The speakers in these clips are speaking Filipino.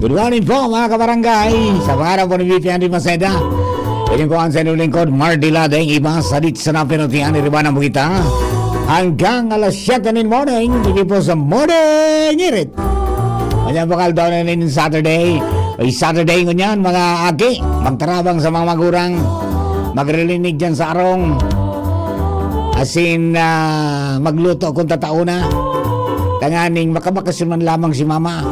Good morning po mga kabarangay. Sa pangarap po ni VP Henry Maceda, inyong ko ang sa inyong lingkod, Mardila dahil iba sa dit sa napinutihan ni Ribana Bugita. Hanggang alas 7 in morning, hindi po sa Morning Irit. Kanyang bakal daw na rin Saturday. Ay Saturday ngunyan mga aki, magtarabang sa mga magurang, magrilinig dyan sa arong. Asin magluto kung tatauna. Tanganing makabakasyon man lamang si mama.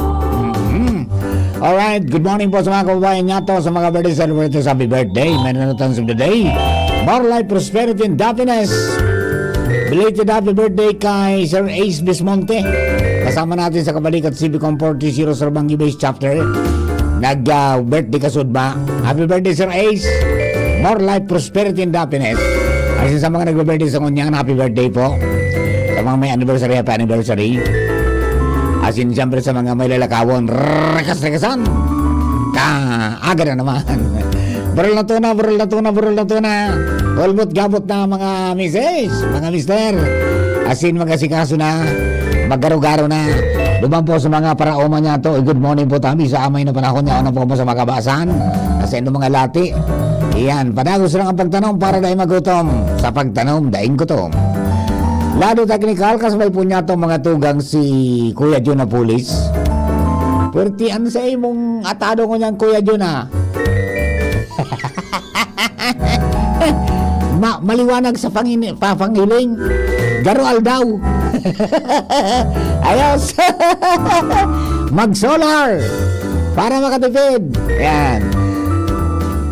Alright, good morning po sa mga kababayan nato, sa mga birthday celebrators. Happy birthday, many returns of the day. More life, prosperity, and happiness. Belated happy birthday kay Sir Ace Bismonte. Kasama natin sa Kabalikat Civicom 40 Sarbangi Base Chapter. Nag-birthday kasud ba? Happy birthday Sir Ace. More life, prosperity, and happiness. Asin sa mga nag-birthday sa kunyang, happy birthday po. Sa mga may anniversary, happy anniversary. Asin siyempre sa mga may lalakawon, rekas-rekasan. Aga na naman. Burol na tuna. Gabot na mga misis, mga mister. Asin mag-asikaso na, maggaro-garo na. Duman po sa mga paraoma niya to. Good morning po tabi sa amay na panahon niya. Ano po sa mga kabasan? Kasi ano mga lati. Iyan, padagos lang ang pagtanong para dahil magutom. Sa pagtanong, daing gutom. Lado technical, kasabay po niya itong mga tugang si Kuya Juna Pulis. Pwertian sa imong atado ko niyan, Kuya Juna. Maliwanag sa papangiling. Garual daw. Ayos. Mag-solar para makatipid. Ayan.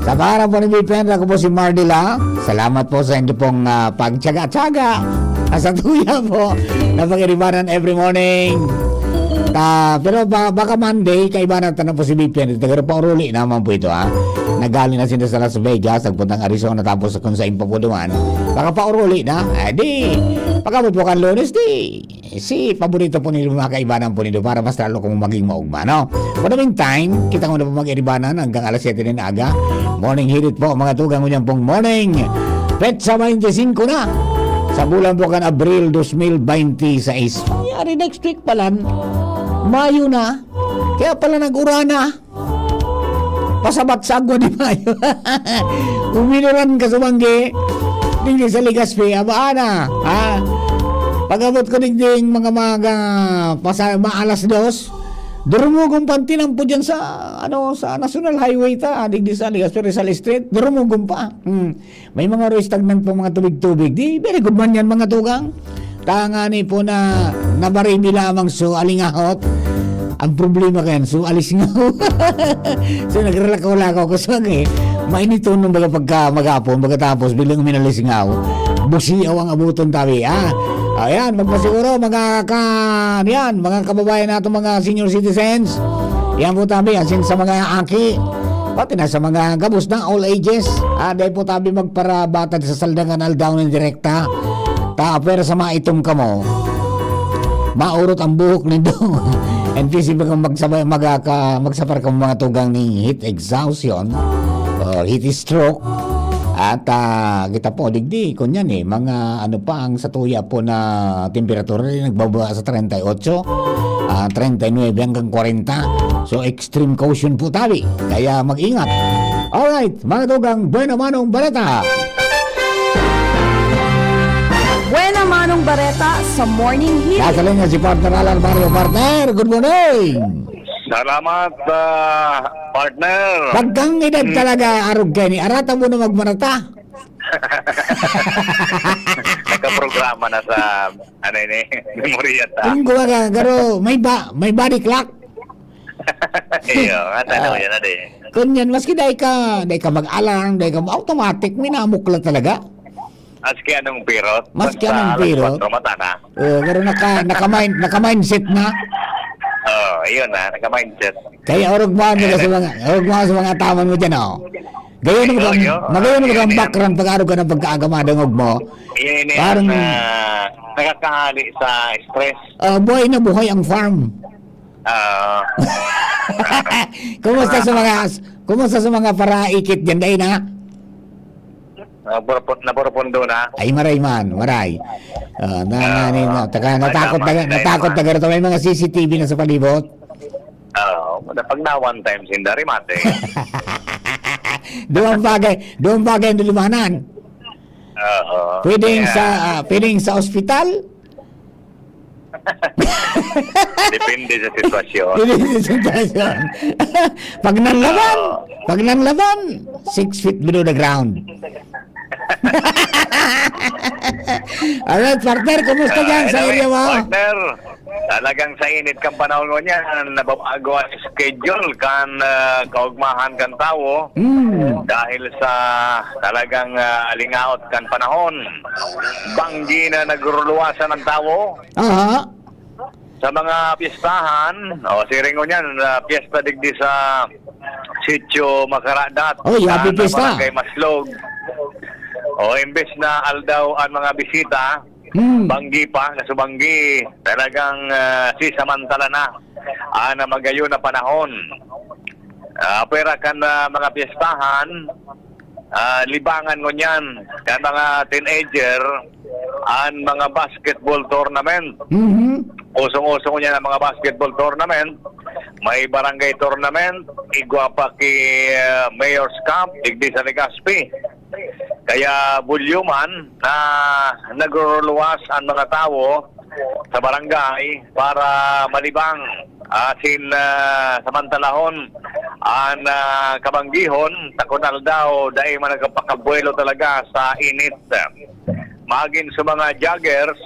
Sa para po ni Bipen, ako po si Mardila. Salamat po sa inyo pong pagtsaga-tsaga. Asa tuya po na pag-iribanan every morning. Pero baka Monday, kaibanan tanong po si Bipian. Pero pauruli naman po ito ha. Nagaling na sila sa Las Vegas, nagpuntang Arizona, tapos kung sa impapuduan. Baka pauruli na. Di, pagkabot po kan Lunes, di. Si paborito po nilo mga kaibanan po nilo para mas lalo kung maging maugma, no? For the meantime, kita ko na po mag-iribanan hanggang alas 7 din aga. Morning hirit po, mga tugang ko niyan pong morning. Petsa 25 na. Sa bulan po kan Abril 2026. Yari next week pala, Mayo na. Kaya pala nag-urana. Pasabat-sagwa ni Mayo. Uminuran ka sumanggi. Hindi sa Ligaspi. Abaan na. Pag-abot ko ding mga maalas 2. Durumugong pantinang po dyan sa National Highway ta, digdi sa Ligaspi Rizal Street. Durumugong pa. May mga stagnant po mga tubig-tubig. Di, very good man yan mga tugang. Tangani po na nabarimi lamang so alingahot. Ang problema kayan, so alisingaw. So nagrelakaw-lakaw ko sa mainito nung pagka magapon, pagkatapos bilang minalisingaw. Busiaw ang abuton tabi. Ayan, magpasiguro mga kababayan natin, mga senior citizens. Yan po tabi, asin sa mga aki. Pati na sa mga gabos na all ages. Dahil po tabi magparabatad sa saldangan aldaw ng direkta. Pero sa maitong ka mo, maurot ang buhok nito. And kasi magsapar ka mga tugang ni heat exhaustion or heat stroke. At kita po digdi kunyan mga pa ang sa tuya po na temperatura nagbaba sa 38, 39 hanggang 40. So extreme caution po tabi. Kaya mag-ingat. Alright, mga tugang, buena manong baleta. Buena Manong Bareta sa Morning Hill. Kasaling nga si partner Alan Mario. Partner, good morning. Salamat, partner. Pagkang edad talaga arog kayo ni arata mo na magmarata. Nagka-programa na sa memorya ta. Kung kumaga, garo, may body clock. Iyo, tanaw yan na din. Kunyan, maski dahi ka mag-alarm, dahi ka automatic, minamukla talaga. Maski anong pirot. Maski anong pirot. Mata na. Pero naka-mindset na. Iyon na, naka-mindset. Kaya orog mo sa mga taman mo dyan, Gayon mo ang background pag-arog ka ng pagkaagamada mo. Iyon parang nakakahali sa stress. Buhay na buhay ang farm. Kumusta sa mga paraikit dyan, dahil na? Napurupundo na. Ay maray. Natakot na ganito. May mga CCTV na sa palibot. pag na one time sindari mate. Doon bagay ang dulumanan. Oo. Pwedeng sa ospital. Depende sa sitwasyon. Pwedeng sa sitwasyon. Pag nanlaban, 6 feet below the ground. Alright, partner, kumusta dyan sa area mo? Partner, talagang sa init kang panahon mo niya, nababago ang schedule kan kaugmahan kan tao dahil sa talagang alingaot kan panahon. Banggi na nagruluwasan ng tao Aha. sa mga piestahan. O, siringo niyan, piyesta digdi sa Sitio Makaradat. Oy, happy fiesta. Barangay Maslog. O, imbes na aldaw ang mga bisita, banggi pa, kasubanggi, talagang sisamantala na magayo na panahon. Pwera kan mga piyestahan, libangan ko niyan, kan mga teenager, ang mga basketball tournament. Usong-usong niya ng mga basketball tournament, may barangay tournament, igwa pa ki Mayor's Cup, digdi sa Legazpi. Kaya bulyuman na nagruluwas ang mga tao sa barangay para malibang samantalahon ang kabanggihon takunal daw dahil man nagpakabuelo talaga sa init. Maging sa mga joggers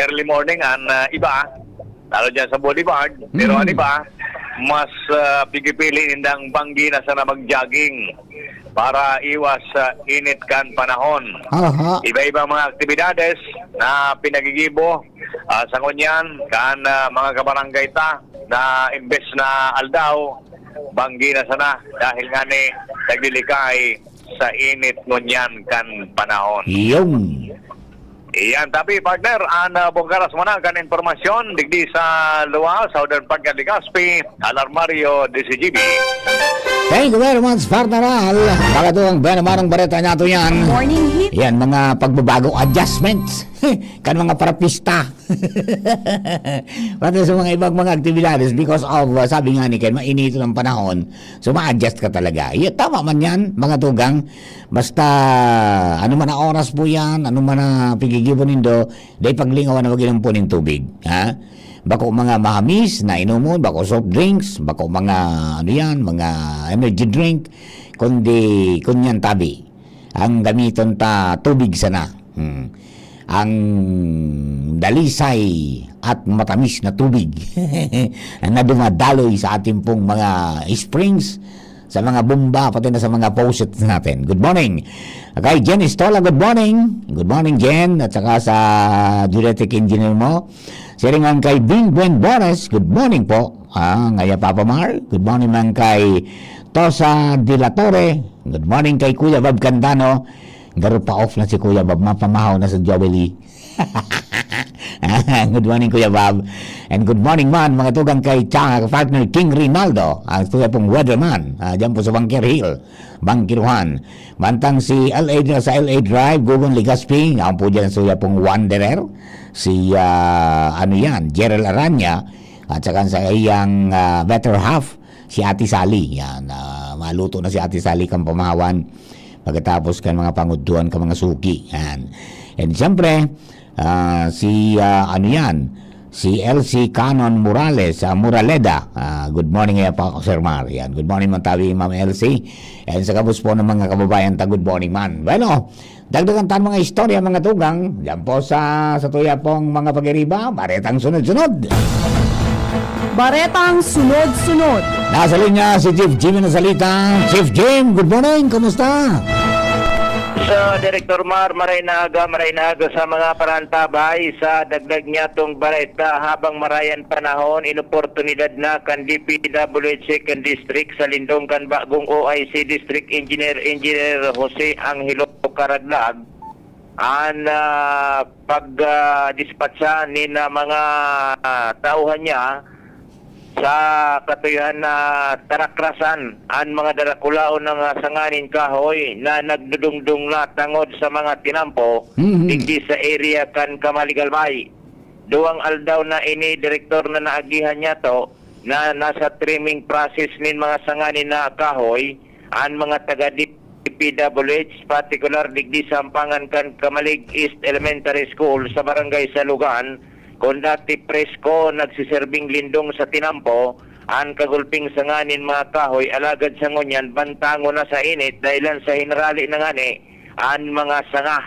early morning ang iba lalo dyan sa boulevard, pero ang iba mas pigipili nindang banggi na sana mag-jogging para iwas sa init kan panahon. Aha. Iba-iba mga aktibidades na pinagigibo sa ngunyan kan mga kabarangay ta na imbes na aldaw banggi na sana dahil nga ni naglilikay sa init ngunyan kan panahon. Yung. Iyan, tapi partner, bongkaras mo na kan informasyon digdi sa luwa, Southern Part ng Legazpi, Alarmario, DCGB. Thank you very much, partner Al. Baka ito ang benamanong bareta nato yan. Morning heat. Yan, mga pagbabagong adjustments. Kan mga parapista. Pati sa mga ibang mga aktibidades because of, sabi nga ni Ken, mainito ng panahon. So, ma-adjust ka talaga. Yeah, tama man yan, mga tugang. Basta, ano man na oras po yan, ano man na pigigibon nindo, dahil paglingawan na mag-inampunin tubig. Ha? Bako mga mahamis na inumon, bako soft drinks, bako mga, ano yan, mga energy drink, kunyan tabi. Ang gamiton ta tubig sana. Ang dalisay at matamis na tubig na dumadaloy sa ating pong mga springs, sa mga bomba, pati na sa mga faucets natin. Good morning. Kay Jen Estola, good morning. Good morning, Jen. At saka sa diuretic engineer mo. Siringan kay Bing Gwen Bones, good morning po. Ngaya Papa Mar, good morning man kay Tosa De La Torre. Good morning kay Kuya Bob Candano. Garo pa off na si Kuya Bob, mapamahaw na sa Joey. Good morning Kuya Bob. And good morning man mga tugang kay partner King Rinaldo, ang tuya pong weatherman dyan po sa Bangkir Hill, Bangkiruhan. Mantang si LA sa LA Drive, Gugon Legazpi, ang po dyan suya pong wanderer, si Gerald Aranya, at saka sa iyang better half, si Ate Sally. Yan, maluto na si Ate Sally kang pamahawan pagkatapos kan mga panguduan ka mga suki. Yan. And siyempre, si LC Canon Morales, Moraleda. Good morning pa ako, Sir Mar. Yan. Good morning man tabi, Ma'am LC. And sa kabus po ng mga kababayan ta, good morning man. Bueno, dagdagan tayo mga istorya, mga tugang. Diyan po sa tuya pong mga pag-iriba, baretang sunod-sunod. Baretang sunod-sunod. Nasa linya si Chief Jim na salita. Chief Jim, good morning. Kumusta? Sa Director Mar, maray na aga sa mga parantabay sa dagdag niya tong bareta habang marayan panahon, inoportunidad na kan DPWH Second District sa Lindong kan bagong OIC District Engineer Jose Angelo Caradlag ang pag-dispatcha ni na mga tauhan niya sa katuyuhan na tarakrasan ang mga darakulaon ng sanganin kahoy na nagdudungdung na tangod sa mga tinampo digdi sa area kan Kamaligalmay. Duwang aldaw na ini direktor na naagihan niya to na nasa trimming process nin mga sanganin na kahoy ang mga taga DPWH, particular digdi sampangan kan Kamalig East Elementary School sa barangay Salugan, kung dati presko nagsiserving lindong sa tinampo, ang kagulping sanganin mga kahoy alagad sa ngunyan bantango na sa init dahilan sa hinrali na ngani ang mga sanga.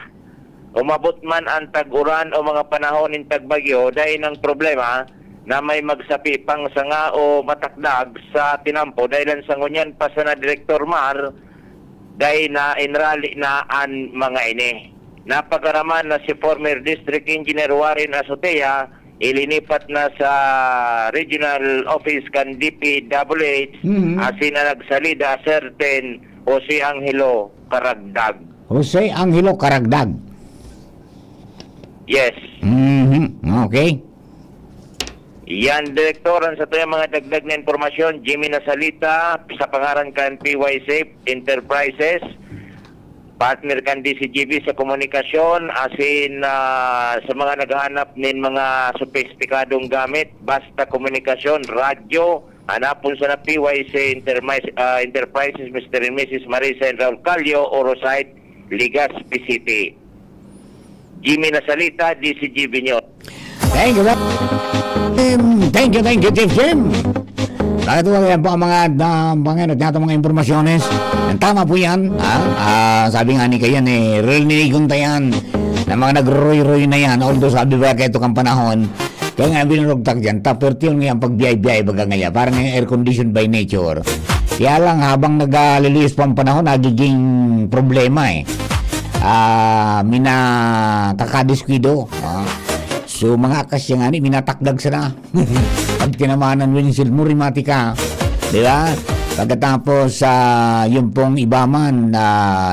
Umabot man ang tag-uran o mga panahon ng tagbagyo dahil ng problema na may magsapi pang sanga o matakdag sa tinampo dahilan sa ngunyan pa sa na Director Mar dahil na inrali na ang mga ini. Napagaraman na si former District Engineer Warren Azotea, ilinipat na sa Regional Office kan DPWH asin na nagsalida certain Jose Angelo Karagdag. Jose Angelo Karagdag. Yes. Okay. Yan, Direktoran sa tuyang mga dagdag na informasyon, Jimmy Nasalita, sa pangaran kan PY Safe Enterprises, partner kan DCGB sa komunikasyon, asin sa mga naghahanap nin mga sophisticadong gamit, basta komunikasyon, radyo, hanapon sa na PYC Enterprises, Mr. and Mrs. Marisa and Raul Calio, Orosite, Legazpi City. Jimmy Nasalita, DCGB News. Thank you. Thank you, Chief Jim. Nakatuwa yan po ang mga impormasyones. Ang tama po yan. Sabi nga ni Kayan, relinigon tayan na mga nagruroy-roy na yan. Although sabi ba kayo itong panahon, kaya nga binurugtak dyan, tapos yun nga pag-biyay-biyay baga nga yan. Parang air condition by nature. Kaya lang habang nagliliis pa ang panahon, nagiging problema mina kakadisquido. So mga akasya nga ni, minatakdag sana. Pag tinamanan windshield mo, rimatika. Di ba? Pagkatapos yung pong iba man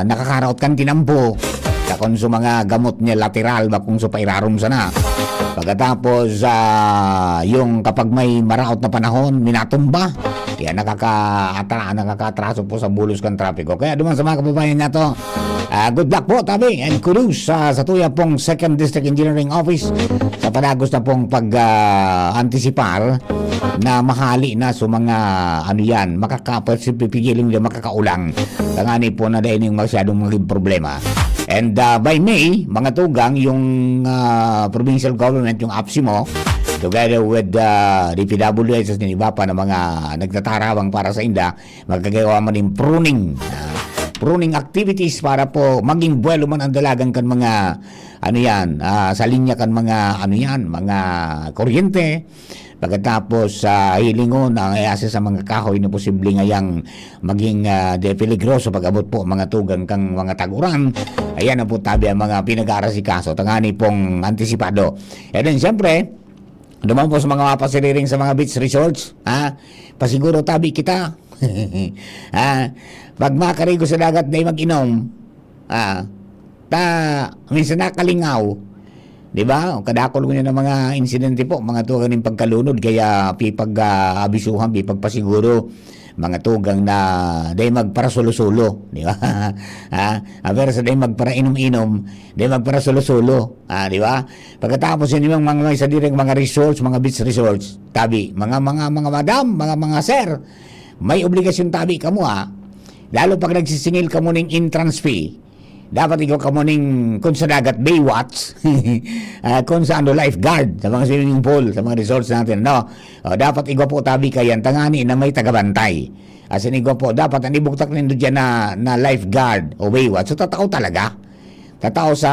nakakaraot kan tinampo. Kung sa mga gamot niya lateral, bakong sa pairarom sana. Pagkatapos yung kapag may maraot na panahon, minatumba. Kaya nakakatraso po sa bulos kan trapiko. Kaya duman sa mga kababayan na to, good luck po, tabi, and kudos sa tuya pong 2nd District Engineering Office sa panagos na pong pag-antisipar na mahali na sa mga makakapagpipigiling nila makakaulang. Tangani po na dahil yung masyadong maging problema. And by May, mga tugang, yung provincial government, yung APSIMO, together with DPWH at iba pa na mga nagtatarawang para sa inda, magkagawa man yung pruning activities para po maging buwelo man ang dalagan kan mga sa linya kan mga mga kuryente. Pagkatapos hilingon ang ayasa sa mga kahoy na posible ngayang maging peligroso pag-abot po mga tugang kang mga taguran. Ayan na po tabi ang mga pinag-aarasikaso. Tangani pong antisipado. And then siyempre, duman po sa mga mapasiriring sa mga beach resorts, pasiguro tabi kita. Pag makarigo sa dagat na mag-inom, minsan nakalingaw. Diba? Kadakol ko niya ng mga insidente po, mga tugang ng pagkalunod, kaya pipag-abisuhan, pipagpasiguro, mga tugang na day magparasolo-solo, di ba? Pero sa day magpara-inom-inom, day magparasolo-solo, di ba? Pagkatapos yun yung mga isa direng mga resorts, mga beach resorts, tabi, mga madam, mga sir, may obligasyon tabi ka mo, lalo pag nagsisingil ka mo ng entrance fee, dapat ikaw ka mo ning kung sa dagat Baywatch, kung sa lifeguard sa mga swimming pool, sa mga resorts natin, no? Dapat ikaw po tabi kayan tangani na may tagabantay. As in ikaw po, dapat ang ibuktak nindo dyan na lifeguard o Baywatch. So tatao talaga. Tatao sa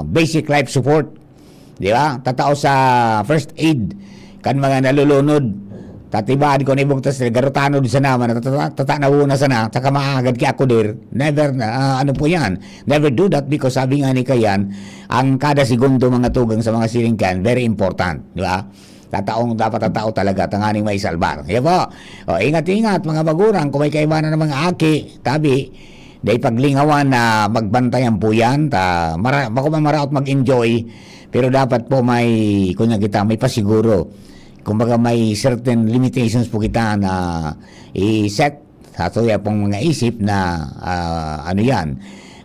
basic life support. Di ba? Tatao sa first aid. Kan mga nalulunod. Tatibaan ko na ibuktas sila, garotano din sa naman, tatanawo na sana, tsaka maagad kaya ako dir. Never, po yan. Never do that because sabi nga ni Kayan, ang kada segundo mga tugang sa mga silingkan, very important. Di ba? Dapat tatao talaga, tanganing may salbar. Yan po. Ingat-ingat mga bagurang, kung may kaibanan ng mga aki, tabi, dahil paglingawan na magbantayan po yan, bako mamaraot mag-enjoy, pero dapat po may, kunya kita, may pasiguro. Kumbaga may certain limitations po kita na i-set sa tuya pong mga isip na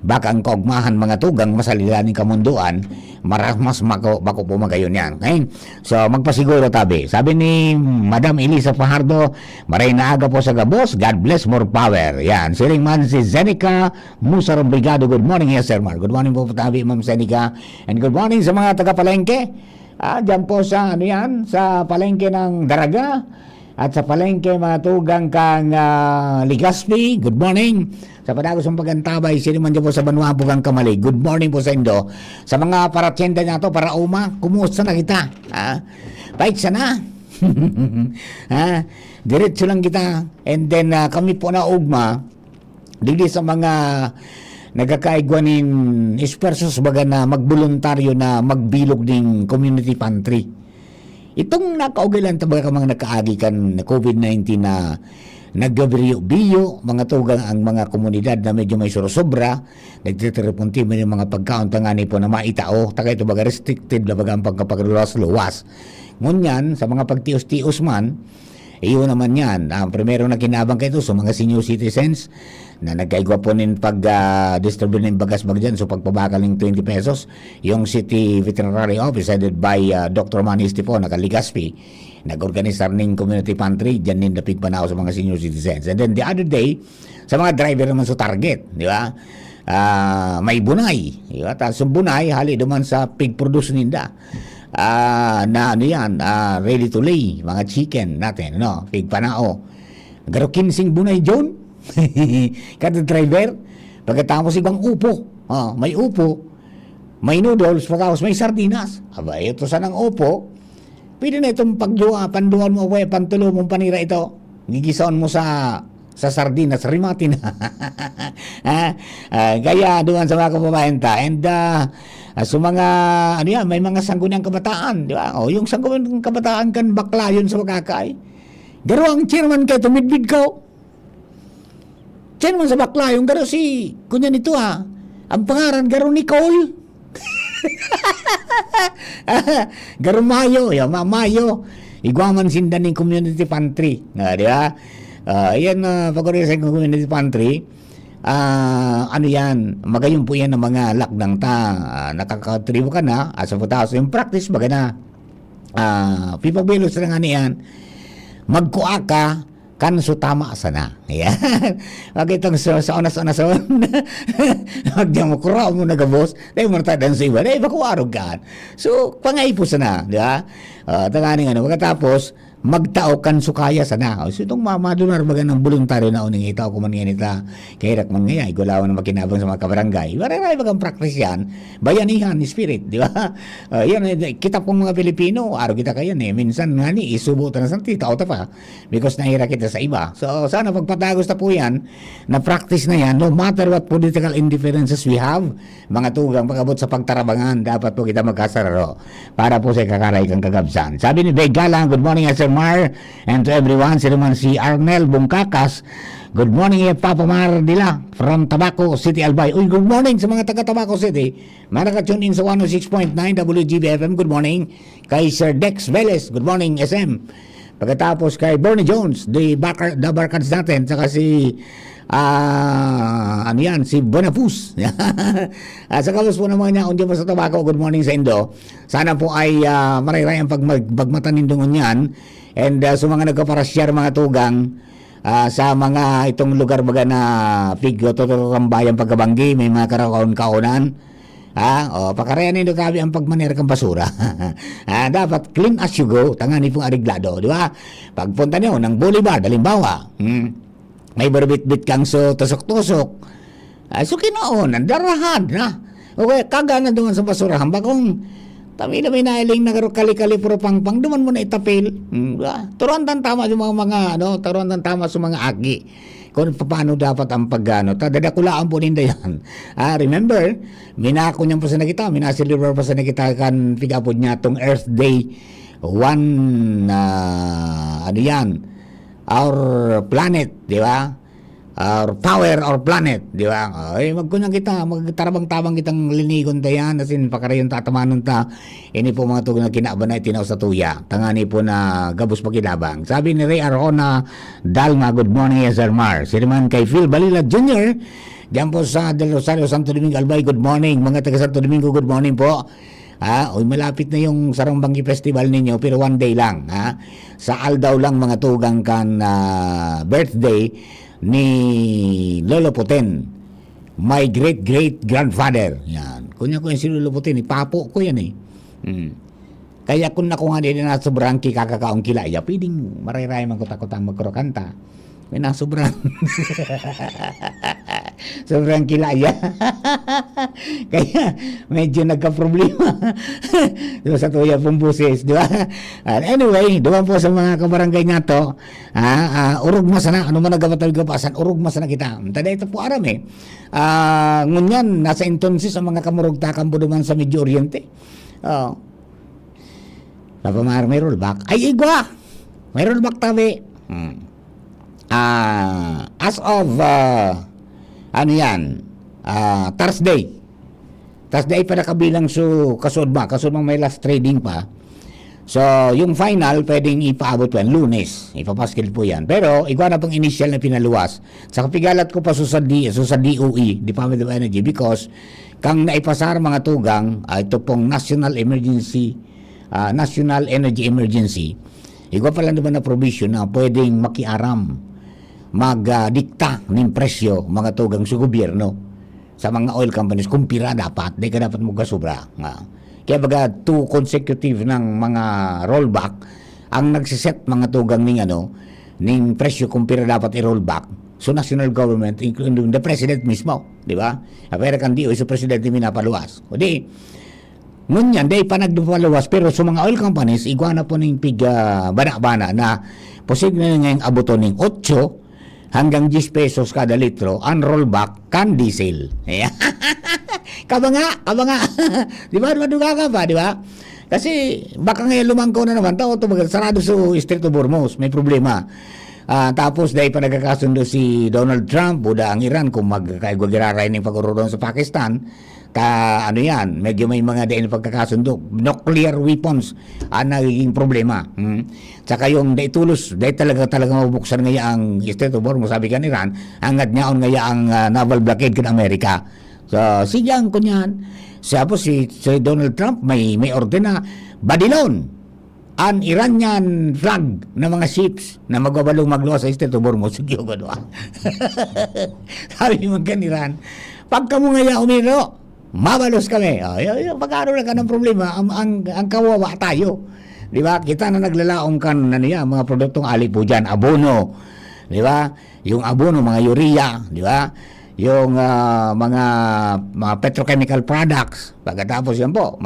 baka ang kaugmahan mga tugang masalilaning kamunduan, mas bako po magayon yan. Okay? So, magpasiguro tabi. Sabi ni Madam Elisa Fajardo, maray na aga po sa gabos, God bless, more power. Yan. Siring man si Zenica Musar Brigado. Good morning, yes, Sir Mar. Good morning po tabi, Ma'am Zenica. And good morning sa mga taga-palengke. Diyan po sa, sa palengke ng Daraga. At sa palengke mga tugang kang Legazpi, good morning. Sa padagos ng pagantabay, sino man dyan po sa Banwapo kang Kamali, good morning po sa Indo. Sa mga paratyenda na to, para uma, kumusta na kita? Bait sana. Diretso lang kita. And then kami po na ugma, dili sa mga nagkakaigwanin ispersos baga na magboluntaryo na magbilog ng community pantry. Itong nakaugilan tabaga ka mga nakaagi kan COVID-19 na naggabriyo-biyo, mga tugang ang mga komunidad na medyo may sorosobra, nagtitiripunti mo yung mga pagkaon tangani po na maitao, taga ito baga restricted na baga ang pagkapagluwas-luwas. Ngunyan, sa mga pagtios-tios man, iyo naman yan. Ang primero na kinabang kayo sa mga senior citizens na nagkaigwa po nin pag-distribute ng bagas-bag dyan. So pagpabakal ng 20 pesos, yung City Veterinary Office headed by Dr. Manisti po, naka-Legazpi, nag-organisar ng community pantry, dyan nin napig panao sa mga senior citizens. And then the other day, sa mga driver naman sa Target, di ba? May bunay. Di ba? Tapos yung bunay, hali duman sa pig produce ninda. Na ano yan, ready to lay, mga chicken natin, pig panao. Garo 15 bunay John. Kada driver, pagkatapos ibang upo, may upo, may noodles, pagkatapos may sardinas. Aba, ito sanang upo, pwede na itong panduan mo, pantulo mong panira ito, gigisaon mo sa sardinas, rimatin. Kaya doon sa mga kababayanta, and so mga, may mga sangguniang kabataan, di ba? Yung sangguniang kabataan kan bakla yun sa makakay. Garo ang chairman kayo, tumidbid ko. Chairman sa bakla, yung garo si, kunyan ito ang pangaran, garo Nicole. Garo Mayo, Mayo. Igwaman sindan ng community pantry. Di ba? Yan, pag-orisa ng community pantry, ano yan, magayon po yan ng mga lakdang nakakatribo ka na, asa po tayo. So, yung practice, baga na, pipabilos na nga niyan, magkuha ka, kanso tama sana. Ayan. Makitang sa onas-onason. Magdiyan mo, kuraw mo nagabos, dahil mo natadan sa iba, dahil bakuwarog ka. So, pangay po sana, di ba? Tanganing pagkatapos, magtao kan sukaya sana. So itong madunar baga ng voluntaryo na uning itaw kuman nga nita kahirak man nga igulaw na makinabang sa mga kabarangay. Maray bagang practice yan. Bayanihan ni spirit, di ba? Yan kita pong mga Pilipino, araw kita kayo minsan nga ni isubutan na sa tao ta pa because nahira kita sa iba. So sana pagpatagos na po yan na practice na yan, no matter what political indifferences we have, mga tugang pagabot sa pagtarabangan, dapat po kita magkasararo para po sa kakaray kang kagabsan. Sabi ni Begala, good morning Sir Mar, and to everyone, sino man si Arnel Bungkakas, good morning Papa Mar Dila from Tabaco City, Albay. Uy, good morning sa mga taga Tabaco City, manaka-tune in sa 106.9 WGBFM. Good morning kay Sir Dex Velez, good morning SM. Pagkatapos kay Bernie Jones, the Barkads natin, saka si si Bonafus. Sa kalos po naman niya, undiyan po sa Tabaco, good morning sa Indo. Sana po ay maray-ray ang pagmatanindungon yan. And sa mga nagkaparasyar mga tugang, sa mga itong lugar baga na pigyo, tuturambayang pagkabanggi, may mga karakaon-kaonan. Pakarayan nito kabi ang pagmaner kang basura. Dapat clean as you go, tangani pong ariglado, di ba? Pagpunta niyo ng boulevard, halimbawa, may barbit-bit kang so tusok-tusok. So kinoon, andarahan na. Okay, kaga na doon sa basurahan. Bakong Kami na may nailing na kali-kali puro pang-pang, duman mo na itapil. Turuan tan tama sa mga turuan tan tama sa mga agi. Kung paano dapat ang pagano, dadakulaan po ninda yan. Remember, minako niyan pa sa nakita, minasilver pa sa nakita kan pigapod niya tong Earth Day 1, our planet, di ba? Our power, our planet, di ba? Magkunyang kita, magtarabang-tabang kitang linigon tayan, asin pakarayon tatamanon ta, ini po mga tugong na kinaban na itinaw sa tuya, tangani po na gabos pakilabang. Sabi ni Ray Arjona Dalma, good morning, Sir Mar. Siriman kay Phil Balila Jr., Diyan po sa Del Rosario, Santo Domingo, Albay, good morning. Mga taga Santo Domingo, good morning po. Malapit na yung Sarangbangi Festival ninyo, pero one day lang. Sa Aldao lang mga tugang kan birthday ni Lolo Puten, my great-great-grandfather. Yan. Kunya ko yung si Lolo Puten, papo ko yan eh. Kaya kung nakuha din na sobrang kikakakaong kilaya, pwedeng maray-ray man kutakutang magkurokanta. May nasobrang sobrang kilaya. Kaya medyo nagka-problema. Diba, sa tuya pong buses, di ba? Anyway, doon po sa mga kabarangay nga to, urog masana, ano man nagabatay kapasan, urog masana kita. Tada ito po aram eh. Ngunyan, nasa entonces ang mga kamurugtakan po naman sa Medyo Oriente. Napamahar may rollback. Ay, igwa! May rollback tabi. As of Thursday pa nakabilang kasod may last trading pa, so yung final pwedeng ipaabot yan Lunes, ipapaskil po yan, pero igwa na pang initial na pinaluwas sa kapigalat ko pa sa DOE, Department of Energy, because kang naipasar mga tugang ito pong National Energy Emergency, igwa pa lang naman na provision na pwedeng makiaram magdikta ng presyo mga tugang sa gobyerno sa mga oil companies kung pira dapat, di ka dapat magkasobra. Kaya baga 2 consecutive ng mga rollback ang nagsiset mga tugang ng presyo kung pira dapat i-rollback. So national government, including the president mismo, di ba? Pero kan di sa presidente minapaluwas. O di, ngunyan, di pa nagpaluwas, pero sa mga oil companies, iguana po ng bana-bana na posible na ngayong abuto ng 8 hanggang 10 pesos kada litro ang rollback kan diesel. Kaba nga. Di ba? Maduga ka ba, di ba? Kasi baka ngayon lumangkaw na naman tao, sarado sa Strait of Hormuz, may problema. Tapos dahil pa nagkakasundo si Donald Trump, buda ang Iran kung magkagwagiraray ng pag-ururon sa Pakistan, medyo may mga dahil pagkakasundo, nuclear weapons ang nagiging problema. Tsaka yung daitulos, dahil talaga mabuksan ngaya ang Strait of Hormuz, sabi ka ni Iran, hanggat niyaon ngaya ang naval blockade kan Amerika. So, sigang ko niyan. Si Donald Trump may orden na badilon ang Iranian flag na mga ships na magbabalong magluwas sa Strait of Hormuz. Sigyo ko doon. Sabi mo kan Iran, pagka mo ngaya umiro, mabalos kami. Pagkano na ka ng problema, ang kawawa tayo. Di ba? Kita na naglalaong kan mga produktong ali po dyan, abono. Di ba? Yung abono, mga urea, di ba? Yung mga petrochemical products. Pagkatapos yan po,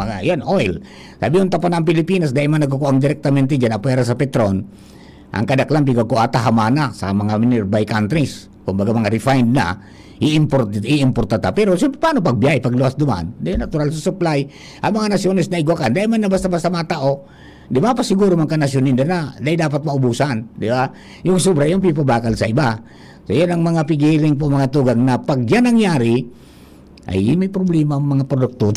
oil. Sabi yung tapan ng Pilipinas, dahil man nagkukuang direktamente dyan, apera sa Petron, ang kadaklang pigkukuata hamana sa mga nearby countries. Kumbaga mga refined na, i-import ta. Pero paano pagbiyahe, pagluwas duman? Di natural sa supply. Ang mga nasyones na igwakan, dahil man na basta-basta mga tao, di ba pa siguro man ka nasyonin na, dahil dapat maubusan. Di ba? Yung sobra, yung pipabakal sa iba. So yan ang mga pigiling po mga tugang na pag yan nangyari, ay may problema ang mga produkto.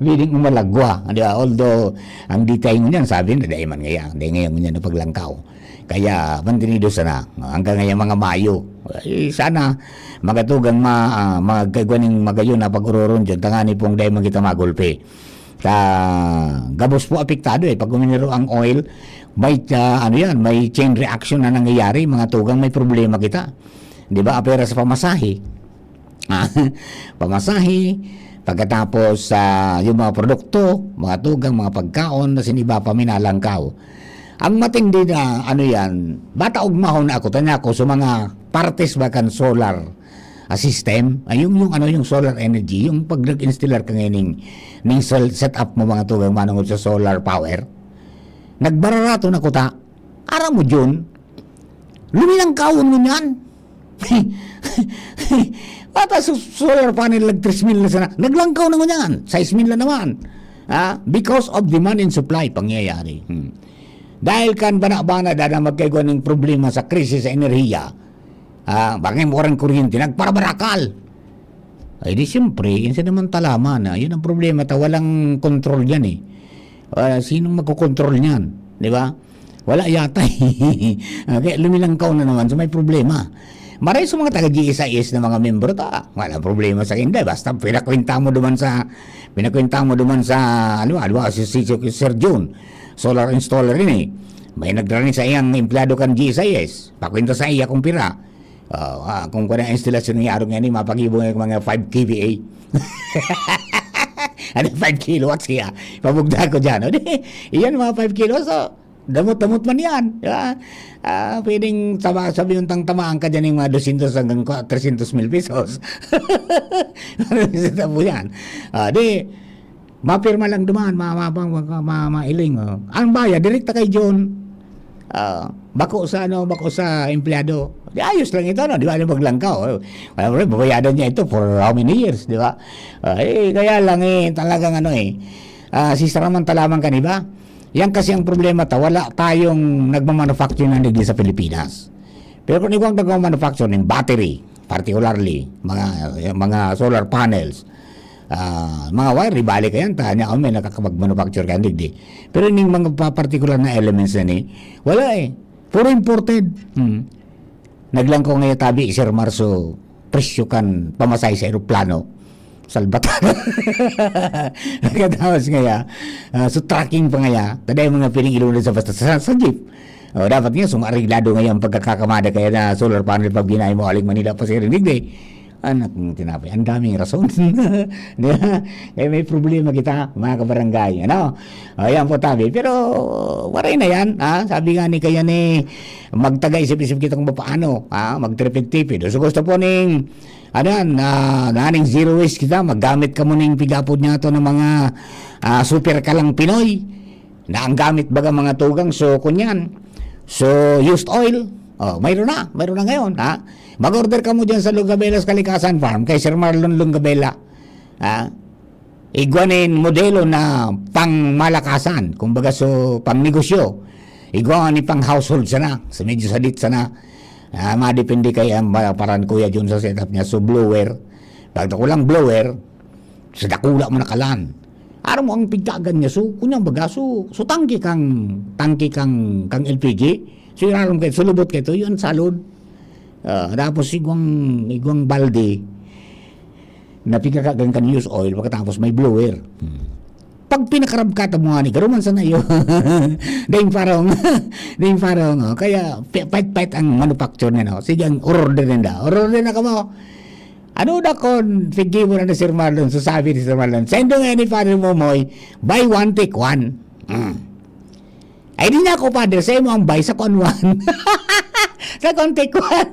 Biling umalagwa. Di ba? Although, ang detail mo niyan, sabi na, dahil man ngayon niya na paglangkaw. Kaya mantinido sana hanggang ngayon mga Mayo. Sana magatugang magkagwaning magayon na pag-ururon dyan, tangani pong dahil magkita magulpe. Gabos po apektado pag uminiro ang oil, may may chain reaction na nangyayari, mga tugang may problema kita. Di ba? Apera sa pamasahe. Pamasahe, pagkatapos yung mga produkto, mga tugang, mga pagkaon na siniba pa minalangkaw. Ang matindi na bata ugmahon na ako, tanya ko sa mga partes bakan solar system, yung solar energy, yung pag nag-installer ka ngayon ng setup mo mga tugang manungod sa solar power, nagbararato na ko ta, aram mo dyan, lumilang kaon mo yan. Bata sa solar panel, 3,000 na sana, naglangkaw na mo yan, 6,000 na naman. Because of demand and supply, pangyayari. Dahil kan bana-bana dada magkaigo ng problema sa krisis sa enerhiya, bakit mo orang kuryente nagparabarakal. Ay di siyempre, yun sa naman talaman. Yun ang problema, walang control yan sinong magkocontrol niyan? Di ba? Wala yata. Okay, lumilangkaw na naman, so may problema. maray sa mga taga-GSIS na mga membro ta. Wala problema sa kinda. Basta pinakwenta mo duman sa si Sir June, solar installer rin eh. May nagdranin sa iyang empleyado kan GSIS. Pakwenta sa iya kung pira. Kung kuna instalasyon ng araw nga ni, mapag-ibong yung mga 5 kVA. Ano 5 kilowatts siya? Pabugda ko dyan. Iyan mga 5 kilowatts. So, damot-damot man yan. Pwedeng sabi yung tamaan ka dyan yung mga 200 hanggang 300 mil pesos. Ano yan? Mapirma lang dumaan, mailing. Ang bayad, direkta kay John. Bako sa empleyado. Ayos lang ito, no? Di ba? Maglangkaw. Babayadan niya ito for how many years, di ba? Kaya lang talagang sisamanta lamang ka, di ba? Yan kasi ang problema wala tayong nagmamanufacture ng ligdi sa Pilipinas. Pero kung ikaw nagmamanufacture ng battery, particularly, mga solar panels, mga wire, balik yan, tanya may nakakapag-manufacture ka digdi. Pero yung mga particular na elements na wala puro imported. Naglangko ngayon tabi, Sir Marso, presyo kan pamasay sa aeroplano, salbatan. Nagkatawas ngaya, so tracking pa ngaya, taday mga pinigilunod sa basta sa jeep. Dapat nga, sumareglado ngayon pagkakakamada kaya na solar panel pag ginay mo aling Manila pa sa digdi. Anak ng tinapay, ang daming rason. Kaya may problema kita, mga kabarangay. Ayan po tabi. Pero, waray na yan. Sabi nga ni kaya magtaga-isip-isip kita kung paano. Magtripid-tipid. So, gusto po naning zero waste kita, maggamit ka mo ng pigapod niya to ng mga super kalang Pinoy. Na ang gamit baga mga tugang, so kunyan. So, used oil. Mayroon na ngayon. Mag-order ka mo dyan sa Lungabelas Kalikasan Farm kay Sir Marlon Lungabela. Iguanin modelo na pang malakasan, kumbaga so pang negosyo. Iguanin pang household sana, sa medyo sadit sana. Madepende kay paran kuya dyan sa setup niya. So blower, pag nakulang blower, sa dakula mo nakalan. Araw mo ang pigtagan niya, so kunyang baga, so tangki kang LPG. So yung kayo, sulubot kayo, yun salod. Tapos igwang balde na pigkakagan kan use oil, pagkatapos may blower. Pag pinakarab ka mo nga ni karuman sa nayo. Dahing parang kaya pait ang manufacture na sige ang order na ka mo. Ano na kon figure mo na Sir Marlon, so sabi ni Sir Marlon, send nga ni Father Momoy, buy one take one. Ay di na ako, Father, sa'yo mo ang buy sa kon one. Sa kon take one.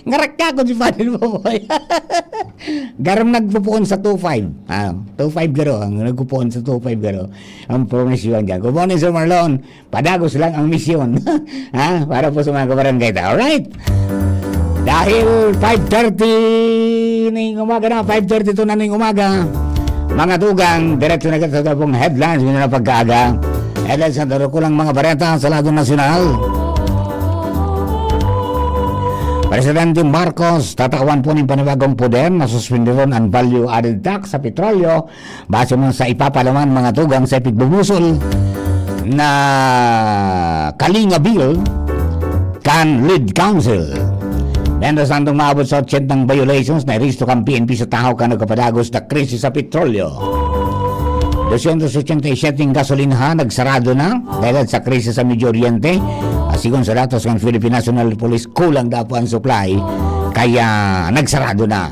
Ngarak ka ko si Father Momoy. Garam nagpupuon sa 2.5. 2.5 garo, ang nagpupuon sa 2.5 garo. Ang promisyon dyan. Kung ni Sir Marlon, padagos lang ang misyon. Para po sa mga kabarangay. Alright? Dahil 5:30 ng umaga na, 5:32 na ng umaga, mga tugang, diretso na kita sa pong headlines, yun na pagkaaga. Headlines na daro ko lang mga bareta sa lado nasyonal. Presidente Marcos, tatawan po ng panibagong poder na suspendidon ang value-added tax sa petrolyo base mo sa ipapalaman mga tugang sa ipigbumusol na Kalinga Bill kan Lead Council. Mendes nandong maabot sa 80 ng violations na iristo kang PNP sa tao ka nagkapadagos na krisis sa petrolyo. 287 gasolinahan nagsarado na dahil sa krisis sa Medio Oriente. Asigon sa datos ng Philippine National Police, kulang daw po ang supply kaya nagsarado na.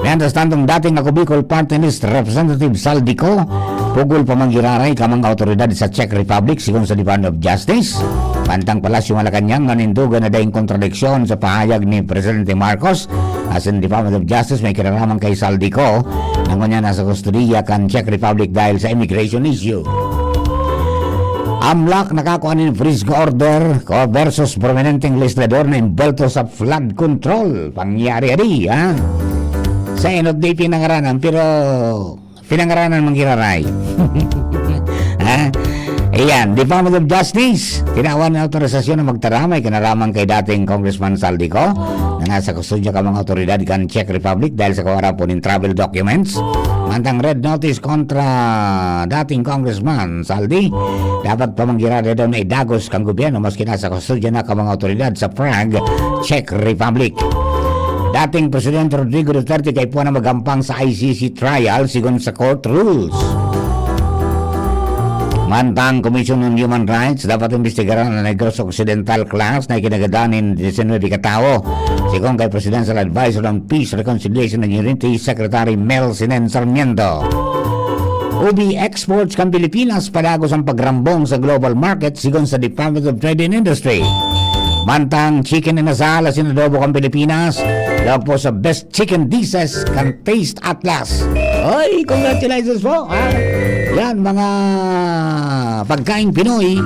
Mendes nandong dating ako Bicol Party List Representative Saldico pugol pamanggiraray kamang autoridad sa Czech Republic sigon sa Department of Justice. Pantang Palasyo Malacanang nanindugan na dahing kontradiksyon sa pahayag ni Presidente Marcos as in Department of Justice may kinaraman kay Saldico nang kanya nasa kustodiya kan Czech Republic dahil sa immigration issue. AMLAC nakakuha ng freeze order versus prominenteng legislador na imbelto sa flood control. Pangyari-ari, sa NOD pinangaranan pero pinangaranan manggiraray. Ayan, Department of Justice, tinawan ng autorisasyon na magtaramay kinaraman kay dating Congressman Saldico na nasa kustodya ka mga otoridad kan Czech Republic dahil sa kawaran po ng travel documents. Mantang red notice kontra dating Congressman Saldi, dapat pamanggirari daw na idagos kang gobyerno maski nasa kustodya na ka mga otoridad sa Prague, Czech Republic. Dating Presidente Rodrigo Duterte kay po na magampang sa ICC trial sigon sa court rules. Mantang Commission on Human Rights dapat imbestigaran ang Negros Occidental class na ikinagadanin 19 katao. Sigon kay Presidential Advisor on Peace, Reconciliation and Unity, Secretary Mel Sinen Sarmiento. Ubi exports kang Pilipinas padagos ang pagrambong sa global market sigon sa Department of Trade and Industry. Mantang chicken and asal sinadobo kang Pilipinas lawag po sa Best Chicken Dishes kang Taste Atlas. Oy, congratulations po. Yan, mga pagkain Pinoy,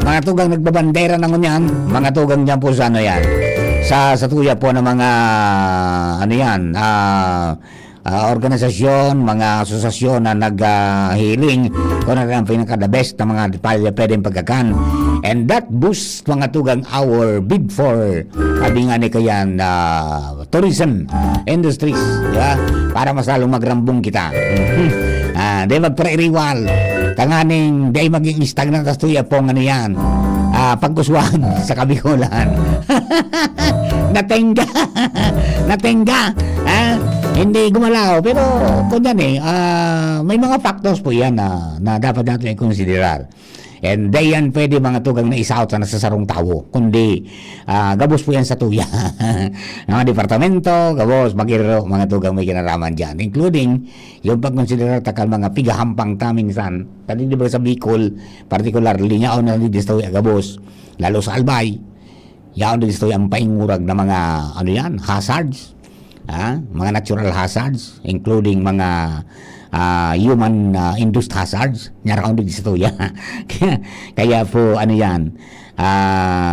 mga tugang nagbabandera ng unyan, mga tugang dyan po sa ano yan, sa tuya po ng mga ano yan, organisasyon, mga asosasyon na nag-healing kung ano ang pinaka-the best na mga pwedeng pagkakan. And that boosts mga tugang our bid for sabi nga ni kayan tourism industries, diba? Para mas lalong magrambong kita. Di magpre-riwal tanganing di maging stagnant as tuya po ano yan, pagkuswan sa Kabikulan. Natenga hindi gumalaw pero kung yan may mga factors po yan na dapat natin i-considerar. And di yan pwede mga tugang na isa-out sa nasasarong tao, kundi gabos po yan sa tuya. Mga departamento, gabos, magiro, mga tugang may kinaraman dyan. Including yung pagkonsiderar takal mga pigahampang taminsan, tadi di ba sa Bicol, particularly yaon na di tuya gabos, lalo sa Albay, yaon di tuya ang paingurag na mga ano yan, hazards, mga natural hazards, including mga human induced hazards nyaraon din sa tuya. Kaya po ano yan,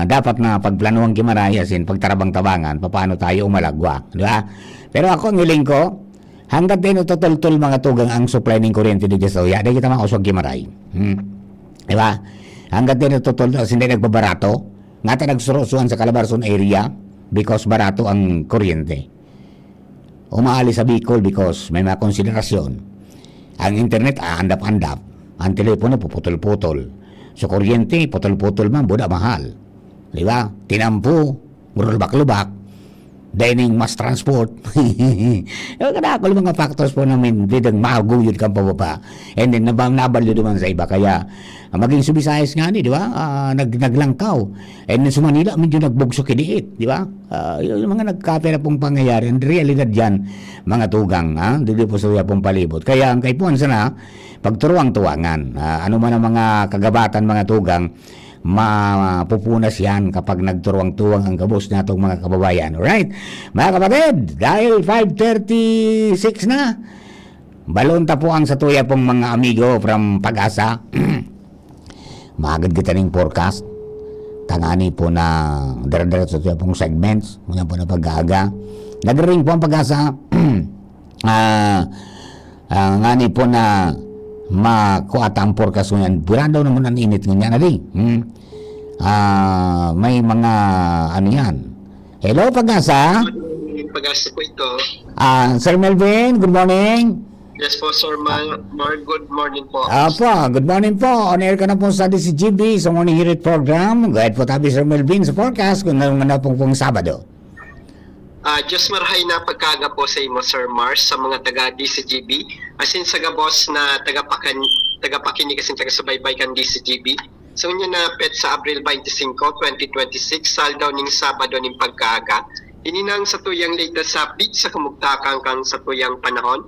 dapat na pagplanuhan kimarayasin pagtarabang-tabangan paano tayo umalagwa, di ba? Pero ako ang hiling ko hanggat din tutultul mga tugang ang supply ng kuryente di sa tuya, di kita mauswag kimaray, di ba? Hanggat din tutultul hindi nagbabarato nga ta nagsurusuan sa Calabarzon area because barato ang kuryente, umaalis sa Bicol because may mga konsiderasyon. Ang internet andap-andap, ang telepono puputol-putol, so kuryente putol-putol man buda mahal, di ba? Tinampo murulbak-lubak, dining mass transport. Kada ako mga factors po namin bidang mahaguyod kang pababa, and then nabalyo naman sa iba. Kaya maging Subisayas nga di ba, naglangkaw, and then sa Manila medyo nagbugso kidiit, di ba? Yung mga nagkape na pong pangyayari, ang realidad yan mga tugang, dito po sa pong palibot. Kaya ang kaipuan sana pagturuang-tuwangan, ano man ang mga kagabatan mga tugang, mapupunas yan kapag nagturuang-tuwang ang kabos na itong mga kababayan. Alright, mga kapatid, dahil 5:36 na, balonta po ang sa tuya pong mga amigo from Pag-asa. Maagad kita ng forecast, tangani po na dire-diretso sa tuya pong segments, muna po na pag-aaga. Nag-ring po ang Pag-asa, ngani po na makuata ang forecast ngayon. Buran daw naman ang init ngayon na rin. May mga ano yan. Hello, Pag-asa. Pag-asa po ito. Sir Melvin, good morning. Yes po, Sir Mar. Good morning po. Good morning po. On air ka na po sa DCGB sa Morning Heat Program. Go ahead po tabi, Sir Melvin, sa forecast kung ano na pong Sabado. Just marahay na pagkaga po sa imo, Sir Mars, sa mga taga-DCGB. Asin sa gabos na tagapakinig asin taga-subaybay kan DCGB. So niya na pet sa Abril 25, 2026, saldaw ning Sabado ning pagkaga. Ininang sa tuyang latest update sa kamugtakang kang sa tuyang panahon.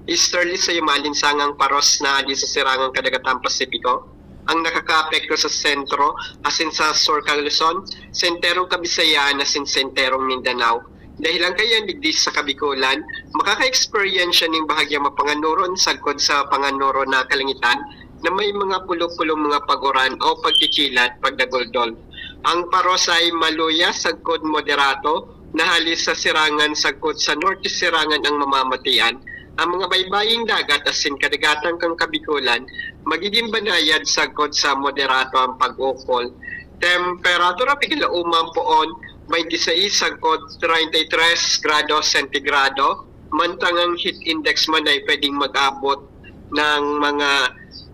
Easterly sa yumalinsangang paros na di sa sirangang kadagatang Pasipiko. Ang nakaka-apekto sa sentro, asin sa Surcal Luzon, senterong Kabisayaan, asin senterong Mindanao. Dahil ang kaya digdi sa Kabikulan, makaka-experience ng bahagyang mapanganuron sagkod sa panganuro na kalangitan na may mga pulo-pulong mga paguran o pagkikilat pagdagoldol. Ang paros ay maluya sagkod moderato na halis sa sirangan sagkod sa norte sirangan ang mamamatian. Ang mga baybaying dagat asin kadagatang kang Kabikulan magiging banayad sagkod sa moderato ang pag-ukol. Temperatura pigilauman poon 26 sagkod 33 grado sentigrado, mantang ang heat index man ay pwedeng mag-abot ng mga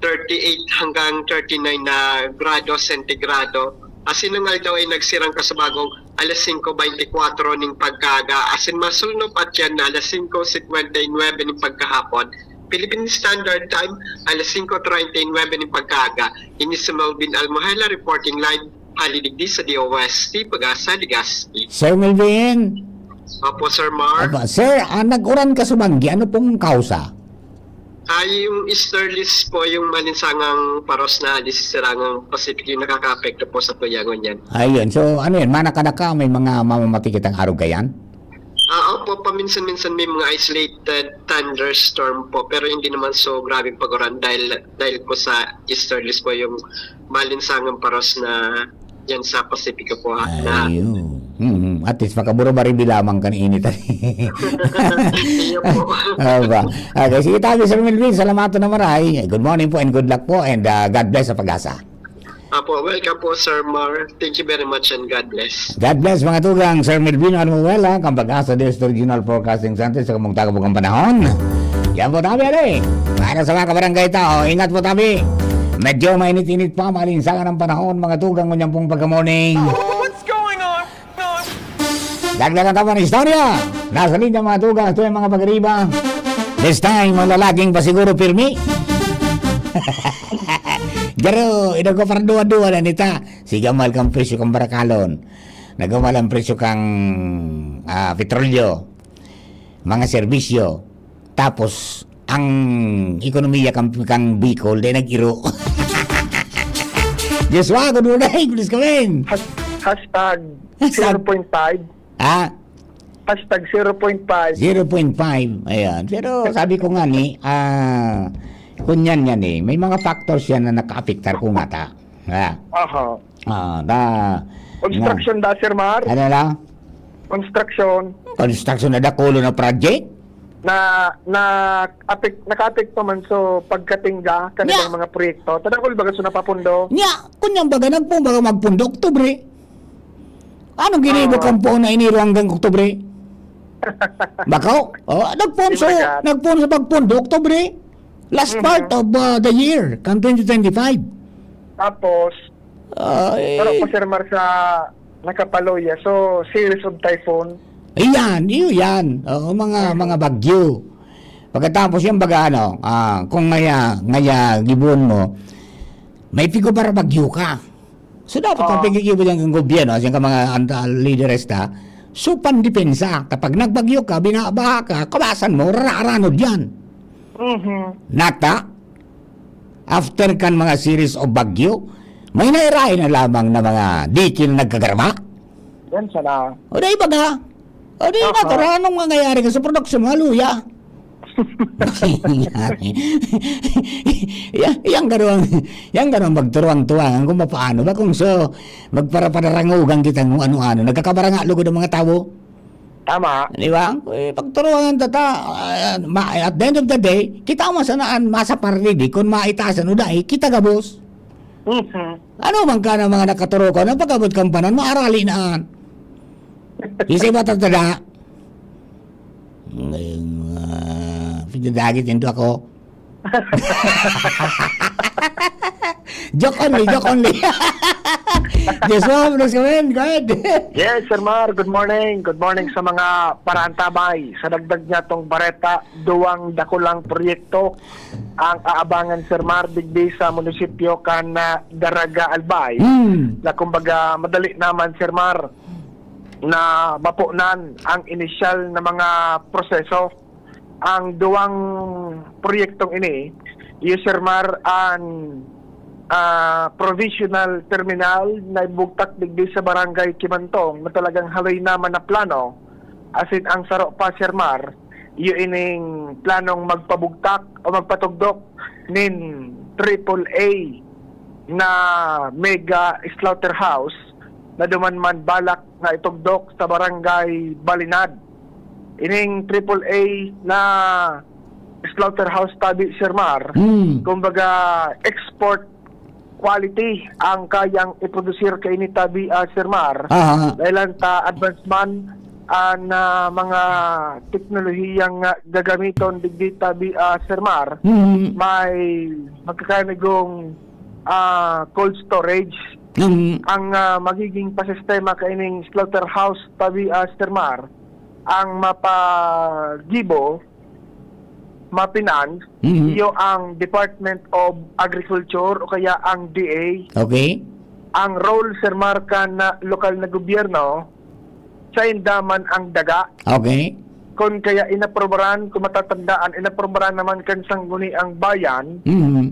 38 hanggang 39 na grado sentigrado. Asin ang daw ay nagsirang kasabagong alas 5:24 ning pagkaga. Asin masulno pa yan na alas 5:59 ning pagkahapon. Philippine Standard Time, alas 5:39 ning pagkaga. Ini si Melvin Almohela reporting live halidigdi sa DOST, Pag-asa, Legazpi. Sir Melvin. Opo, Sir Mar. Aba, sir, nag-uran ka sa Banggi. Ano pong kausa? Yung easterlies po, yung malinsangang paros na sirangang Pacific, yung nakaka-apekto po sa tuyangon yan. Ayun. So, ano yan? Manaka-naka, may mga mamatikit ang araw gayan? Opo, paminsan-minsan may mga isolated thunderstorm po, pero hindi naman so grabing paguran dahil po sa easterlies po yung malinsangang paros na yan sa Pacific po. Ayun. At least makaburo-bari bilamang kan init. Iyo po. Aba. Okay, sige tayo, Sir Melvin. Salamat na maray. Good morning po and good luck po and God bless sa Pag-asa. Opo, welcome po, Sir Mar. Thank you very much and God bless. God bless mga tugang. Sir Melvin Almuela, kang Pag-asa Des Regional Forecasting Center sa kamong tagabugang panahon. Yan po tabi, ade. Para sa mga kabarangay tao, ingat po tabi. Medyo mainit-init pa, malinsangan ang panahon, mga tugang kunyang pong pagka-morning. What's going on? Dagdagan tama ng istorya. Nasa linya mga tugang, ito yung mga pag-riba. This time, mga lalaking pasiguro pirmi. Jaro, ino ko para dua-dua na nita. Sigamal kang presyo kang barakalon. Nagamal ang presyo kang petrolyo. Mga serbisyo. Tapos, ang ekonomiya kang Bicol, di nag-iro. Diyos wa, kung doon ay, kulis kami. Hashtag Hashtag- 0.5. Ah, Hashtag 0.5. 0.5. Ayan. Pero sabi ko nga ni, kunyan yan eh. May mga factors yan na naka-apektar ko nga ta. Aha. Construction da, Sir Mar. Ano lang? Construction Construction na dakulo na project? naka-apekto man so pagkatingga kanilang mga proyekto. Tadakol baga so napapundo. Nya, kunyan baga nagpumbaga magpundo Oktubre. Anong ginibok ang po na iniro hanggang Oktubre? Bakaw? Nagpun sa pagpundo Oktubre. Last part of the year, kan 2025. Tapos, pero po Sir Mar sa nakapaloya. So, series of typhoon. Yan. Mga bagyo. Pagkatapos yung baga kung ngaya gibon mo, may pigo para bagyo ka. So dapat ang pagkikibo ng gobyerno, asing ka mga leaders ta, so pandepensa. Kapag nagbagyo ka, binabaha ka, kabasan mo, rararanod yan. Nata, after kan mga series of bagyo, may nairain na lamang na mga dikil nagkagarama. Yan sana. O di baga? O di na, anong mangyayari ka sa production mga luya? Yang ganun magturuang-tuwangan kung paano ba kung so magpararangugan kita kung ano-ano. Nagkakabaranga lugod ng mga tao. Tama. Di ba? Pagturuangan tata, at the end of the day, kita masanaan masa parlidi kung maitasan o dahil kita gabos. Ano man ka ng mga nakaturo ko, nang pagkabot kang panon, maarali naan. Isip ba tatada? Pinadagit nito ako. Joke only. Just one, let's go in. Go ahead. Yes, Sir Mar. Good morning. Good morning sa mga parantabay. Sa dagdag niya tong Bareta, duwang dakulang proyekto ang aabangan, Sir Mar, digdi sa munisipyo kan Daraga Albay. Na kumbaga madali naman, Sir Mar, na mapunan ang inisyal na mga proseso. Ang duwang proyektong ini, yung Sir Mar, ang provisional terminal na ibugtak digdi sa barangay Kimantong na talagang halay naman na plano. As in, ang saro pa, Sir Mar, yung ining planong magpabugtak o magpatugdok nin AAA na mega slaughterhouse na dumanman balak na itugdok sa barangay Balinad. Ining AAA na slaughterhouse tabi, Sir Mar, kumbaga export quality ang kayang iprodusir kay ni tabi, Sir Mar. Dahil ta advancement na mga teknolohiyang gagamiton digdi tabi, Sir Mar, may magkakanigong cold storage ang magiging pasistema kaining slaughterhouse tabi Sir Mar ang mapagibo mapinance iyo ang Department of Agriculture o kaya ang DA. Okay. Ang role Sir Mar na lokal na gobyerno sa indaman ang daga Okay. kung kaya inaprobaran, kung matatandaan, inaprobaran naman kan sangguni ang bayan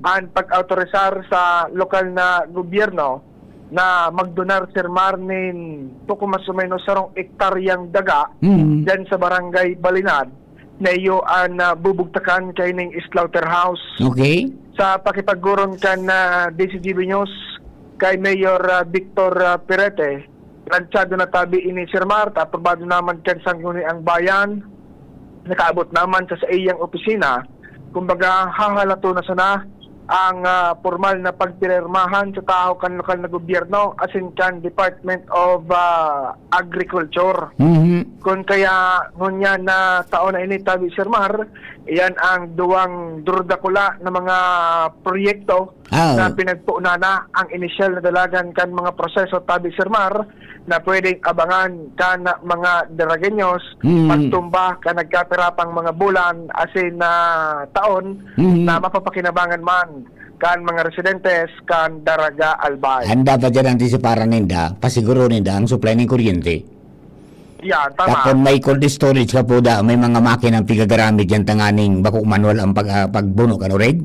ang pag-autorisar sa lokal na gobyerno na magdonar Sir Marnin tuko masumeno sarong ektaryang daga dyan sa barangay Balinad na iyo ang bubugtakan kay ning slaughterhouse. Okay. Sa pakipagguron kan na DCGB News kay Mayor Victor Perete, planchado na tabi ini Sir Mar, aprobado naman kan sangguni ang bayan, nakaabot naman sa iyang opisina. Kumbaga hahalato na sana ang formal na pagpirmahan sa tao kan lokal na gobyerno asin kan Department of Agriculture. Kung kaya ngunya na taon na ini tabi Sir Mar, iyan ang duwang durdakula na mga proyekto na pinagpuunana ang inisyal na dalagan kan mga proseso tabi Sir Mar na pwedeng abangan kan mga Daragenyos pagtumba ka nagkapirapang mga bulan asin na taon na mapapakinabangan man kan mga residentes kan Daraga Albay. Handa pa dyan antisiparan ninda, pasiguro ninda ang supply ng kuryente. Yan, tama. Tapos may cold storage ka po da, may mga makinang pigagaramit dyan tanganing bako manual ang pagbuno ka no red.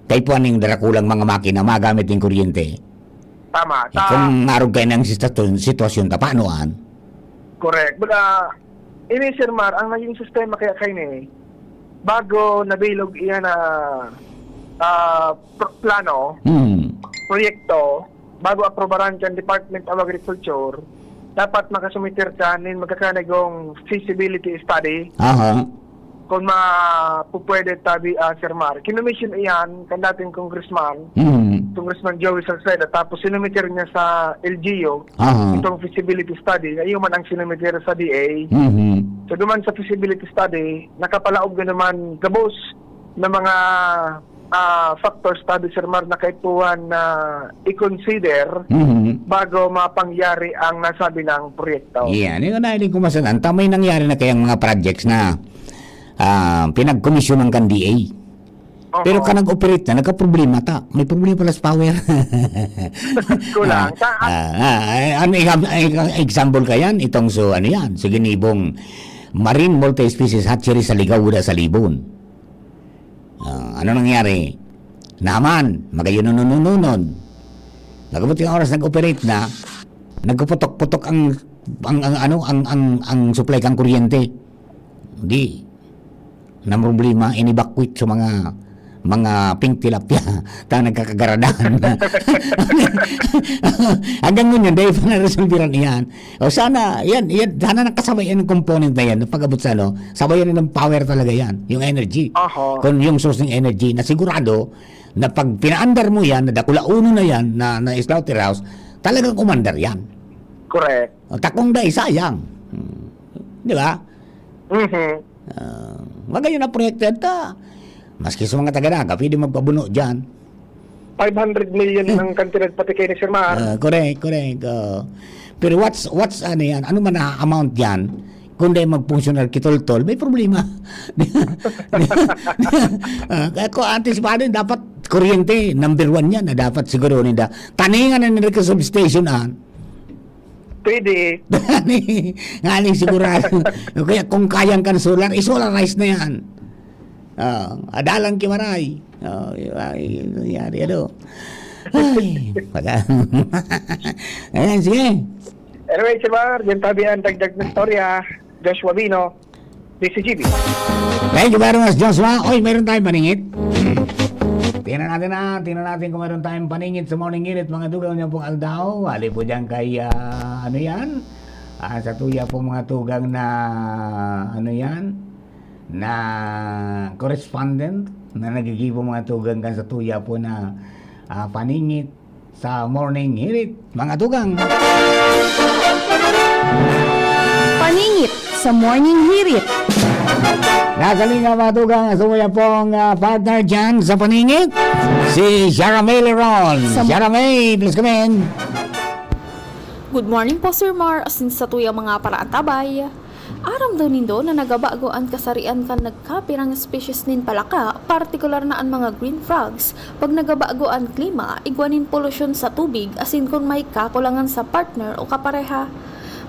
Kaya po aning darakulang mga makina magamit ng kuryente. Tama. Kung narog kayo ng sitwasyon, paanoan? Correct. But ini Sir Mar, ang naging sistema kaya kayo ni, bago nabilog iyan na plano, proyekto, bago aprobaran kan Department of Agriculture, dapat makasumitir ka nin magkakanagong feasibility study Aha. kung pupwede tabi Sir Mar. Kinumission iyan kan dating congressman, Congressman Joey Salceda, tapos sinumitir niya sa LGU itong feasibility study. Ngayon man ang sinumitir sa DA. So duman sa feasibility study, nakapalaog na naman gabos na mga factors tabi Sir Mar na kaituan na i-consider bago mapangyari ang nasabi ng proyekto. Yan, yung nahiling kumasalan, tamay nangyari na kayang mga projects na pinag-commission ng kan DA. Pero ka nag-operate na, nagka-problema ta. May problema pala sa power. Kulang. Example ka yan, itong sa ginibong Marine Multi-Species Hatchery sa Ligawda sa Libon. Ano nangyari? Naman, magayon nun. Nagabot yung oras nag-operate na, nagputok-putok ang supply kang kuryente. Hindi. Na problema, in-evacuate sa mga pink tilapia ta nagkakagaradahan. Hanggang ngayon dahil pa na-resolveran yan. O sana sana nakasabay yan ng component na yan pag-abot sa sabayan ng power talaga yan, yung energy. Kung yung source ng energy na sigurado na pag pinaandar mo yan, na dakula uno na yan na slaughterhouse, talagang umandar yan. Correct. O takong dahil sayang. Di ba? Magayon na proyekto ta. Maski sa mga taga-naga, pwede magpabuno dyan. 500 million ang kantidad pati kay ni Sir Mar. Correct. Pero what's ano yan? Ano man na amount yan? Kung dahil mag-functional kitol-tol, may problema. Kaya ko anticipado, dapat kuryente, number 1 yan, na dapat siguro nila. Taningan na nila ka substation, Pwede. Ngaling sigurado. Kaya kung kayang kan solar, isolarize na yan. Adalang kimaray. Yari, Ay, ayan, sige. Anyway, Sir Mar, yan tabi ang dagdag na storya. Joshua Bino, DCGB. Thank you very much, Joshua. Oy, meron tayong paningit. Tingnan natin kung meron tayong paningit sa morning init, mga tugaw niya pong Aldao. Wali po dyan kay, ano yan? Sa tuya po mga tugang na, ano yan? Na correspondent na nagigibo mga tugang kan sa tuya po na paningit sa morning init, mga tugang. Paningit sa morning hirit. Nasa linga mga tugang, sumuya pong partner dyan sa paningit, si Sharamay Leron. Sharamay, please come in. Good morning po Sir Mar, asin sa tuyang mga paraantabay. Aram daw nindo na nagabagoan kasarian kan nagkapirang species nin palaka, partikular na ang mga green frogs. Pag nagabagoan klima, igwanin polusyon sa tubig asin kung may kakulangan sa partner o kapareha.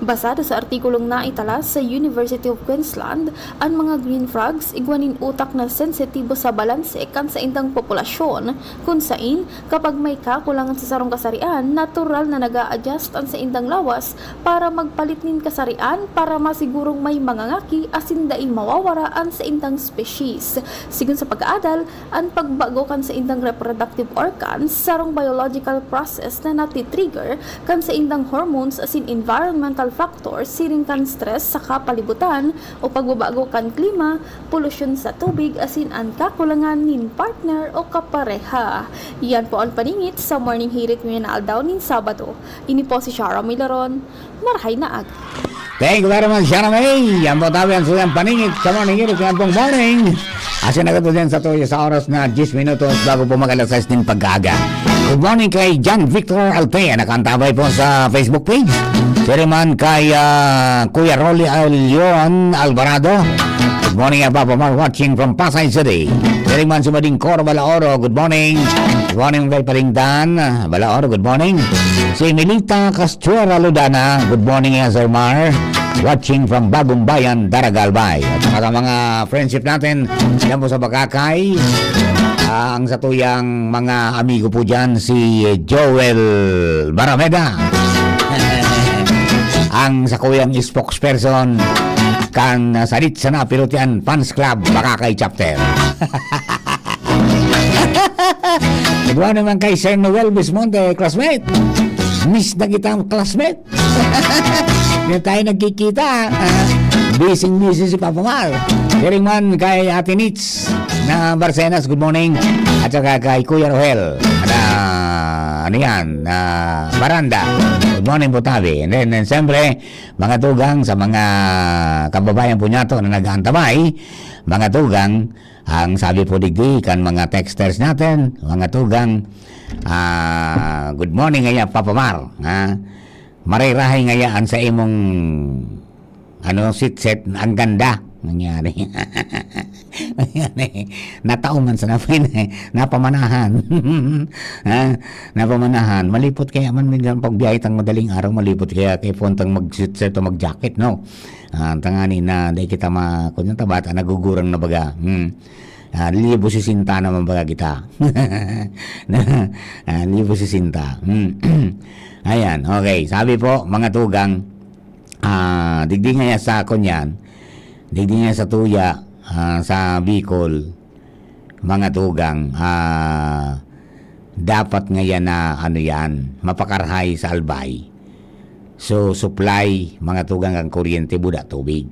Basado sa artikulong naitala sa University of Queensland, ang mga green frogs igwanin utak na sensitibo sa balanse kan sa indang populasyon, kung sain kapag may kakulangan sa sarong kasarian, natural na naga-adjust ang sa indang lawas para magpalit nin kasarian para masigurong may mangangaki asin dai mawawaraan sa indang species. Sigun sa pag-aadal, ang pagbago kan sa indang reproductive organs sarong biological process na nati-trigger kan sa indang hormones asin environmental factors siring kan stress sa kapalibutan o pagbabago kan klima, polusyon sa tubig asin ang kakulangan nin partner o kapareha. Iyan po ang paningit sa morning hirit ngayon na aldaw nin Sabado. Ini po si Shara Milaron. Marahay na ag. Thank you very much, Shara May. Yan po tayo ang suyang paningit sa morning hirit ngayon pong morning. Asin na din sa tuyo sa oras na 10 minutos bago po mag-alas din pag-aga. Good morning kay John Victor Altea, nakantabay po sa Facebook page. Siriman kay Kuya Rolly Leon Alvarado. Good morning, Papa Mar, watching from Pasay City. Siriman sumading Coro Balaoro, good morning. Good morning kay Paringdan Balaoro, good morning. Si Milita Castuera Ludana, good morning, Sir Mar. Watching from Bagong Bayan, Daragalbay. At saka sa mga friendship natin, yan po sa Bakakay. Ang satuyang mga amigo po dyan, si Joel Barameda. Ang sakuyang spokesperson kan Salit Sana Pilutian Fans Club Bakakay Chapter. Nagawa naman kay Sir Noel Bismonte, classmate. Miss na kitang classmate. Hindi tayo nagkikita. Busy si Papa Mar. Hearing man kay Ate Nitz na Barcenas, good morning. At saka kay Kuya Rohel na Baranda, good morning po tabi. And then siyempre mga tugang sa mga kababayan po niya to na nag-aantabay, mga tugang ang sabi po digdi kan mga texters natin, mga tugang good morning ngaya Papa Mar, marirahay ngayaan sa imong sit ang ganda nangyari. Nataon man sa napamanahan. Napamanahan. Malipot kaya man minsan pagbiyahe tang madaling araw, malipot kaya kay pontang mag-sit o mag-jacket, no? Tangani na dahil kita kunyang tabata nagugurang na baga. Libo si Sinta naman baga kita. Libo si Sinta. Ayan, okay. Sabi po, mga tugang, digdi nga sa kunyan, digdi nga sa tuya, sa Bicol, mga tugang, dapat ngayon na yan, mapakarhay sa albay. So, supply, mga tugang ang kuryente, buda, tubig.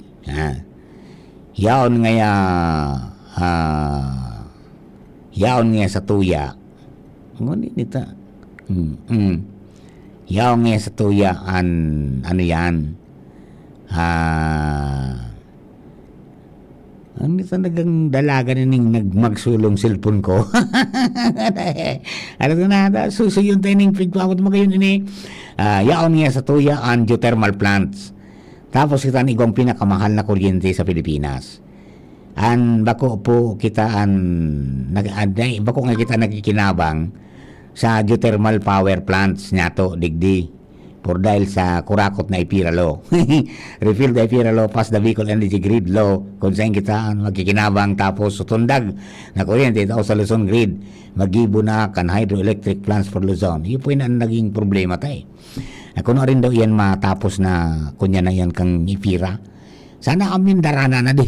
Yaon ngaya, yaon nga sa tuya, ngunit nita, yaon nga sa tuya, yan, ang talagang dalaga na ning nagmagsulong cellphone ko. Alam ko na, susuyon tayo ning pigpapot mo kayo nini. Yaon nga sa tuya ang geothermal plants. Tapos kita igong pinakamahal na kuryente sa Pilipinas. Bako po kita bako nga kita nagkikinabang sa geothermal power plants nyato digdi. Por dahil sa kurakot na IPIRA law. Repeal the IPIRA law, pass the Vehicle Energy Grid law, kung saan kita magkikinabang tapos sutundag na kuryente ito sa Luzon Grid, magibo na kan hydroelectric plants for Luzon. Yun po yung naging problema tayo. Kung rin daw yan matapos na kunya na yan kang IPIRA, sana amin darana na di.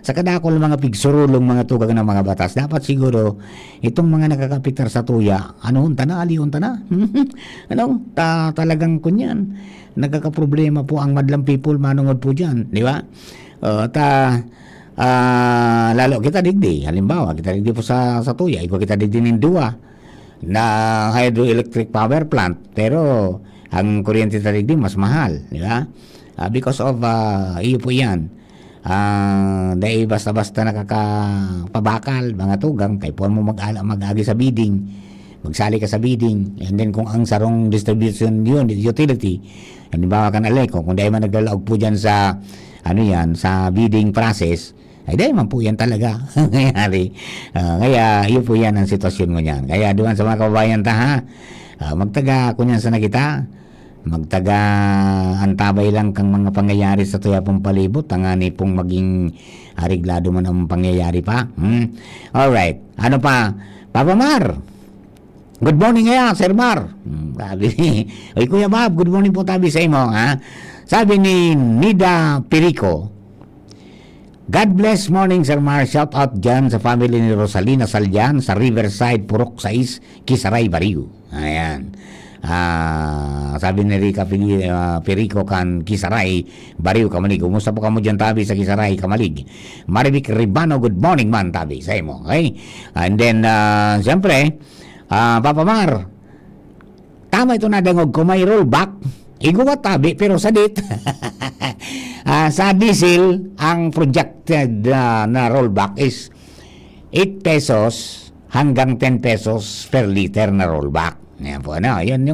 Sa kadakol mga pigsurulong mga tugag ng mga batas, dapat siguro itong mga nakakapitar sa tuya, unta na, aliunta na. Talagang kunyan. Nagkakaproblema po ang madlang people manungod po dyan. Di ba? Lalo kita digdi. Halimbawa, kita digdi po sa tuya. Ikaw kita digdi ng duwa na hydroelectric power plant. Pero ang kuryente ta digdi mas mahal. Di ba? Because of iyo po yan, dahil basta-basta nakakapabakal mga tugang kay po mo mag-agi sa bidding, magsali ka sa bidding, and then kung ang sarong distribution yun, utility, halimbawa ka na kung dahil man naglalaog po dyan sa, ano yan, sa bidding process, ay dahil man po yan talaga. Kaya yun po yan ang sitwasyon mo yan. Kaya doon sa mga kababayan ta ha, magtaga kunyan sa nakita, magtaga antabay lang kang mga pangyayari sa tuya pong palibot, tangani pong maging ariglado man ang pangyayari pa. Alright, ano pa? Papa Mar, good morning kaya, Sir Mar. Sabi ni, oy Kuya Bob, good morning po tabi sa imo, ha? Sabi ni Nida Perico, God bless morning, Sir Mar. Shout out dyan sa family ni Rosalina Saljan sa Riverside, Purok 6, Kisaray, Bariu. Ayan. Sabi ni Rica Perico kan Kisaray, Bariu, Kamalig. Kumusta po kamo dyan tabi sa Kisaray, Kamalig? Marivic Ribano, good morning man tabi sa imo. Okay? And then, siyempre, Papa Mar, tama ito na dangog ko may rollback. Iguwat tabi, pero sa dit. Sa diesel, ang projected na rollback is 8 pesos hanggang 10 pesos per liter na rollback. Yan po, ano? Yan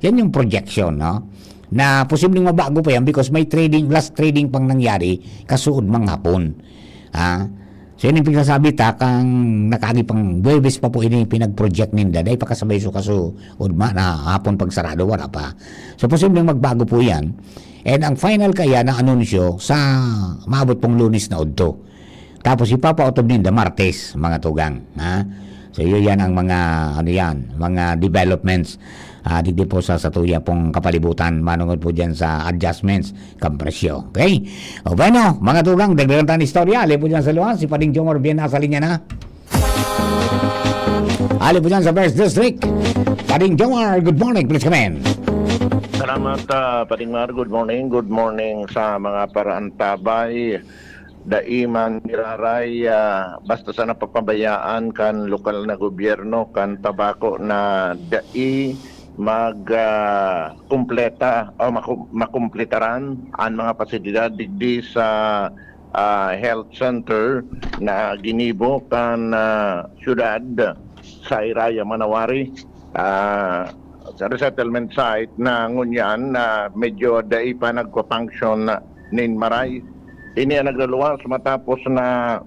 yung projection, no? Na posibleng mabago pa yan because may last trading pang nangyari kasuod mang hapon. So yun yung pagsasabi kang nakagi pang Buwebes pa po ini pinag-project ninda dahil pakasabay so kasuod na hapon pag sarado wala pa. So posibleng magbago po yan. And ang final kaya na anunsyo sa maabot pong Lunes na udto. Tapos ipapa-autob ninda Martes, mga tugang. So yun yan ang mga developments digdi po sa satuya pong kapalibutan, manungod po dyan sa adjustments kampresyo. Okay? O bueno, mga tugang, dagdagan tayo ng istorya. Ali po dyan sa luwan, si Pading Jomar bien nasa linya na. Ali po dyan sa First District. Pading Jomar, good morning, please come in. Salamat, Paring Mar. Good morning. Good morning sa mga paraantabay. Daiman niraray basta sa napapabayaan kan lokal na gobyerno kan tabako na dai kumpleta o makumpletaran ang mga pasilidad digdi sa health center na ginibo kan syudad sa Iraya, Manawari. Sa resettlement site na ngunyan na medyo dai pa nagpa-function nin maray. Ini ang nagluluwas matapos na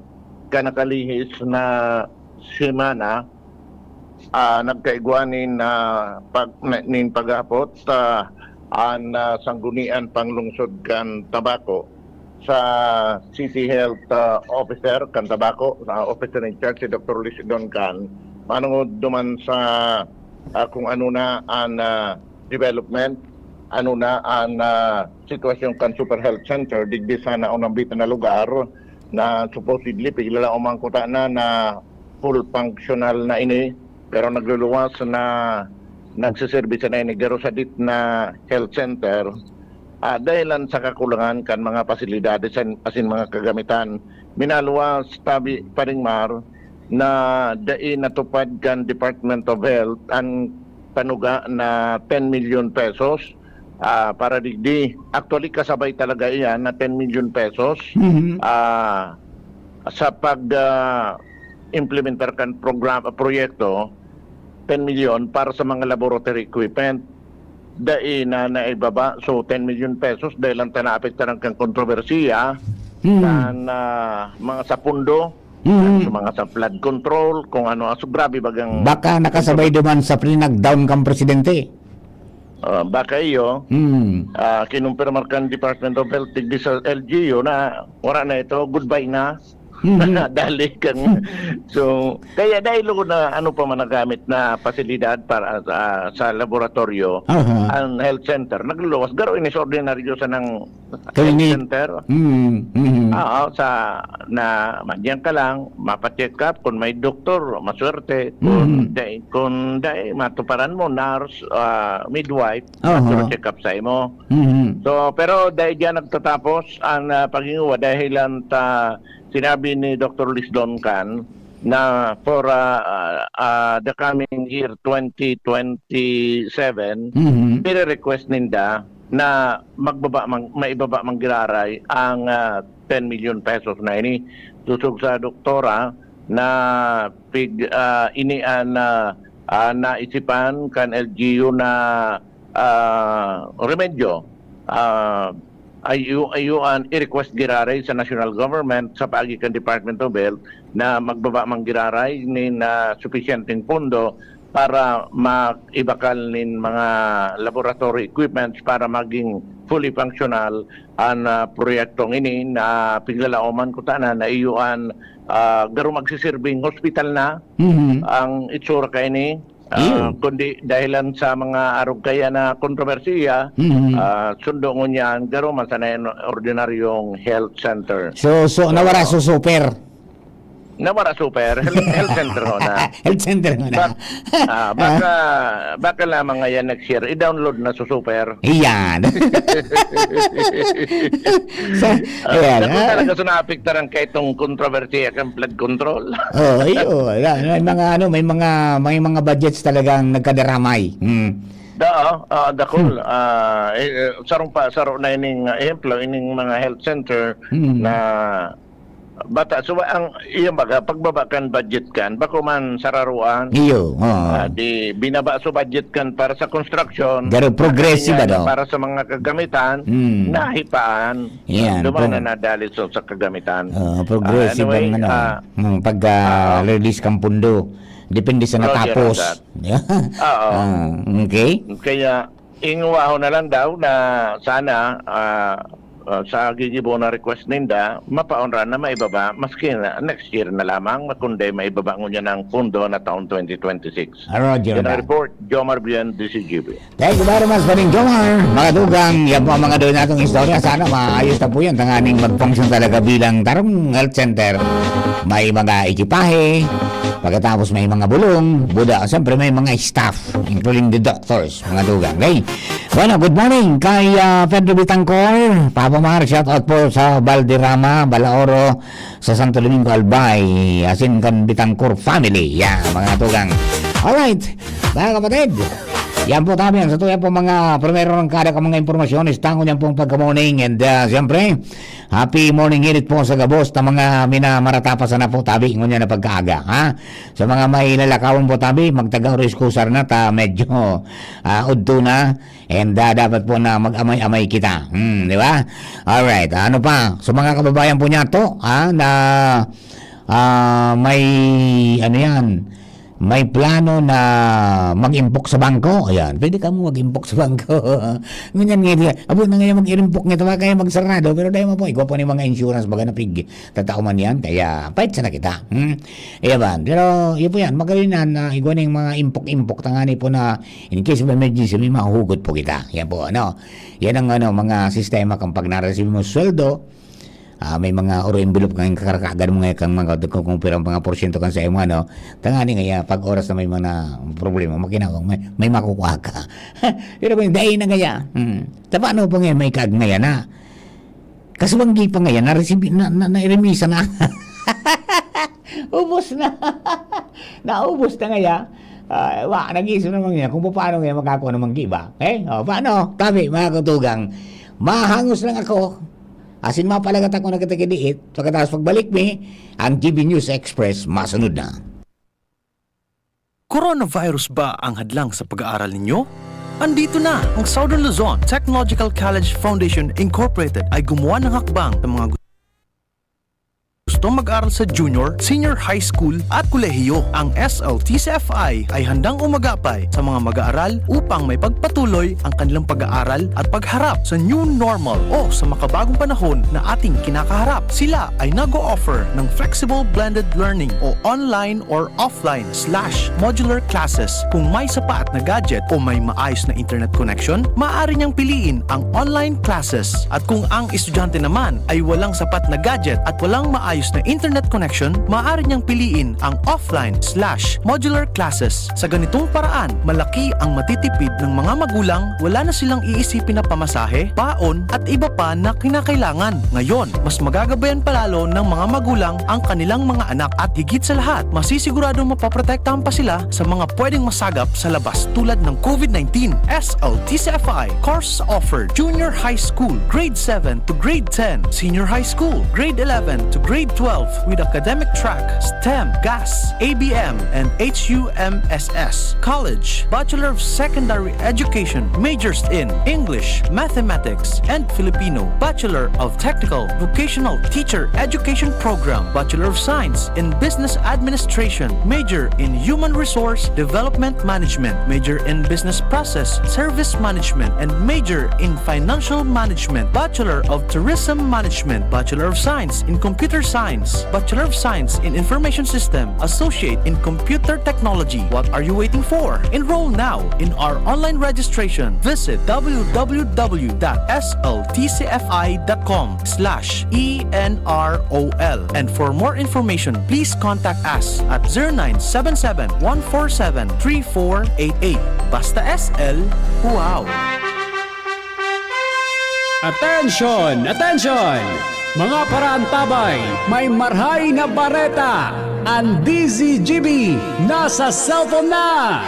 kanakalihis na semana nagkaigwanin na paghapot ang sanggunian panglungsod kan Tabako sa City Health Officer kan Tabako, Officer in Charge si Dr. Lisidon kan manungod duman sa kung ano na ang development, ano na ang sitwasyon kan Super Health Center digdi sa naunambitan na lugar na supposedly pigla umangkuta na full functional na ini pero nagluluwas na nagsiservisya na ini garo sa dit na health center dahilan sa kakulangan kan mga pasilidades asin mga kagamitan. Minaluwas tabi Paring Mar na dai natupad kan Department of Health ang panuga na 10 million pesos para digdi. Actually kasabay talaga iyan na 10 million pesos sa pag implementer kan proyekto 10 million para sa mga laboratory equipment. Dai na naibaba so 10 million pesos dahil lang tanaapektaran kang kontrobersiya kan mga sa pundo sa mga sa flood control kung ano so grabe bagang baka nakasabay duman sa pinag-down kang presidente. Baka iyo kinumpirmar kan Department of Health digdi sa LGU na wala na ito, goodbye na. Dali kang so kaya dahil ko na ano pa man nagamit na pasilidad para sa laboratorio ang health center nagluluwas garo inis ordinaryo sa ng health center sa na madyan ka lang mapacheck up kung may doktor maswerte kung dahil matuparan mo nurse midwife check up sa imo so pero dahil dyan nagtatapos ang paghinguwa dahilan sinabi ni Dr. Lisdon Can na for the coming year 2027 request ninda na maibaba manggiraray ang 10 million pesos na ini tusog sa doktora na inian naisipan kan LGU na remedyo ayuan i-request giraray sa national government sa paagi kan Department of Health na magbaba mang giraray ni na sufficienteng pondo para maibakal nin mga laboratory equipments para maging fully functional ang proyektong ini na piglalauman ko na iyuan garo magsisirbing hospital na ang itsura ka ini. Kundi dahilan sa mga arog kaya na kontrobersiya, sundo mo niyan, garo man sana ordinaryong health center. So nawara so super. Nawara super, health center ho na. Health center mo na. Baka lamang ngayon next year, i-download na so super. Iyan. Ayan. Kung talaga so naapektaran ka itong kontrobersiya kang flood control. May mga budgets talagang nagkadaramay. Dakol. Saro na ining ehemplo, ining mga health center na bata. So, ang iyong baga, pagbaba kan budget kan, bako man sararuan. Iyo. Di binaba so budget kan para sa construction. Pero progressive ba daw? Para sa mga kagamitan, nahipaan. Yan. Duman na nadali so sa kagamitan. Progressive ang pag-release kang pundo. Depende sa natapos. Okay. Kaya, inguwaho na lang daw na sana sa gigibo na request ninda, mapaunra na maibaba, maski na next year na lamang, makundi maibaba niya ng pundo na taon 2026. Roger. Yan ang report, Jomar Bien, DCGB. Thank you very much pa rin, Jomar. Mga dugang, yan po ang mga doon natong istorya. Sana maayos na po yan. Tanganing mag-function talaga bilang Tarong Health Center. May mga ekipahe, pagkatapos may mga bulong, buda, siyempre may mga staff, including the doctors, mga dugang. Okay? Bueno, good morning kay Pedro Bitangcor, Papa Mar, shout out po sa Valderrama, Balaoro, sa Santo Domingo, Albay, asin kan Bitangcor family. Yan, mga tugang. Alright, mga kapatid, yan po tabi, sa tuya po mga primero ng kada ka mga impormasyon, istango niyan pong pagka-morning, and siyempre, happy morning init po sa gabos na mga minamaratapasan na po tabi, ngunyan na pagkaaga, ha? Sa mga may lalakawan po tabi, magtagang reskusar na ta, medyo udto na, and dapat po na mag-amay-amay kita, di ba? Alright, ano pa, sa mga kababayan po niya to, na may, ano yan, may plano na mag-impok sa bangko. Ayan, pwede ka mo mag-impok sa bangko. Ganyan nga, abo na ngayon mag-impok nito, kaya magsarado, pero dahil mo po, ikaw po ni mga insurance, baga na pig, tatao man yan, kaya pahit sana kita. Iya ba? Pero, yun po yan, magalinan na ikaw na yung mga impok-impok, tangani po na, in case of emergency, may mahuhugot po kita. Yan po, ano? Yan ang mga sistema kung pag na-receive mo sweldo, may mga oro envelope kang kakarakagan mo ngayon kang mga kung pirang mga porsyento kan sa imo tangani nga pag oras na may mga problema makinawang may makukuha ka. Pero kung dahil na ngaya paano po ngayon may kag ngaya na kasubanggi pa ngayon na-remisa na ubos na naubos na ngaya. Nag-iisip naman niya kung paano ngayon magkakuha naman giba. Paano? Tabi mga kutugang mahangos lang ako. Asin mapalagat ako nagkatakidiit, pagkatapos pagbalik mi, ang GB News Express masunod na. Coronavirus ba ang hadlang sa pag-aaral ninyo? Andito na ang Southern Luzon Technological College Foundation Incorporated ay gumawa ng hakbang sa mga gusto mag-aral sa junior, senior high school at kolehiyo. Ang SLTCFI ay handang umagapay sa mga mag-aaral upang may pagpatuloy ang kanilang pag-aaral at pagharap sa new normal o sa makabagong panahon na ating kinakaharap. Sila ay nag-o-offer ng flexible blended learning o online or offline/modular classes. Kung may sapat na gadget o may maayos na internet connection, maaari niyang piliin ang online classes. At kung ang estudyante naman ay walang sapat na gadget at walang maayos na internet connection, maaari niyang piliin ang offline/modular classes. Sa ganitong paraan, malaki ang matitipid ng mga magulang, wala na silang iisipin na pamasahe, baon at iba pa na kinakailangan. Ngayon, mas magagabayan palalo ng mga magulang ang kanilang mga anak at higit sa lahat, masisiguradong mapaprotektahan pa sila sa mga pwedeng masagap sa labas tulad ng COVID-19. SLTCFI course offered Junior High School, Grade 7 to Grade 10, Senior High School, Grade 11 to Grade Grade 12 with academic track, STEM, GAS, ABM, and HUMSS. College, Bachelor of Secondary Education, majors in English, Mathematics, and Filipino. Bachelor of Technical Vocational Teacher Education Program, Bachelor of Science in Business Administration, major in Human Resource Development Management, major in Business Process Service Management, and major in Financial Management. Bachelor of Tourism Management, Bachelor of Science in Computer Science, Bachelor of Science in Information System, Associate in Computer Technology. What are you waiting for? Enroll now in our online registration. Visit www.sltcfi.com/ENROL. And for more information, please contact us at 0977-147-3488. Basta SL, wow! Attention! Attention! Mga parantabay, may marhay na bareta! Ang DZGB nasa cellphone na!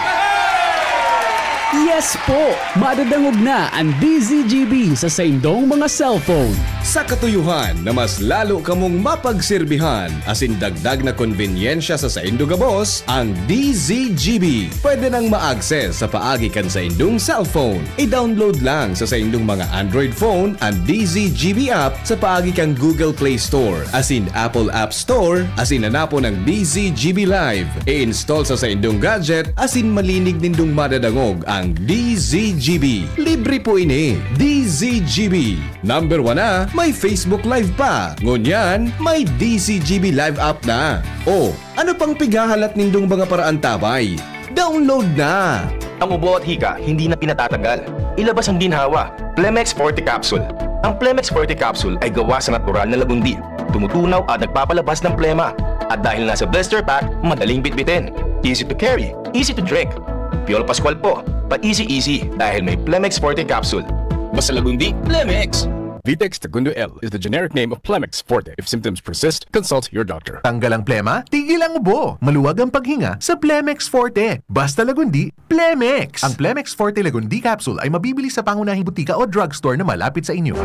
Yes po! Madadangog na ang DZGB sa saindong mga cellphone. Sa katuyuhan na mas lalo kamong mapagsilbihan asin dagdag na konbinyensya sa saindong gabos, ang DZGB pwede nang ma-access sa paagi kan sa indong cellphone. I-download lang sa saindong mga Android phone ang DZGB app sa paagi kang Google Play Store asin Apple App Store asin hanapo ng DZGB Live. I-install sa saindong gadget asin malinig nindong madadangog ang DZGB. Libre po ini. DZGB. Number 1 na, may Facebook Live pa. Ngunyan, may DZGB Live app na. O, ano pang pigahalat nindong mga paraan tabay? Download na! Ang ubo at hika hindi na pinatatagal. Ilabas ang ginhawa, Plemex Forte Capsule. Ang Plemex Forte Capsule ay gawa sa natural na lagundi. Tumutunaw at nagpapalabas ng plema. At dahil nasa blister pack, madaling bitbitin. Easy to carry, easy to drink. Piolo Pascual po, pa-easy dahil may Plemex Forte Capsule. Basta lagundi, Plemex! Vitex Segundo L is the generic name of Plemex Forte. If symptoms persist, consult your doctor. Tanggal ang plema, tigil ang ubo. Maluwag ang paghinga sa Plemex Forte. Basta lagundi, Plemex. Ang Plemex Forte Lagundi Capsule ay mabibili sa pangunahing butika o drugstore na malapit sa inyo.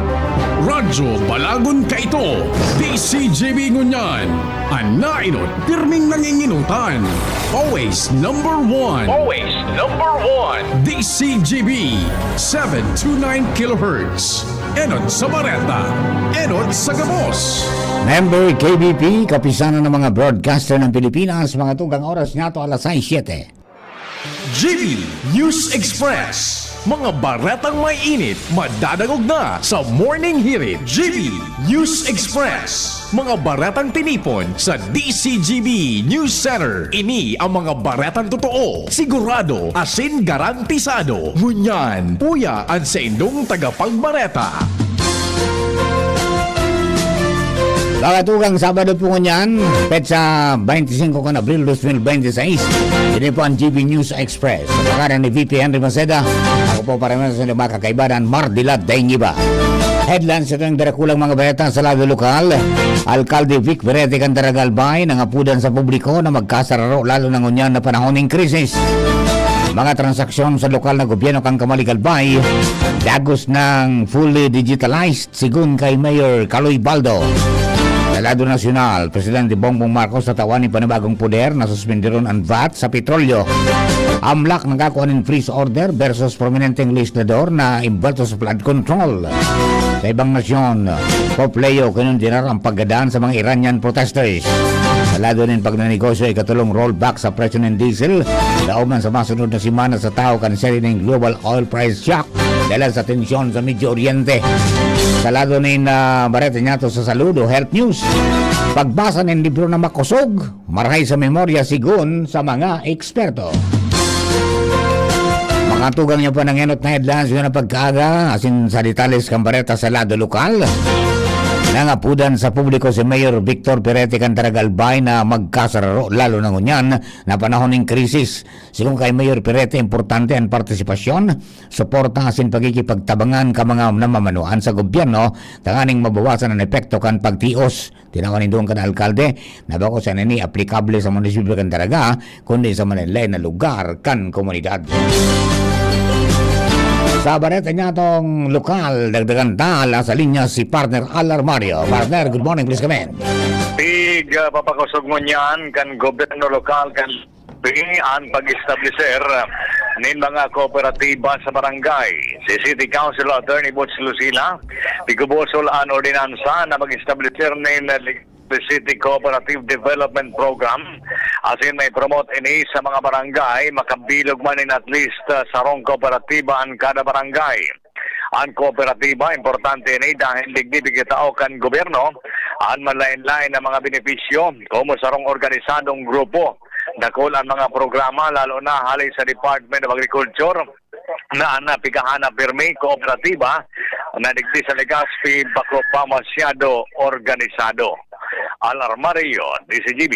Radyo Balagon Kaito, DCGB Ngunyan. Anainot, pirming nanginginutan. Always number 1. Always number 1! DCGB 729 kHz. Enot sa Bareta, Enot sa Gabos. Member KBP, kapisanan ng mga broadcaster ng Pilipinas, mga tugang oras nga to alas 6:07. GB News Express. Mga baretang may init, madadagog na sa Morning Hirit. GB News Express. Mga baretang tinipon sa DCGB News Center. Ini ang mga baretang totoo, sigurado, asin garantisado. Ngunyan, puya ang sa indong tagapagbareta. Mga tugang Sabado po ngunyan, petsa 25 kan Abril 2026. Ini po ang GB News Express. Sa pagkaran ni VP Henry Maceda, ako po para sa mga kakaibanan, Mardila Daingiba. Headlines ito yung darakulang mga baleta sa lado lokal. Alkalde Vic Berete Cantaragalbay nangapudan sa publiko na magkasararo lalo ng ngunyan na panahon ng krisis. Mga transaksyon sa lokal na gobyerno kang Kamaligalbay, dagos ng fully digitalized sigun kay Mayor Caloy Baldo. Sa lado nasyonal, Presidente Bongbong Marcos natawan ni panibagong puder na suspendiron ang VAT sa petrolyo. Amlak nagkakuha ng freeze order versus prominenteng legislador na imbalto sa flood control. Sa ibang nasyon, Pope Leo kinundinar ang paggadaan sa mga Iranian protesters. Sa lado ng pagnanegosyo ay katulong rollback sa presyo ng diesel. Lauman sa masunod na simana sa tao kanserin ng global oil price shock dahil sa tensyon sa Medio Oriente. Sa lado ng bareta niya to sa saludo, health news. Pagbasa ng libro na makusog, marhay sa memorya sigun sa mga eksperto. Mga tugang niyo pa ng enot na headlines yun na pagkaaga, asin sa detalles kang bareta sa lado lokal. Nangapudan sa publiko si Mayor Victor Perete Cantaragalbay na magkasararo lalo na ngunyan na panahon ng krisis. Sigung kay Mayor Perete, importante ang partisipasyon, suporta asin pagkikipagtabangan ka mga namamanuan sa gobyerno tanganing mabawasan ang epekto kan pagtios. Tinawanin doon kan alkalde na bako sa nini aplikable sa munisipyo Cantaraga kundi sa manilay na lugar kan komunidad. Sa bareta niya itong lokal, dagdagan tala sa linya si partner Alar Mario. Partner, good morning, please come in. Si papakusog mo niyan kan gobyerno lokal kan ang pag-establisher nin mga kooperatiba sa barangay. Si City Council Attorney Butch Lucila, pigubosol ang ordinansa na mag-establisher nin City Cooperative Development Program. Asin may promote ini sa mga barangay, makabilog man in at least sarong kooperatiba ang kada barangay. Ang kooperatiba, importante ini dahil digdibig itao kan gobyerno, ang malain-lain na mga benepisyo, kumo sarong organisadong grupo. Dakol ang mga programa, lalo na halay sa Department of Agriculture, na napikahanap pirmi, kooperatiba, na digdi sa Legazpi, bako pa masyado organisado. Alarmario, DCGB.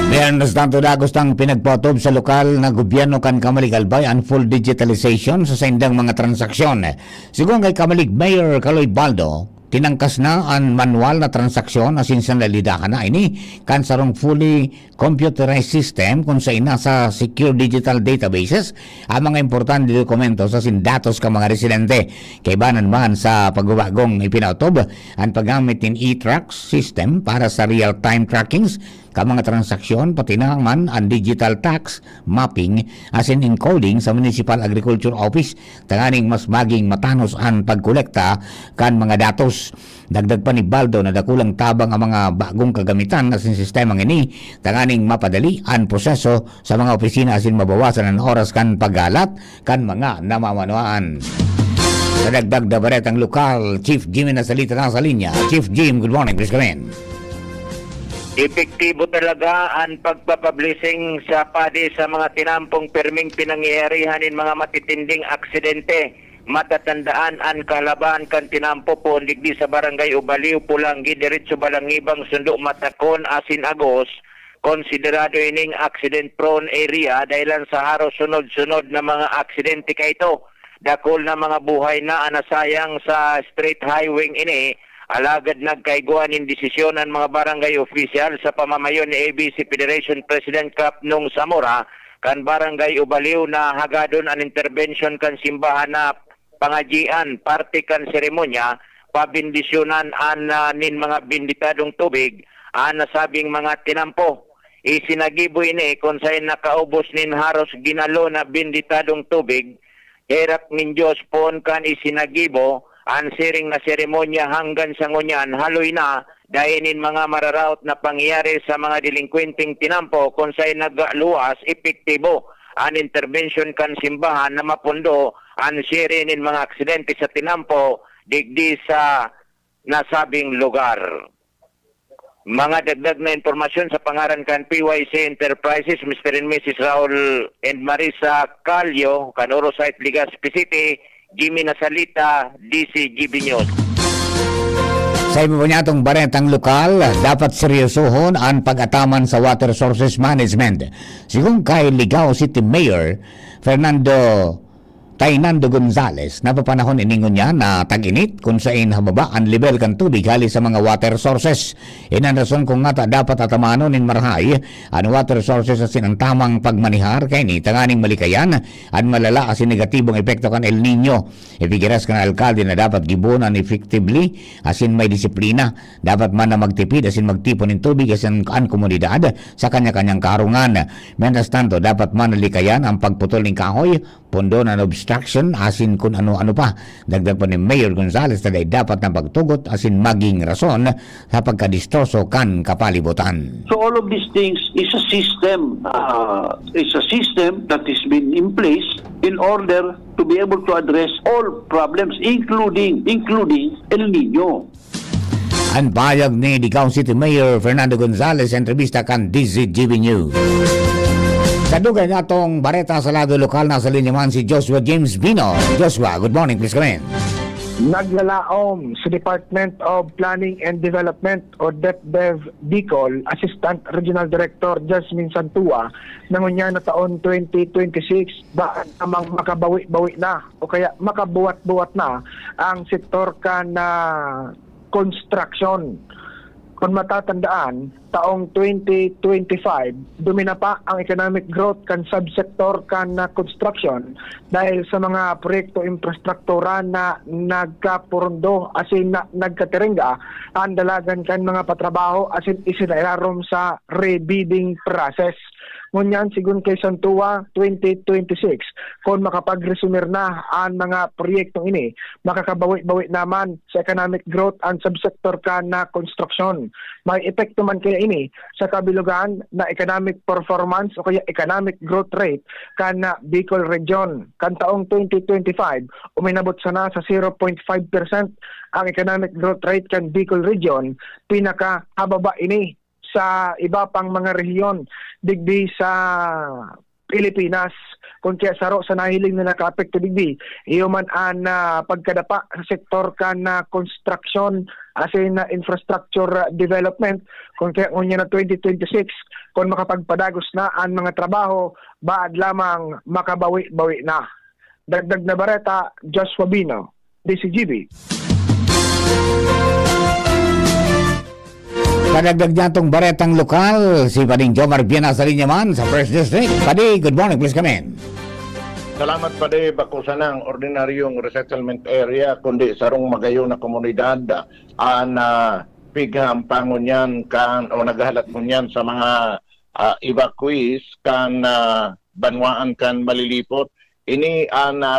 Diyan tanto dagos tang pinagpotob sa lokal na gobyerno kan Kamalig Albay ang full digitalization sa sindang mga transaksyon. Siguro kay Kamalig Mayor Kaloy Baldo, tinangkas na ang manual na transaksyon asin sa nalidahan na ini kan sarong fully computerized system kung sa ina sa secure digital databases ang mga importante dokumento sa datos ka mga residente. Kaibanan man sa pagbabagong ipinautob ang paggamit ng e-tracks system para sa real-time trackings ka mga transaksyon, pati na man ang digital tax mapping as in encoding sa Municipal Agriculture Office, tanganing mas maging matanos ang pagkolekta kan mga datos. Dagdag pa ni Baldo na dakulang tabang ang mga bagong kagamitan as in sistemang ini, tanganing mapadali ang proseso sa mga opisina as in mabawasan ang oras kan paggalat kan mga namamanuan. Sa dagdag na baretang lokal, Chief Jim na salita na sa linya. Chief Jim, good morning, please come in. Epektibo talaga ang pagpapublishing sa PADI sa mga tinampong perming pinangyayarihan ng mga matitinding aksidente. Matatandaan ang kalaban kan tinampo po digdi sa barangay Ubaliw, Pulanggi, diretso Balangibang, Sundo, Matakon, Asin, Agos. Konsiderado ining accident-prone area dahilan sa haros sunod-sunod na mga aksidente kay ito. Dakol na mga buhay na anasayang sa street highway ini. Alagad nagkaiguan in desisyon ng mga barangay official sa pamamayon ni ABC Federation President Cap nung Zamora kan barangay Ubaliw na hagadon ang intervention kan simbahan na pangajian parte kan seremonya pabindisyonan an nin mga binditadong tubig an nasabing mga tinampo. Isinagibo ini kung saan nakaubos nin haros ginalo na binditadong tubig hirap nin Diyos pon kan isinagibo ang siring na seremonya hanggang sa ngunyan haloy na dahinin mga mararaot na pangyayari sa mga delinkwenteng tinampo kung saan nagluwas epektibo ang intervention kan simbahan na mapundo ang sirinin mga aksidente sa tinampo digdi sa nasabing lugar. Mga dagdag na informasyon sa pangaran kan PYC Enterprises, Mr. and Mrs. Raul and Marisa Calio, Canoro Site, Legazpi City, Jimmy Nasalita, DCGB News. Sa iba po niya itong baretang lokal, dapat seryosohon ang pag-ataman sa water sources management. Sigong kay Ligao City Mayor Fernando Tainando Gonzales, napapanahon iningon niya na tag-init kung saan hababa ang level kan tubig hali sa mga water sources. Inan rason kung nga dapat atamanon in marhay ang water sources asin ang tamang pagmanihar kay ni tanganing malikayan ang malala asin negatibong epekto kan El Nino. Ipigiras kan alkalde na dapat gibunan effectively asin may disiplina. Dapat man na magtipid asin magtipon ng tubig asin ang komunidad sa kanya-kanyang karungan. Mientras tanto, dapat man nalikayan ang pagputol ng kahoy, pondo na obstruction asin kung ano-ano pa. Dagdag pa ni Mayor Gonzales na dapat na pagtugot asin maging rason sa pagkadistroso kan kapalibutan. So all of these things is a system. That has been in place in order to be able to address all problems including El Nino. Ang payag ni Ligao City Mayor Fernando Gonzales entrevista kan DZGB News. Sa dugay na itong bareta sa lado lokal na sa linyaman si Joshua James Bino. Joshua, good morning, please come in. Naglalaom sa Department of Planning and Development o DepDev Bicol, Assistant Regional Director Jasmine Santua, nangunya na taon 2026 ba namang makabawi-bawi na o kaya makabuwat-buwat na ang sektor ka na construction. Kung matatandaan, taong 2025, dumina pa ang economic growth kan subsector kan construction dahil sa mga proyekto infrastruktura na nagkapurundo asin na nagkatiringga ang dalagan kan mga patrabaho asin isinailarom sa rebidding process. Ngunyan, sigun kay Santua 2026, kung makapag-resumir na ang mga proyektong ini, makakabawi-bawi naman sa economic growth ang subsector ka na construction. May epekto man kaya ini sa kabilugan na economic performance o kaya economic growth rate ka na Bicol Region. Kan taong 2025, uminabot sana sa 0.5% ang economic growth rate kan Bicol Region, pinakahababa ini sa iba pang mga rehiyon digdi sa Pilipinas. Kung kaya saro sa nahiling na naka-apekto digdi, iyo man ang pagkadapa sa sektor ka na construction as in infrastructure development. Kung kaya ngunya na 2026, kung makapagpadagos na ang mga trabaho, baad lamang makabawi-bawi na. Dagdag na bareta, Joshua Bino, DCGB. Kadagdag niya itong baretang lokal, si Pading Jomar Biena sa Linyaman sa First District. Padi, good morning, please come in. Salamat pa di bakusan ng ordinaryong resettlement area kundi sarong magayo na komunidad pigham pangon yan kan o naghahalat mo yan sa mga evacuees kan banwaan kan malilipot. Ini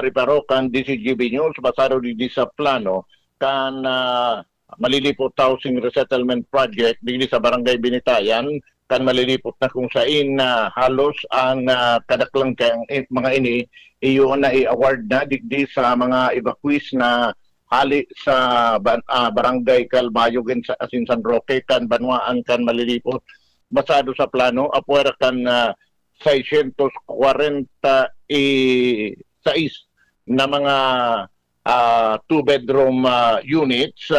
reparo kan DCGB News basado di sa plano kan malilipot housing resettlement project dili sa barangay Binitayan kan malilipot na kung sain halos ang kadaklang kang mga ini iyo na i-award na digdi sa mga evacuees na hali sa barangay Calbayog sa Asin San Roque kan banwaan kan malilipot basado sa plano apuera kan 646 na mga 2-bedroom units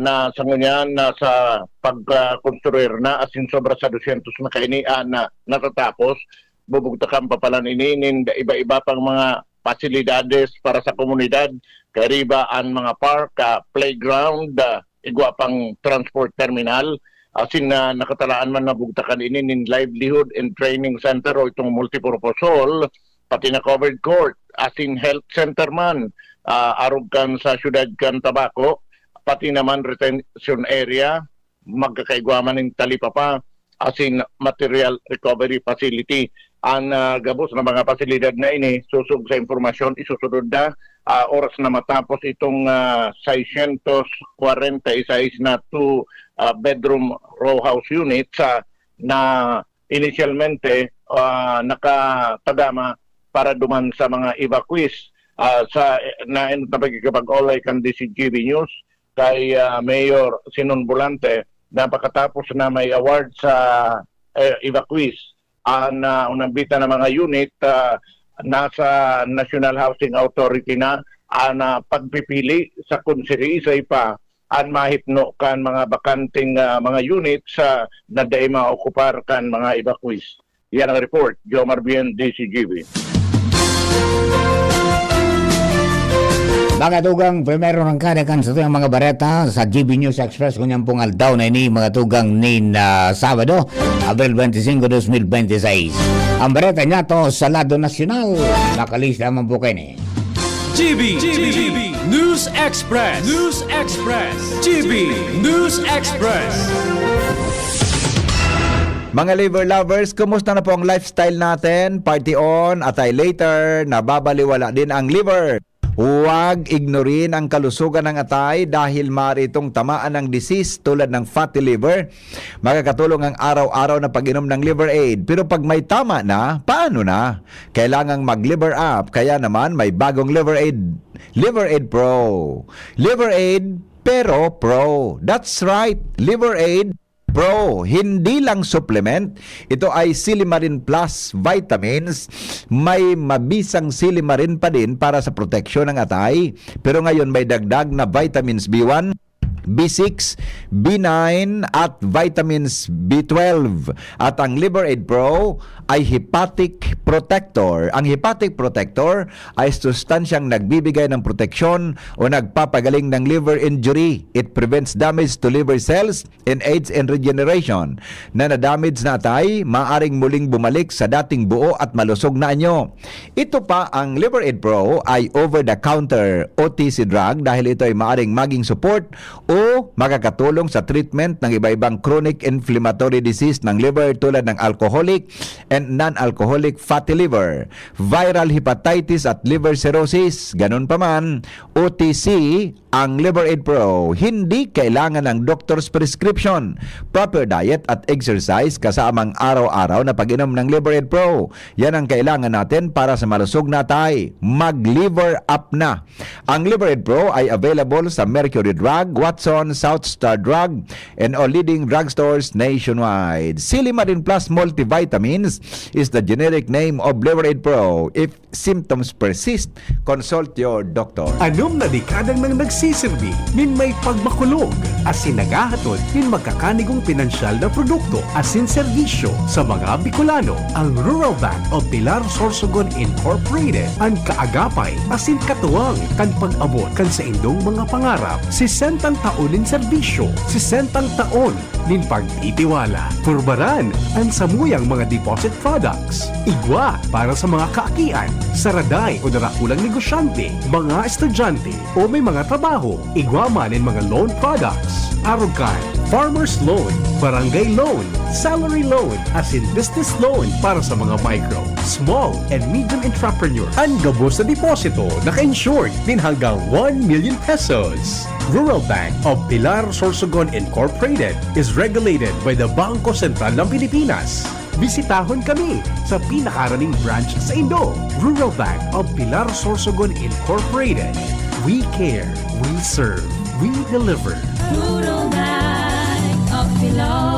na sa ngunyan sa pagkonstruir na asin sobra sa 200 na kainian na natatapos bubugtakan pa pala ininin iba-iba pang mga pasilidades para sa komunidad kariba ang mga park, playground, igwa pang transport terminal asin na nakatalaan man na bugtakan ininin livelihood and training center o itong multipurpose hall pati na covered court asin health center man arog kan sa syudad kan Tabaco pati naman retention area, magkakaigwaman ng talipapa, asin material recovery facility. Ang gabos na mga pasilidad na ini, susug sa informasyon, isusunod na oras na matapos itong 646 na 2-bedroom row house units na initialmente nakatagama para duman sa mga evacuees sa na pagkikapag-olay kan DCGB News kay Mayor Sinon Bolante napakatapos na may award sa evacuees na unambita ng mga unit nasa National Housing Authority na pagpipili sa konseri isay pa ang mahipno kan mga bakanting mga units na daay maokupar kan mga evacuees. Yan ang report, Jomar Bien, DCGB. Mga tugang, primero ng kadakan sa itong mga bareta sa GB News Express kunyang pong aldaw na ini mga tugang ni Sabado, Abril 25, 2026. Ang bareta niya to sa lado nasyonal, nakalis naman po kayo ni. GB News Express. News Express. GB News Express. Mga liver lovers, kumusta na po ang lifestyle natin? Party on, atay later, nababaliwala din ang liver. Huwag ignorin ang kalusugan ng atay dahil maaari itong tamaan ng disease tulad ng fatty liver. Makakatulong ang araw-araw na pag-inom ng Liver Aid. Pero pag may tama na, paano na? Kailangang mag-liver up. Kaya naman may bagong Liver Aid. Liver Aid Pro. Liver Aid pero Pro. That's right. Liver Aid Pro, hindi lang supplement, ito ay Silimarin Plus Vitamins. May mabisang Silimarin pa din para sa proteksyon ng atay. Pero ngayon may dagdag na vitamins B1, B6, B9 at vitamins B12. At ang Liver Aid Pro ay hepatic protector. Ang hepatic protector ay sustansyang nagbibigay ng proteksyon o nagpapagaling ng liver injury. It prevents damage to liver cells and aids in regeneration. Na na-damage na atay, maaring muling bumalik sa dating buo at malusog na anyo. Ito pa, ang Liver Aid Pro ay over-the-counter OTC drug dahil ito ay maaring maging support o makakatulong sa treatment ng iba-ibang chronic inflammatory disease ng liver tulad ng alcoholic and non-alcoholic fatty liver, viral hepatitis at liver cirrhosis. Ganun pa man, OTC ang Liver Aid Pro. Hindi kailangan ng doctor's prescription. Proper diet at exercise kasamang araw-araw na pag-inom ng Liver Aid Pro. Yan ang kailangan natin para sa malusog na tayo. Mag-liver up na. Ang Liver Aid Pro ay available sa Mercury Drug, Watson, South Star Drug, and all leading drugstores nationwide. Silimarin Plus Multivitamins is the generic name of Liver Aid Pro. If symptoms persist, consult your doctor. Anom na dekadang nang nagsisilbi nin may pagbakulog asin nagahatod nin magkakanigong pinansyal na produkto asin serbisyo sa mga Bicolano. Ang Rural Bank of Pilar Sorsogon Incorporated ang kaagapay asin katuwang kan pag-abot kan sa indong mga pangarap. 60 taon nin serbisyo, 60 taon nin pagtitiwala. Purbaran ang samuyang mga deposit products. Igwa para sa mga kaakian, saraday o darakulang negosyante, mga estudyante o may mga trabaho. Igwa man in mga loan products. Arugan, farmer's loan, barangay loan, salary loan, as in business loan para sa mga micro, small, and medium entrepreneur. Ang gabos na deposito naka-insured din hanggang 1 million pesos. Rural Bank of Pilar Sorsogon Incorporated is regulated by the Bangko Sentral ng Pilipinas. Bisitahon kami sa pinakaraning branch sa Indo. Rural Bank of Pilar Sorsogon Incorporated. We care, we serve, we deliver. Rural Bank of Pilar.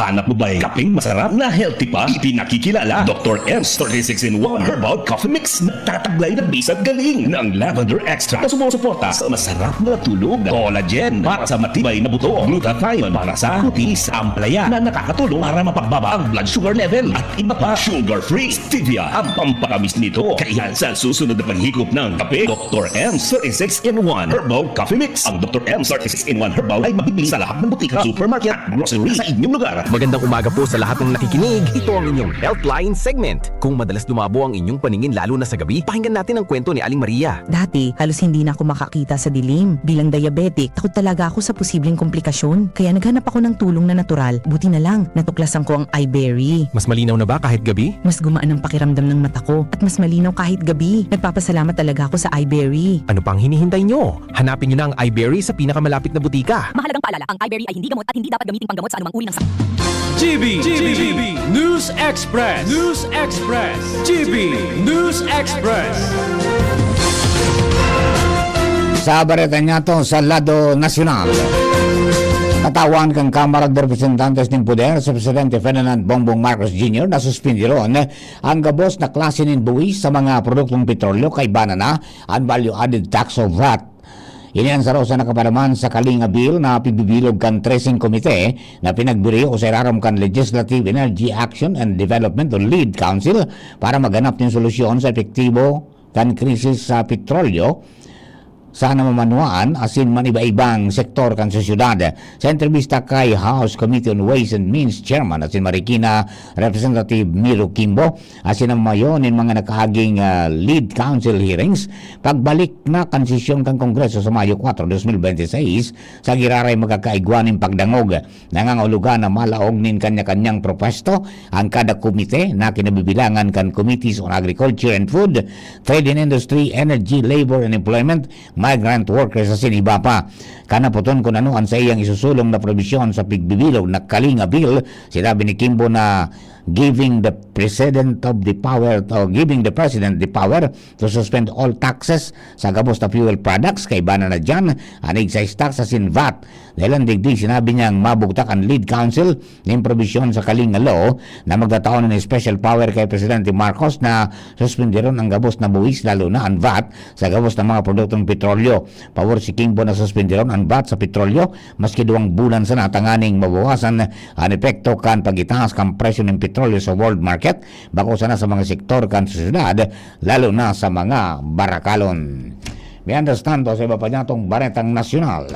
Hanap mo ba'y kapeng masarap na healthy pa? Ipinakikilala Dr. M's 36-in-1 Herbal Coffee Mix na tataglay na bisag galing ng lavender extract na sumusuporta sa masarap na tulog, collagen para sa matibay na buto, glutathione para sa kutis, amplaya na nakakatulong para mapagbaba ang blood sugar level at iba pa. Sugar-free stevia ang pampakamis nito. Kaya sa susunod na paghigop ng kape, Dr. M's 36-in-1 Herbal Coffee Mix. Ang Dr. M's 36-in-1 Herbal ay mabibili sa lahat ng butika, supermarket at grocery sa inyong lugar. Magandang umaga po sa lahat ng nakikinig. Ito ang inyong Healthline segment. Kung madalas lumabo ang inyong paningin lalo na sa gabi, pakinggan natin ang kwento ni Aling Maria. Dati, halos hindi na ako makakita sa dilim. Bilang diabetic, takot talaga ako sa posibleng komplikasyon. Kaya naghanap ako ng tulong na natural. Buti na lang, natuklasan ko ang iBerry. Mas malinaw na ba kahit gabi? Mas gumaan ang pakiramdam ng mata ko at mas malinaw kahit gabi. Nagpapasalamat talaga ako sa iBerry. Ano pang hinihintay nyo? Hanapin nyo na ang iBerry sa pinakamalapit na butika. Mahalagang paalala, ang iBerry ay hindi gamot at hindi dapat gamitin panggamot sa anumang uri ng sakit. GB News Express. News Express. GB News Express. Sa bareta niya to sa lado nasyonal. Katawan kang Kamara de Representantes ng Poder sa Presidente Ferdinand Bongbong Marcos Jr. na suspindiron ang gabos na klase ng buwis sa mga produktong petrolyo kay banana ang value-added tax of VAT. Iniyan sa rosa nakapalaman sa Kalinga Bill na pibibilog kan Tracing Committee na pinagbiriyo o sa iraram kan Legislative Energy Action and Development o LEAD Council para maganap ng solusyon sa epektibo kan krisis sa petrolyo sa namamanuan asin man iba-ibang sektor kan sa syudad. Sa entrevista kay House Committee on Ways and Means Chairman asin Marikina Representative Miro Kimbo asin ang mayon ng mga nakahaging lead council hearings pagbalik na kansisyon kan Kongreso sa Mayo 4, 2026 sa giraray magkakaigwaning pagdangog nangangahulugan na malaog nin kanya-kanyang propesto ang kada komite na kinabibilangan kan Committees on Agriculture and Food, Trade and Industry, Energy, Labor and Employment, migrant workers sa siniba pa. Kanaputon kung ano ang sa iyang isusulong na probisyon sa pigbibilog na Kalinga Bill, sinabi ni Kimbo na giving the president the power to suspend all taxes sa gabos na fuel products kay bana na dyan ang excise tax sa VAT. Dahil ang digdig sinabi niyang mabugtak ang lead counsel ng probisyon sa Kalinga Law na magtataon ng special power kay Presidente Marcos na suspendiron ang gabos na buwis lalo na ang VAT sa gabos ng mga produktong petrolyo. Pawor si Kingbo na suspendiron ang VAT sa petrolyo maski 2 bulan sa natanganing mabawasan ang epekto kan pagitaas kan presyo ng petrolyo sa world market bako sana sa mga sektor kan susunod lalo na sa mga barakalon. Mientras tanto, sa iba pa niya itong baretang nasyonal.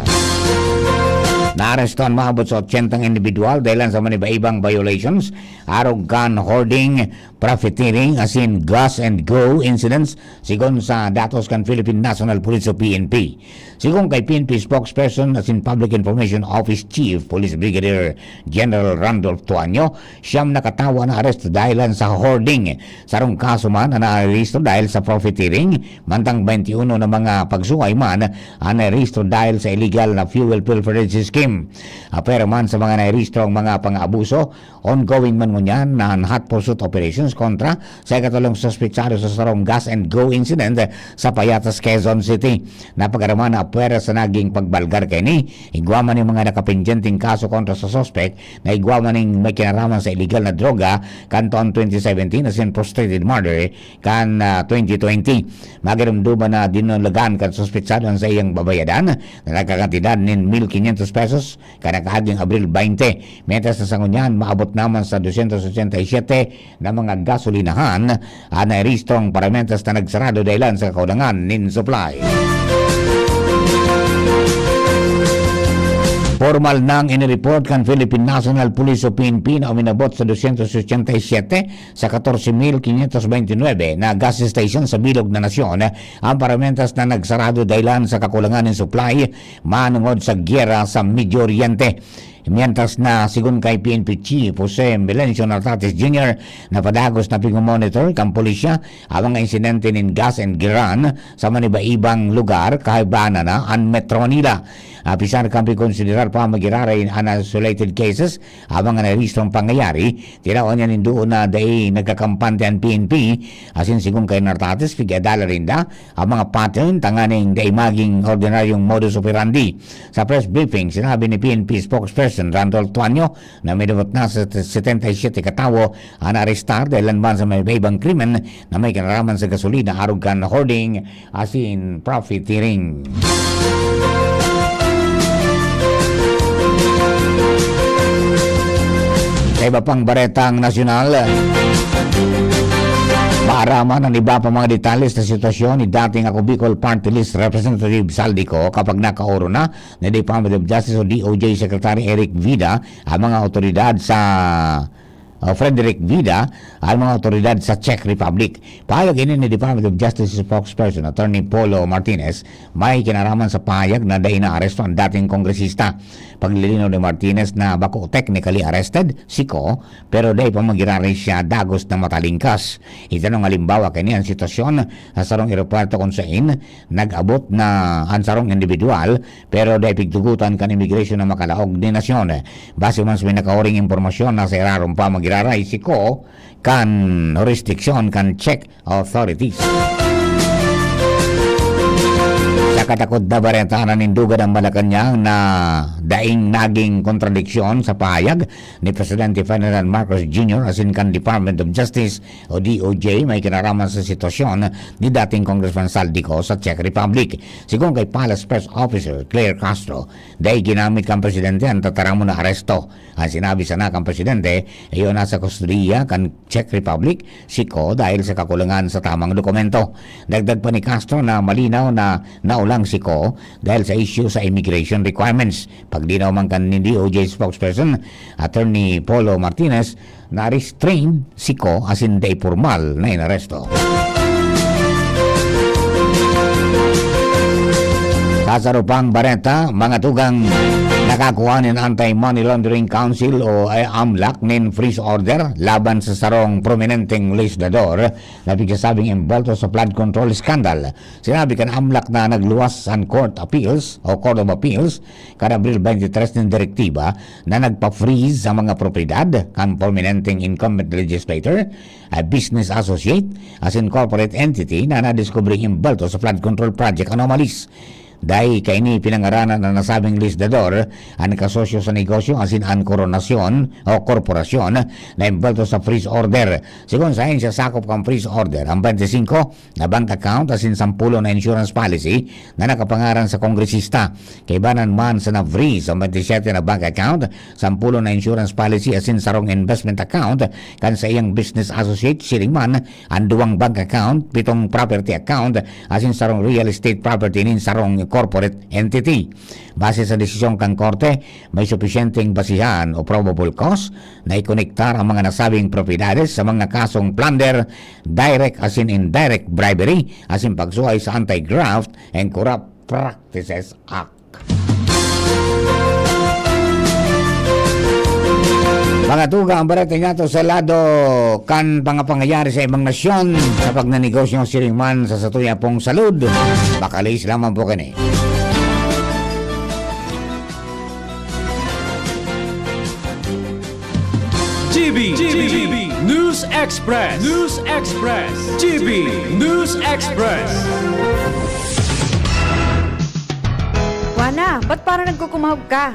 Naarestuhan maabot sa 80 individual dahil sa maniba-ibang violations, araw gun hoarding, profiteering, as in gas and go incidents, sigon sa datos kan Philippine National Police o PNP. Sigon kay PNP spokesperson as in Public Information Office Chief Police Brigadier General Randolph Tuanyo, siyam nakatawa na arresto dahil sa hoarding. Sarong kaso man na naaresto dahil sa profiteering, mantang 21 na mga pagsuway man ang naaresto dahil sa illegal na fuel pilferage scheme. Pero man sa mga nairehistro ang mga pang-abuso, ongoing man ngunyan na hot pursuit operations kontra sa ikatulong suspetsado sa sarong gas and go incident sa Payatas, Quezon City. Napagaraman na apwera sa naging pagbalgar kay ni, igwaman ng mga nakapinjenting kaso kontra sa suspect na igwaman ng may kinaraman sa illegal na droga kanton 2017 as in prostrated murder kan 2020. Magiramduman na dinulagan kan suspetsado sa iyang babayadan na nagkakantidad ng 1,500 pesos kada kahaging Abril 20. Mientras sa sangunyan, maabot naman sa 287 na mga gasolinahan na nairistong paramentas na nagsarado dahilan sa kaulangan nin supply. Formal nang inireport kan Philippine National Police o PNP na uminabot sa 287 sa 14,529 na gas station sa bilog na nasyon ang paramentas na nagsarado dahilan sa kakulangan ng supply manungod sa gyera sa Medio Oriente. Mientras na sigun kay PNP Chief Jose Melencio Nartates Jr. na padagos na pigmonitor kang pulisya ang mga insidente ng gas and giran sa maniba-ibang lugar kahibana na ang Metro Manila. Pisar kang pikonsiderar pa magiraray ang isolated cases ang mga narehistrong pangyayari. Tiraon niya doon na dahi nagkakampante ang PNP asin sigun kay Nartates pigadala rin da ang mga pattern tanganing dahi maging ordinaryong modus operandi. Sa press briefing sinabi ni PNP spokesperson Randolph Tuanyo na may dubot na sa 77 katawo ang arestar dahil man sa may ibang krimen na may kinaraman sa gasolina, arugan, hoarding, asin profiteering. Sa iba pang baretang nasyonal, maaraman ang iba pa mga detalles sa sitwasyon ni dating ako Bicol Party List Representative Saldico kapag nakaoro na ni Department of Justice o DOJ Secretary Eric Vida ang mga otoridad sa Frederick Vida ang mga otoridad sa Czech Republic. Pahayag ini ni Department of Justice spokesperson Attorney Polo Martinez may kinaraman sa pahayag na dahil na-aresto ang dating kongresista. Paglilinaw ni Martinez na bako technically arrested si Ko pero dahil pa magirari siya dagos na matalingkas. Itanong halimbawa kanya ang sitwasyon sa sarong aeropuerto kung saan nag-abot na ang sarong individual pero dahil pigtugutan kan immigration na makalaog ni nasyon. Base man sa may nakaoring impormasyon na sa irarong pa magiraray si Ko kan jurisdiction kan Czech authorities. Katakot na barenta na nindugan ang Malacanang na daing naging kontradiksyon sa pahayag ni Presidente Ferdinand Marcos Jr. as in kan Department of Justice o DOJ may kinaraman sa sitwasyon ni dating Congressman Saldico sa Czech Republic. Sigon kay Palace Press Officer Claire Castro, dahil ginamit kang Presidente ang tataramo na aresto. Ang sinabi sana kang Presidente, ayon nasa kustodiya kan Czech Republic si Ko dahil sa kakulangan sa tamang dokumento. Dagdag pa ni Castro na malinaw na naulang si Ko dahil sa issue sa immigration requirements. Pagdinaw man kan ni DOJ spokesperson Attorney Polo Martinez na restrained si Ko as in day formal na inaresto. Sa sarupang bareta, mga tugang Nakakuha ng Anti-Money Laundering Council o AMLAC ng freeze order laban sa sarong prominenteng legislador na pigsasabing involved sa flood control scandal. Sinabi kan AMLAC na nagluwas ang Court of Appeals kada Abril 23 ng direktiba na nagpa-freeze sa mga propriedad kan prominenteng incumbent legislator, business associate as in corporate entity na nadiskubre involved sa flood control project anomalies. Dahil kay ni pinangaranan na nasabing legislador ang kasosyo sa negosyo asin ang koronasyon o korporasyon na involved sa freeze order. Sigon sa siya sakop kang freeze order ang 25 na bank account asin 10 na insurance policy na nakapangaran sa kongresista. Kay banan man sa na-freeze ang 27 na bank account, 10 na insurance policy asin sarong investment account kan sa iyang business associate siling man ang 2 bank account, 7 property account asin sarong real estate property nin sarong corporate entity. Base sa desisyon kang korte, may sufisyenteng basihan o probable cause na ikonektar ang mga nasabing propiedades sa mga kasong plunder, direct as in indirect bribery, as in pagsuhay sa Anti-Graft and Corrupt Practices Act. Mga tuga ang barete nga to sa lado kan pangapangyayari sa ibang nasyon sa pagnanegosyo ng siringman sa satuya pong salud. Bakalis lamang po kini. GB News Express. GB News Express. Wana, ba't parang nagkukumahog ka?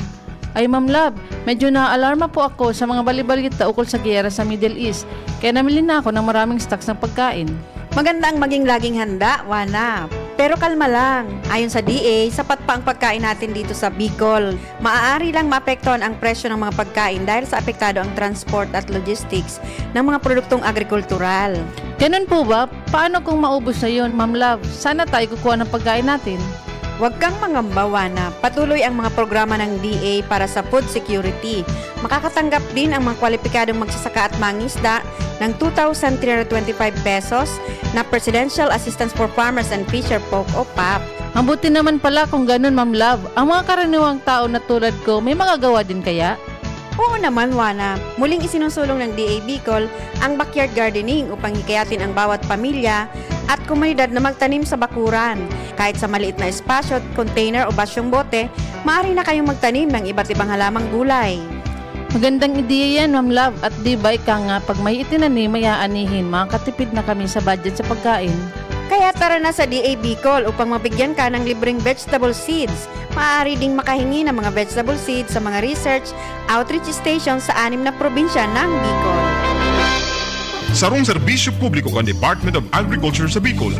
Ay Ma'am Love, medyo naaalarma po ako sa mga balibalita ukol sa giyera sa Middle East. Kaya namili na ako ng maraming stocks ng pagkain. Maganda ang maging laging handa, Wana. Pero kalma lang. Ayon sa DA, sapat pa ang pagkain natin dito sa Bicol. Maaari lang maapektuhan ang presyo ng mga pagkain dahil sa apektado ang transport at logistics ng mga produktong agrikultural. Ganun po ba? Paano kung maubos na yun, Ma'am Love? Sana tayo kukuha ng pagkain natin. Huwag kang mangambawa na patuloy ang mga programa ng DA para sa food security. Makakatanggap din ang mga kwalipikadong magsasaka at mangisda ng 2,325 pesos na Presidential Assistance for Farmers and Fisher Folk o PAP. Ang buti naman pala kung ganun, Ma'am Love. Ang mga karaniwang tao na tulad ko, may magagawa din kaya? Oo naman, Wana. Muling isinusulong ng DA Bicol ang backyard gardening upang hikayatin ang bawat pamilya at komunidad na magtanim sa bakuran. Kahit sa maliit na espasyo, container o basyong bote, maaari na kayong magtanim ng iba't ibang halamang gulay. Magandang ideya yan, Ma'am Love. At di ba ika nga, pag may itinanim, may aanihin, makakatipid na kami sa budget sa pagkain. Kaya tara na sa DA Bicol upang mabigyan ka ng libreng vegetable seeds. Maaari ding makahingi ng mga vegetable seeds sa mga research outreach stations sa 6 na probinsya ng Bicol. Sarong serbisyo publiko kan Department of Agriculture sa Bicol.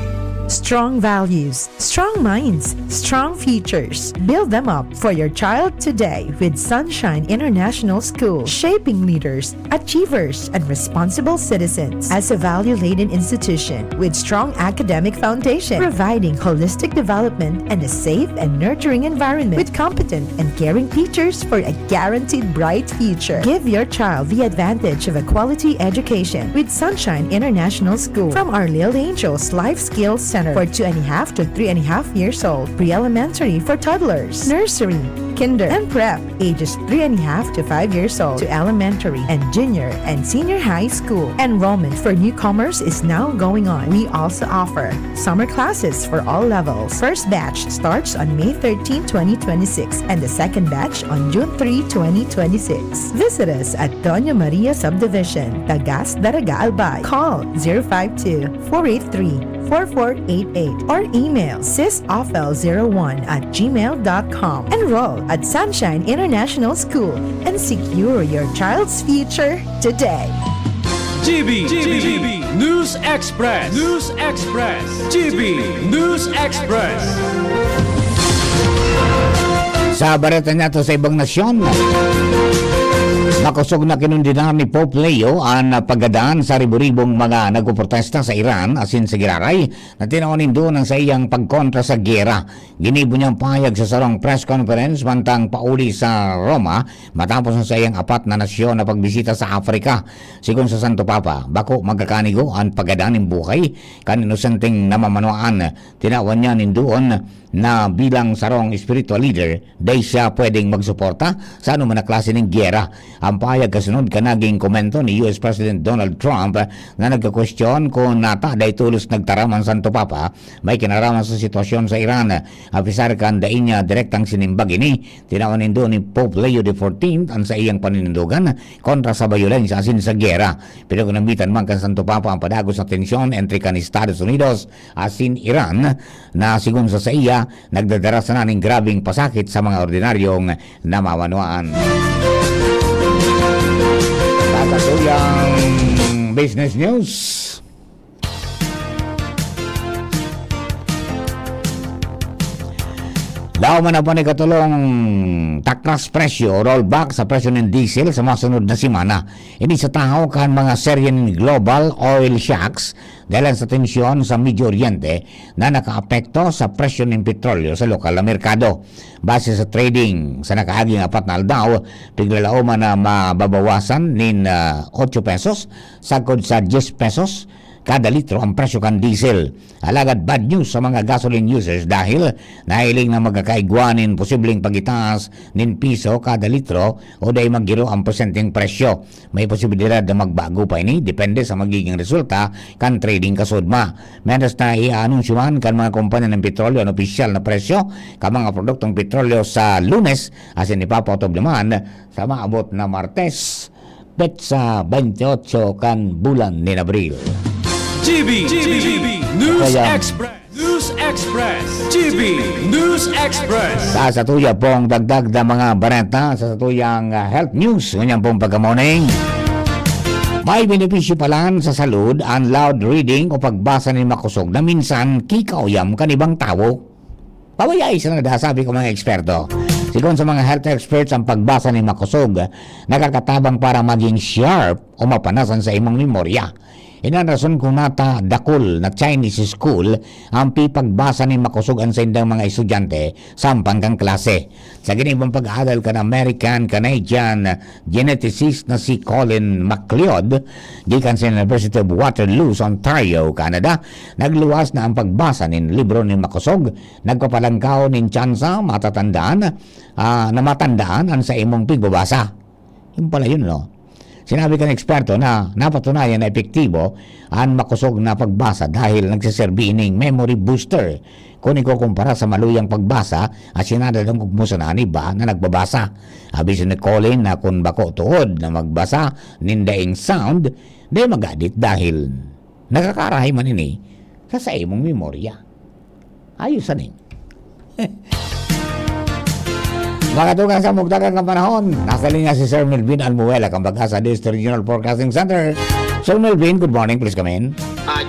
Strong values, strong minds, strong futures. Build them up for your child today with Sunshine International School, shaping leaders, achievers, and responsible citizens. As a value-laden institution with strong academic foundation, providing holistic development and a safe and nurturing environment with competent and caring teachers for a guaranteed bright future. Give your child the advantage of a quality education with Sunshine International School from our Little Angels Life Skills Center for 2.5 to 3.5 years old, pre-elementary for toddlers, nursery, kinder, and prep, ages 3.5 to 5 years old, to elementary and junior and senior high school. Enrollment for newcomers is now going on. We also offer summer classes for all levels. First batch starts on May 13, 2026, and the second batch on June 3, 2026. Visit us at Doña Maria Subdivision, Tagas, Daraga, Albay. Call 052-483-4488 or email sisofl01@gmail.com. Enroll at Sunshine International School and secure your child's future today. GB News Express. GB News Express. Sa bareta nga to sa ibang nasyon, Nakusog na kinundinan ni Pope Leo ang paggadaan sa ribu-ribong mga nagpuprotesta sa Iran asin sa Giraray na tinaunin doon ang sa iyang pagkontra sa gera. Ginibo niyang pahayag sa sarong press conference mantang pauli sa Roma matapos ang sa iyang 4 na nasyon na pagbisita sa Afrika. Sigon sa Santo Papa, bako magkakanigo ang paggadaan ng buhay kaninosenteng namamanuan. Tinawan niya nindoon na bilang sarong spiritual leader dahil siya pwedeng magsuporta sa anuman na klase ng giyera. Ang pahayag kasunod kanaging komento ni US President Donald Trump na nagka-question kung nata dahil tulos nagtaraman Santo Papa may kinaraman sa sitwasyon sa Iran. Apisar kan dain niya direktang sinimbag ini. Tinawanin doon ni Pope Leo XIV ang sa iyang paninindugan kontra sa bayolensya asin sa giyera. Pero kung nambitan man kan Santo Papa ang padagos na tensyon entre kan Estados Unidos asin Iran na sigun sa iya nagdadaras na ng grabing pasakit sa mga ordinaryong namamanuan. Tatuyang business news. Daw man po ni katulong takras presyo rollback sa presyo ng diesel sa masunod na simana. Ini sa tao kan mga serye ng global oil shocks dahil sa tensyon sa Medio Oriente na nakaapekto sa presyo ng petrolyo sa lokal na merkado. Base sa trading sa nakaaging 4 na aldaw, piglalauman na mababawasan nin 8 pesos sagkod sa 10 pesos kada litro ang presyo kan diesel. Alagad bad news sa mga gasoline users dahil nahiling na magkakaigwanin posibleng pagitaas nin piso kada litro o dahil maggiro ang presenteng presyo. May posibilidad na magbago pa ini depende sa magiging resulta kan trading kasudma. Menos na i-anunsyohan kan mga kumpanya ng petrolyo ang opisyal na presyo ka mga produktong petrolyo sa Lunes asin ipapautob naman sa maabot na Martes petsa 28 kan bulan ni Abril. GB News Express. News Express. GB News Express. Sa satuya pong dagdag na mga barenta sa satuyang health news ngayon pong pagka-morning. May benepisyo palan sa salud ang loud reading o pagbasa ni makusog na minsan kikauyam kanibang tao. Pawayay sa nagdasabi ko mga eksperto. Sigon sa mga health experts, ang pagbasa ni makusog nakakatabang para maging sharp o mapanasan sa imong memorya. Inanrason kung nata dakol na Chinese school ang pipagbasa ni makusugan sa indang mga estudyante sa panggang klase. Sa ginibang pag-aaral ka ng American-Canadian geneticist na si Colin MacLeod, gikan sa University of Waterloo, Ontario, Canada, nagluwas na ang pagbasa nin libro ni makusog, nagpapalangkaw nin tsansa matatandaan na matandaan ang sa imong pigbabasa. Yung pala yun, no? Sinabi ka ng eksperto na napatunayan na epektibo ang makusog na pagbasa dahil nagsiserbi ining memory booster kung ikukumpara sa maluyang pagbasa at sinadadang kugmusanani ba na nagbabasa. Abis ni Colin na kung bako tuod na magbasa nindaing sound, di magadit dahil nakakarahay man ini sa imong memorya. Ayos aning. Makatugang sa mugdagang ng panahon, nasa linya si Sir Melvin Almuela, kang Bagasa District Regional Forecasting Center. Sir Melvin, good morning, please come in.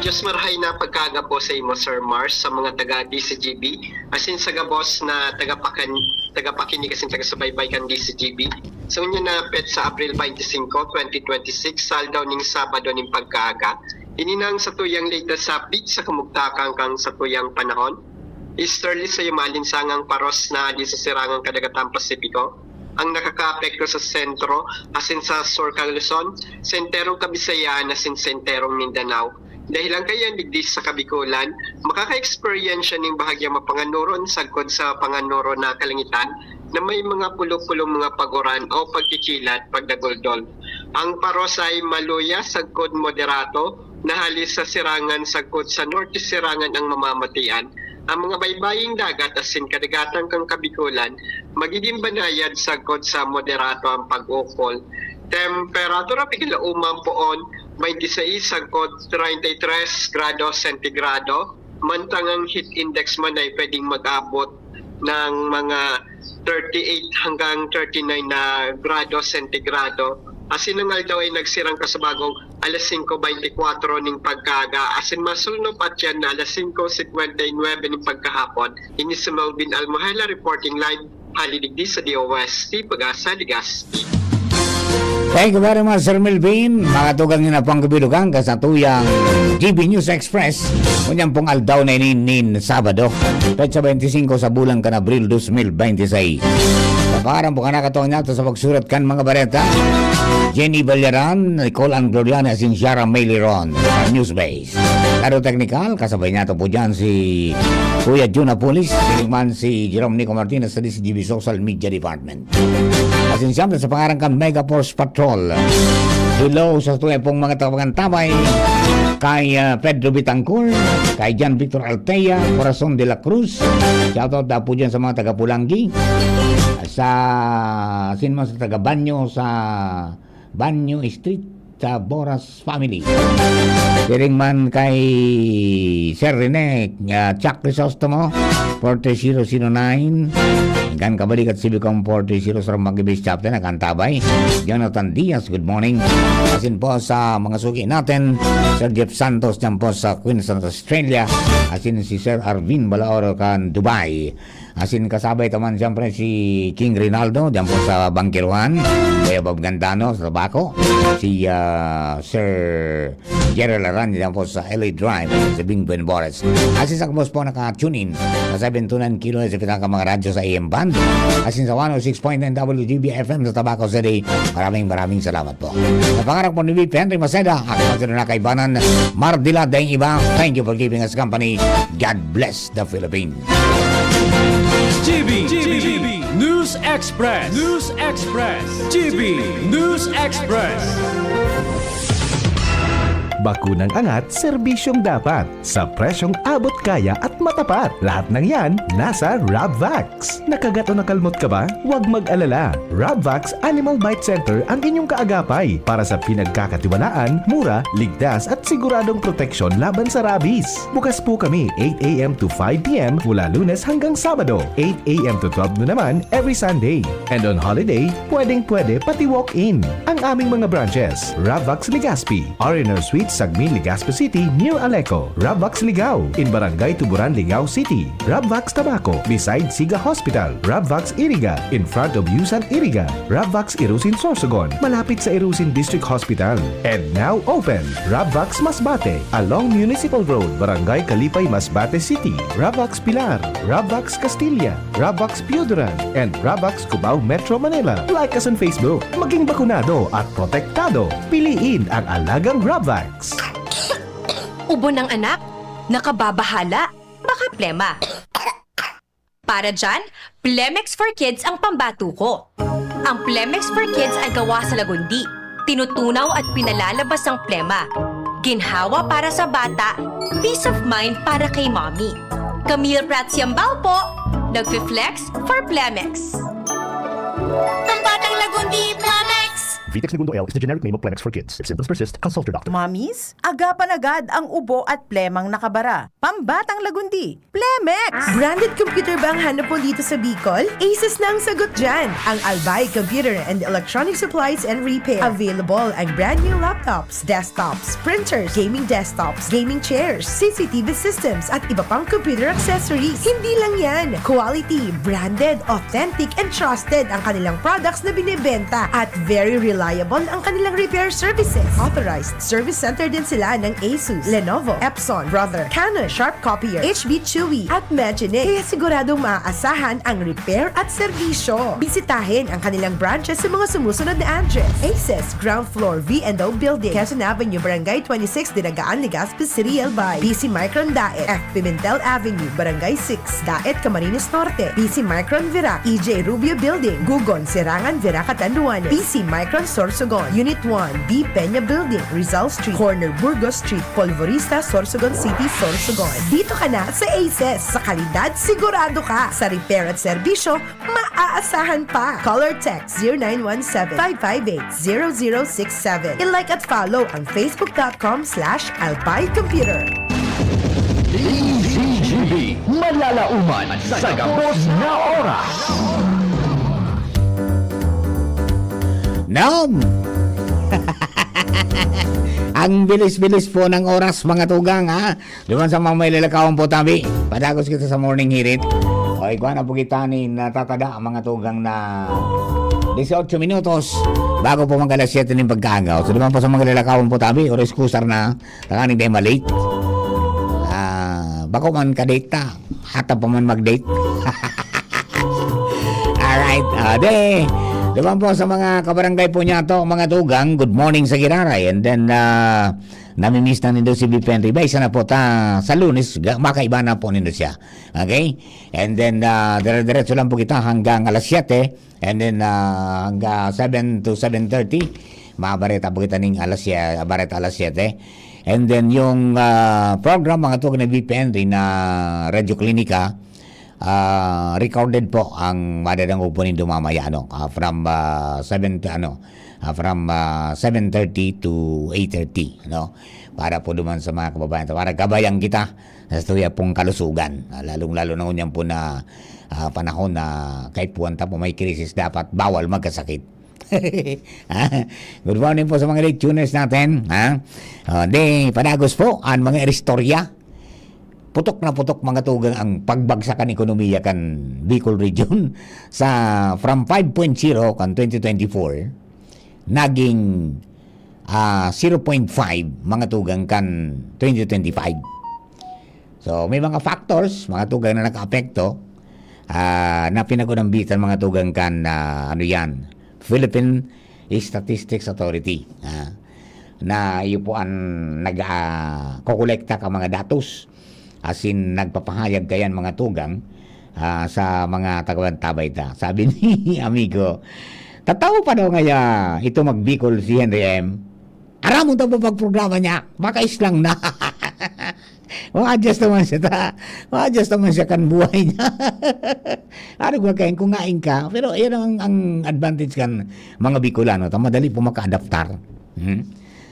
Diyos marhay na pagkaga po sa imo, Sir Mars, sa mga taga-DCGB, asin sa gabos na tagapakinig asin taga-subaybay kan DCGB. So inyo na pet sa April 25, 2026, saldaw ning Sabado ning pagkaga. Ininang sa tuyang latest update sa kamugtakang kang sa tuyang panahon. Easterly sa yumalinsangang paros na di sa sirangang kadagatang Pasipiko ang nakakaapekto sa sentro asin sa Surcal Luzon, senterong Kabisayaan asin senterong Mindanao. Dahil ang kayan digdi sa Kabikulan, makaka-experience ng bahagya mapanganuron sagkod sa panganuro na kalangitan na may mga pulo-pulong mga paguran o pagkikilat pagdagoldol. Ang paros ay maluya sagkod moderato na halis sa sirangan sagkod sa norte sirangan ang mamamatian. Ang mga baybaying dagat asin kadagatang kang Kabikulan magiging banayad sagkod sa moderato ang pag-ukol. Temperatura pigilauman poon 26 sagkod 33 grado sentigrado. Mantangang heat index man ay pwedeng mag-abot ng mga 38 hanggang 39 na grado sentigrado. Asin nga daw ay nagsirang kasabagong alas 5:24 ning pagkaga. Asin masulno pa dyan na alas 5:59 ning pagkahapon. Ini si Melvin Almuela reporting live halidigdi sa DOST Pag-asa Legazpi. Thank you very much, Sir Melvin. Mga tugang na pang kabilugang kasatuyang GB News Express. Kunyang pong aldaw na inin Sabado, petsa 25 sa bulan kan Abril 2026. Kaparan po ka nakatuang nato sa pagsurat kan mga bareta. Jenny Balyaran, Nicole Angloriana, Sinsiara Mayliron sa Newsbase. Laro technical, kasabay nato po dyan si Kuya Juna Pulis, sinikman si Jerome Nico Martinez sa DCGB Social Media Department. Asinsyam sa pangarang kan Mega Force Patrol. Hello sa tuloy pong mga tagapantabay kay Pedro Bitangcur, kay Jan Victor Altea, Corazon de la Cruz. Shoutout na po dyan sa mga taga-Pulangi, sa sinman sa taga-Banyo, sa Banyo Street, sa Boras Family. Siring man kay Sir Rene, Chuck Crisostomo, 40009. Kan kabalik at Cibicom 40 sa Magibis Chapter na kantabay. Jonathan Diaz, good morning. Asin po sa mga suki natin, Sir Jeff Santos dyan po sa Queensland, Australia. Asin si Sir Arvin Balaoro kan Dubai. Asin kasabay taman siyempre si King Rinaldo dyan po sa Bangkiruan. Kuya Bob Gandano sa Tabaco. Si Sir Gerald Aran dyan po sa LA Drive sa Bingben Boris. Asin sa kumos po naka-tune in sa 729 kilo sa pinaka mga radyo sa AM Band. Asin sa 106.9 WGB FM sa Tabaco City. Maraming salamat po. Sa pangarap po ni VP Henry Maceda, ako pa na kaibanan Mardila dahing iba. Thank you for giving us company. God bless the Philippines. GB News Express. GB News Express. Bakunang angat, serbisyong dapat. Sa presyong abot kaya at matapat. Lahat ng yan, nasa Rabvax. Nakagat o nakalmot ka ba? Huwag mag-alala. Rabvax Animal Bite Center ang inyong kaagapay para sa pinagkakatiwalaan, mura, ligtas at siguradong proteksyon laban sa rabies. Bukas po kami 8 a.m. to 5 p.m. mula Lunes hanggang Sabado. 8 a.m. to 12 na naman every Sunday. And on holiday, pwedeng-pwede pati walk-in. Ang aming mga branches, Rabvax Legazpi, R&R Suite, Sagmin, Legazpi City, near Aleco. Rabvax Ligao, in Barangay Tuburan, Ligao City. Rabvax Tabaco, beside Siga Hospital. Rabvax Iriga, in front of Yusan Iriga. Rabvax Irusin Sorsogon, malapit sa Irusin District Hospital. And now open, Rabvax Masbate, along Municipal Road, Barangay Kalipay, Masbate City. Rabvax Pilar, Rabvax Castilla, Rabvax Pioduran, and Rabvax Cubao Metro Manila. Like us on Facebook. Maging bakunado at protektado. Piliin ang alagang Rabvax. Ubo ng anak? Nakababahala? Baka plema. Para dyan, Plemex for Kids ang pambato ko. Ang Plemex for Kids ay gawa sa lagundi. Tinutunaw at pinalalabas ang plema. Ginhawa para sa bata, peace of mind para kay mommy. Camille Prats Yambao po, nagfi-flex for Plemex. Pambatang lagundi, Plemex! Vitex Segundo L is the generic name of Plemex for kids. If symptoms persist, consult your doctor. Mommies, agapan agad ang ubo at plemang nakabara. Pambatang lagundi, Plemex! Branded computer ba ang hanap mo dito sa Bicol? Aces na ang sagot dyan. Ang Albay Computer and Electronic Supplies and Repair. Available ang brand new laptops, desktops, printers, gaming desktops, gaming chairs, CCTV systems, at iba pang computer accessories. Hindi lang yan. Quality, branded, authentic, and trusted ang kanilang products na binibenta at very reliable ang kanilang repair services. Authorized service center din sila ng Asus, Lenovo, Epson, Brother, Canon, Sharp Copier, HB Chewy, at Magic. Kaya siguradong maaasahan ang repair at serbisyo. Bisitahin ang kanilang branches sa mga sumusunod na address. Aces, ground floor, V&O Building, Quezon Avenue, Barangay 26, Dinagaan, Legazpi City, Albay. PC Micron Daet, F. Pimentel Avenue, Barangay 6, Daet, Camarines Norte. PC Micron Virac, EJ Rubio Building, Gugon, Sirangan, Virac, Catanduanes. PC Micron Sorsogon, Unit 1, B. Peña Building, Rizal Street, Corner Burgos Street, Polvorista, Sorsogon City, Sorsogon. Dito ka na sa Aces. Sa kalidad, sigurado ka. Sa repair at serbisyo, maaasahan pa. Call or text 0917-558-0067. I-like at follow ang facebook.com/alpaycomputer. DZGB, malalauman sa gabos na oras. Nom! Ang bilis-bilis po ng oras, mga tugang, ha? Luman sa mga may lalakawan po tabi. Padagos kita sa morning hirit. O, ikuha na po kita ni natatada ang mga tugang na 18 minutos bago po mag alas 7 ng pagkaagaw. So naman po sa mga lalakawang po tabi or excusar na takaning tayo malate. Bako man ka-date ta. Hata pa man mag-date. Alright. Diba po sa mga kabarangay po niya to, mga tugang, good morning sa Giraray. And then, namimiss na nindo si BP Henry. Isa na po ta sa Lunes, makaiba na po nindo siya. Okay? And then, dire-diretso lang po kita hanggang alas 7. And then, hanggang 7 to 7:30. Mabareta po kita ng alas 7. And then, yung program, mga tugang na BP Henry na Radio Klinika, recorded po ang madadang upunin dumamaya from 7:30 to 8:30 para po duman sa mga kababayan para gabayan kita sa tuya pong kalusugan, lalong-lalo na unyan po na panahon na kahit puwanta po may krisis dapat bawal magkasakit. Good morning po sa mga late tuners natin, padagos po ang mga eristorya. Putok na putok mga tugang ang pagbagsakan ekonomiya kan Bicol Region sa from 5.0 kan 2024 naging 0.5 mga tugang kan 2025. So may mga factors mga tugang na nakaapekto na pinagunambitan mga tugang kan Philippine Statistics Authority na iyo po ang nag-kokolekta ka mga datos. As in, nagpapahayag kayan mga tugang sa mga tagawantabay ta. Sabi ni amigo, tataw pa daw ngaya ito magbikol si Henry M. Aram mo ito pa pagprograma niya. Makais lang na. Ma-adjust naman siya ta. Ma-adjust naman siya kan buhay niya. Ano ba kayo kung ngain ka? Pero yan ang advantage kan mga Bicolano. Madali po maka-adaptar.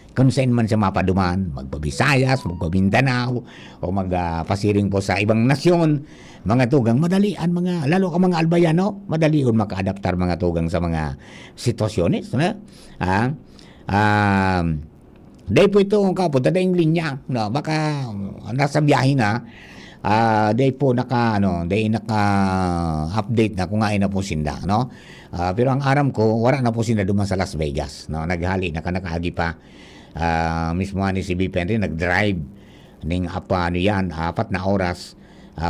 Kung saan man siya mapaduman, magpabisayas, magpabindanao, o magpasiring po sa ibang nasyon, mga tugang, madalian, lalo ka mga albayano, madalian maka-adaptar mga tugang sa mga sitwasyones. Dahil po ito, kapunta na yung linya, baka nasa biyahe na, dahil po naka-update na kung ngayon na po sinda. Pero ang aram ko, wala na po sinda duman sa Las Vegas. Naghali, nakaagi pa. Mismo ni si BP Henry nag-drive ng 4 na oras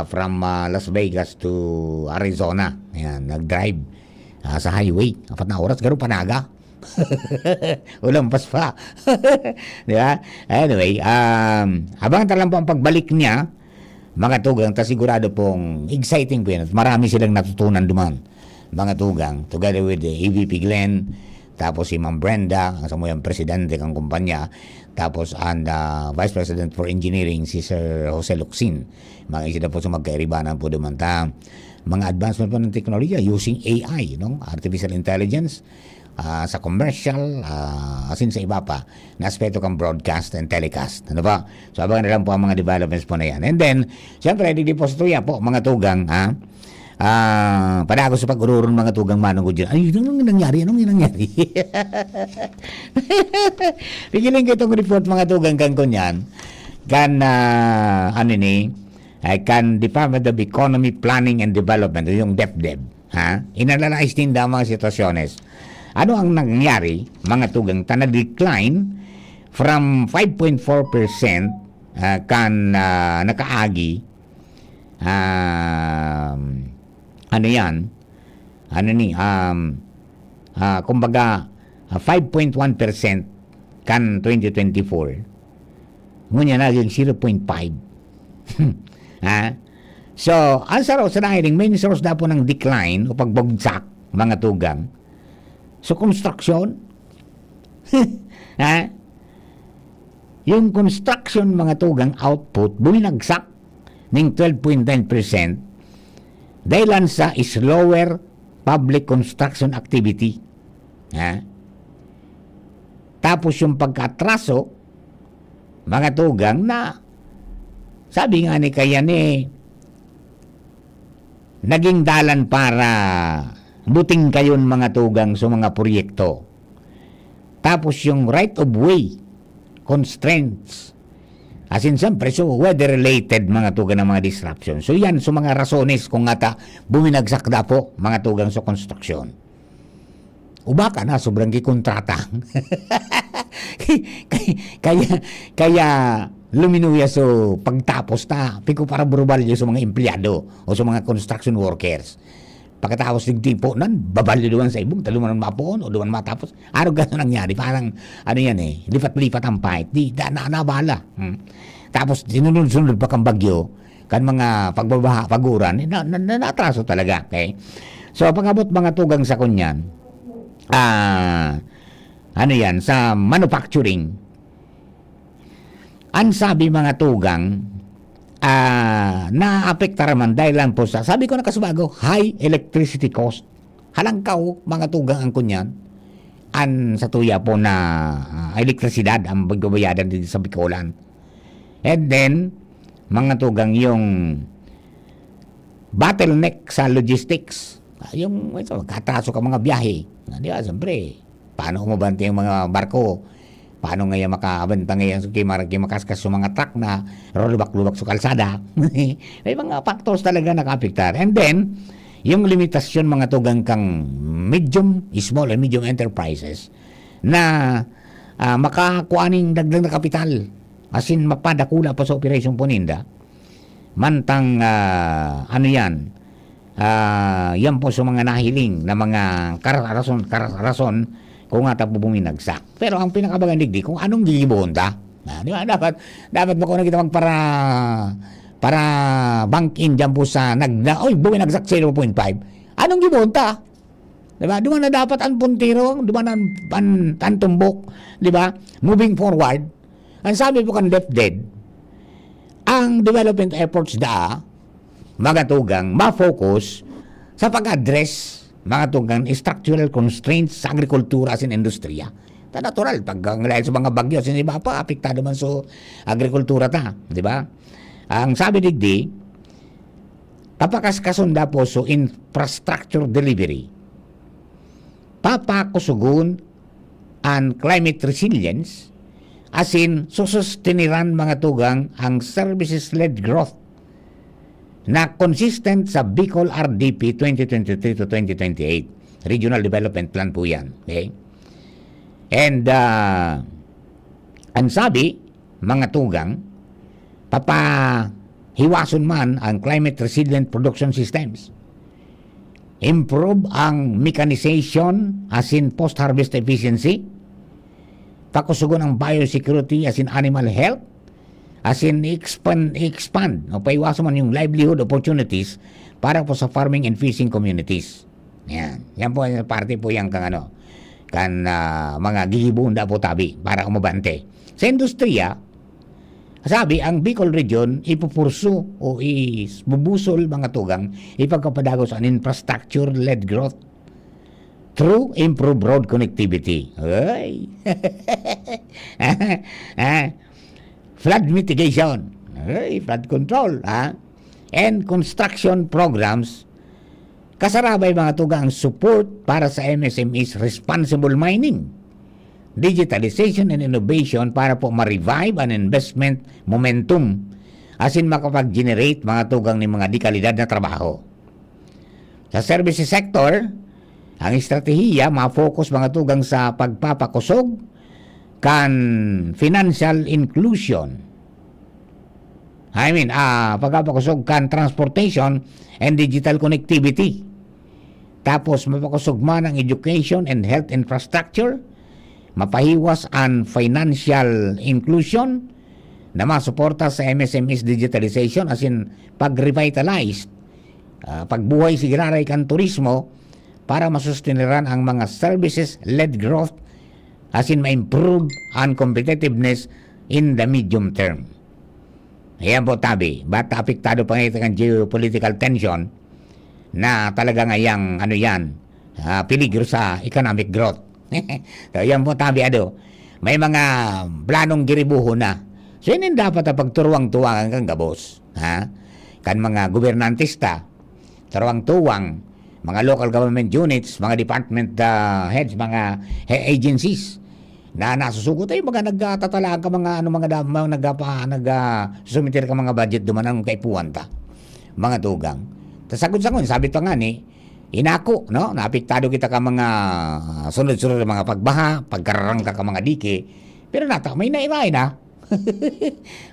from Las Vegas to Arizona. Ayan, nag-drive sa highway 4 na oras, garo panaga. Ulampas pa. Di ba? Anyway, habang talang po ang pagbalik niya, mga tugang, sigurado pong exciting po yan. Marami silang natutunan duman, mga tugang, together with the EVP Glenn, tapos si Ma'am Brenda, ang samuyang presidente ng kumpanya, tapos ang Vice President for Engineering, si Sir Jose Luxin. Mga isida po sa magkairibanan po dumanta. Mga advancement po ng teknolohiya using AI, artificial intelligence, sa commercial, asin sa iba pa, na aspeto kang broadcast and telecast. Ano ba? So, abangan na lang po ang mga developments po na yan. And then, siyempre, didepositoya po, mga tugang, pada ako sa pag-ururon mga tugang manong ko dyan. Ay, anong nangyari? Pigiling ko itong report mga tugang kan kunyan. Kan Department of Economy, Planning and Development, yung DepDep. Inanalyze din daw mga sitwasyones. Ano ang nangyari mga tugang na decline from 5.4% kan nakaagi kumbaga 5.1% kan 2024 ngunya naging 0.5. So ang saraw sa nahiling main source na po ng decline o pagbagsak mga tugang so construction. Yung construction mga tugang output buminagsak ng 12.9% dahil sa slower public construction activity. Tapos yung pagkatraso, mga tugang na, sabi nga ni kaya naging dalan para buting kayon mga tugang sa mga proyekto. Tapos yung right of way constraints, as in siyempre, so weather-related mga tugang ng mga disruption. So yan, so mga rasones kung nga buminagsak na po mga tugang sa construction. Uba ka na, sobrang gikontrata. kaya luminuya so pagtapos na, piko para burubalyo sa mga empleyado o sa mga construction workers. Pagkatapos ng tipo nan, babalyo doon sa ibong, taluman mapuon o doon matapos. Araw gano'n nangyari, parang ano yan lipat-lipat ang fight, di nabala. Tapos sinunod-sunod pa kang bagyo, kan mga pagbabaha, paguran, natraso talaga. Okay? So pagabot mga tugang sa kunyan, ano yan, sa manufacturing, ang sabi mga tugang, naapekta raman dahil lang po sa, sabi ko na kasubago, high electricity cost. Halangkaw, mga tugang ang kunyan, an sa tuya po na elektrisidad ang bagbabayadan dito sa Bicolan. And then, mga tugang yung bottleneck sa logistics. Yung katraso ka mga biyahe. Di ba, siyempre, paano umabante yung mga barko? Paano ngayon makabenta ngayon makaskas yung mga truck na lubak-lubak sa kalsada? May mga factors talaga nakapektar. And then, yung limitasyon mga tugang kang small and medium enterprises na makakuaning dagdag na kapital. As in, mapadakula pa sa operation po ninda. Mantang, yan po sa mga nahiling na mga rason kung nga tapo buminagsak. Pero ang pinakabagang digdi, kung anong gigibonda. Di ba? Dapat ba kung nakita para bank in dyan po sa buminagsak 0.5. Anong gibonta? Di ba? Doon na dapat ang puntiro, doon ang tumbok. Di ba? Moving forward, ang sabi po kan DepEd, ang development efforts mga tugang, ma-focus sa pag-address mga tugang structural constraints sa agrikultura as in industriya. Natural, pag dahil sa mga bagyo, siniba pa, apektado man sa agrikultura di ba? Ang sabi digdi, papakaskasunda po so infrastructure delivery. Papakusugun ang climate resilience as in susustiniran mga tugang ang services-led growth na consistent sa Bicol RDP 2023 to 2028. Regional Development Plan po yan. Okay? And ang sabi, mga tugang, papahiwason man ang climate resilient production systems. Improve ang mechanization as in post-harvest efficiency. Pakusugon ang biosecurity as in animal health. As in, expand o paiwasan man yung livelihood opportunities para po sa farming and fishing communities. Yan po, parte po yung mga gigibunda po tabi para umabante. Sa industriya, sabi, ang Bicol Region ipupursu o ibubusol mga tugang ipagkapadagos ang infrastructure-led growth through improved road connectivity. Flood mitigation, flood control, and construction programs. Kasarabay mga tugang support para sa MSMEs responsible mining, digitalization and innovation para po ma-revive an investment momentum as in makapag-generate mga tugang ni mga dikalidad na trabaho. Sa services sector, ang estratehiya ma-focus mga tugang sa pagpapakusog kan financial inclusion. Pagpapakusog kan transportation and digital connectivity. Tapos mapakusog man ang education and health infrastructure, mapahiwas ang financial inclusion na masuporta sa MSMEs digitalization as in pag-revitalize, pagbuhay sigiraray kan turismo para masustiniran ang mga services-led growth as in ma-improve ang competitiveness in the medium term. Ayan po tabi, ba't apektado pa ngayon ang geopolitical tension na talaga ngayang peligro sa economic growth. So ayan po tabi may mga planong giribuho na. So yun dapat pagturuang-tuwang kang gabos. Kan mga gobernantista, turuang-tuwang, mga local government units, mga department heads, mga agencies na nasusugot ay mga nagtatalaga ka mga nagsumitir ka mga budget duman ang kaipuan ta mga tugang. Tasagod-sagon sabi pa nga inako, no? Naapektado kita ka mga sunod-sunod na mga pagbaha, pagkararang ka mga dike, pero nata, may nairay na.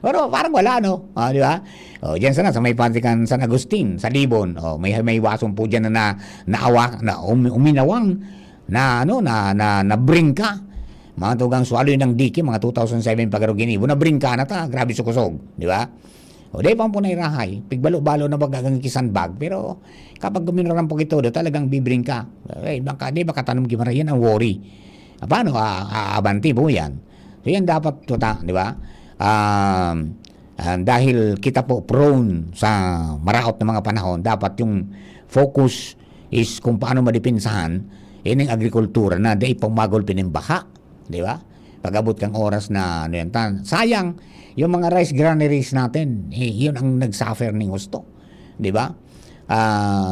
Pero parang wala, no? Di ba? Diyan sana sa may Pantikan San Agustin, sa Libon, may wasong po dyan na naawa, na uminawang, na bring ka. Mga tugang swalo ng dike, mga 2007 pagkaro ginibo, na bring ka na ta, grabe sukusog, di ba? Di pa po nairahay, pigbalo-balo na magagang kisanbag, pero kapag guminarang po ito, talagang bibring ka. Di ba katanong gimara, yan ang worry. Paano? Abanti po yan. So yan dapat, di ba? Dahil kita po prone sa maraot na mga panahon, dapat yung focus is kung paano madipinsahan yung agrikultura na di pumagol pinimbaha, di ba? Pag-abot kang oras na sayang yung mga rice granaries natin, yun ang nagsuffer ng gusto, di ba?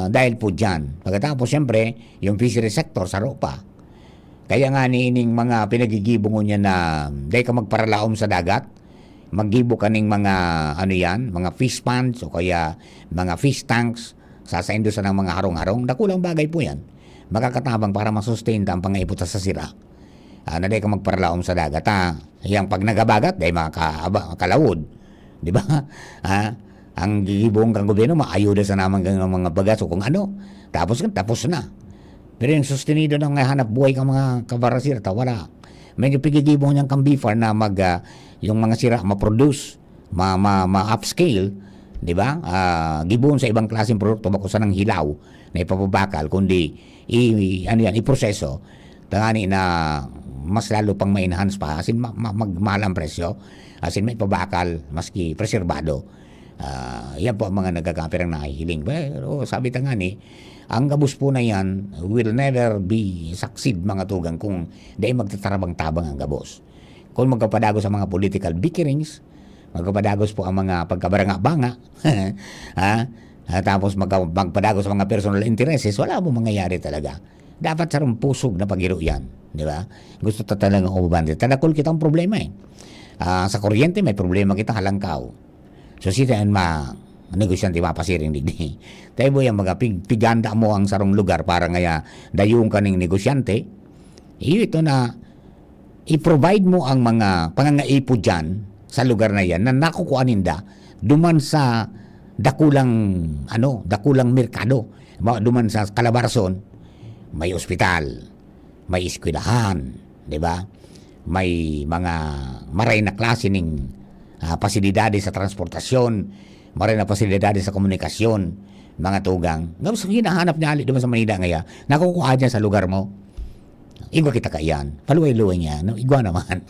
Dahil po dyan. Pagkatapos siyempre yung fishery sector sa ropa. Kaya nga niining mga pinagigibong niya na dahil ka magparalaom sa dagat, maggibo ka ng mga mga fish ponds o kaya mga fish tanks, sasaindo sa ng mga harong-harong, nakulang bagay po yan. Makakatabang para masustain ang pangaipot sa sira. Na dahil ka magparalaom sa dagat, yung pag nagabagat, dahil makalawod. Di ba? Ang gigibong kang gobyerno, maayuda sa naman ng mga bagas o kung ano. Tapos na. Pero yung sustenido ng hanap buhay kang mga kabarasira, wala. Medyo pigigibong niyang kambifar na yung mga sira ma-produce, ma-upscale, di ba? Gibon sa ibang klaseng produkto, bako sa ng hilaw na ipapabakal, kundi iproseso. Tangani na mas lalo pang ma-enhance pa, asin magmalang presyo, asin may pabakal, maski preserbado. Yan po ang mga nagkakapirang nahihiling. Pero sabi tangani, ang gabos po na yan will never be succeed mga tugang kung dahil magtatarabang-tabang ang gabos. Kung magkapadagos sa mga political bickerings, magkapadagos po ang mga pagkabaranga-banga, tapos magpadagos sa mga personal interests, wala mo mangyayari talaga. Dapat sa pusog na pagiro yan, di ba? Gusto talagang umabante. Tadakol kita ang problema sa kuryente may problema kita halangkaw. So sila ang negosyante mapasiring digdi. Tayo po yung mga piganda mo ang sarong lugar para ngaya dayong kaning negosyante. Ito na i-provide mo ang mga pangangaipo dyan sa lugar na yan na nakukuaninda duman sa dakulang merkado. Duman sa Calabarzon, may ospital, may eskwelahan, di ba? May mga maray na klase ng pasilidades sa transportasyon, maray na pasilidades sa komunikasyon, mga tugang. Ngapos hinahanap niya alit naman sa Manila ngayon, nakukuha dyan sa lugar mo. Igwa kita kaiyan, paluway-luway niya, no? Igwa naman.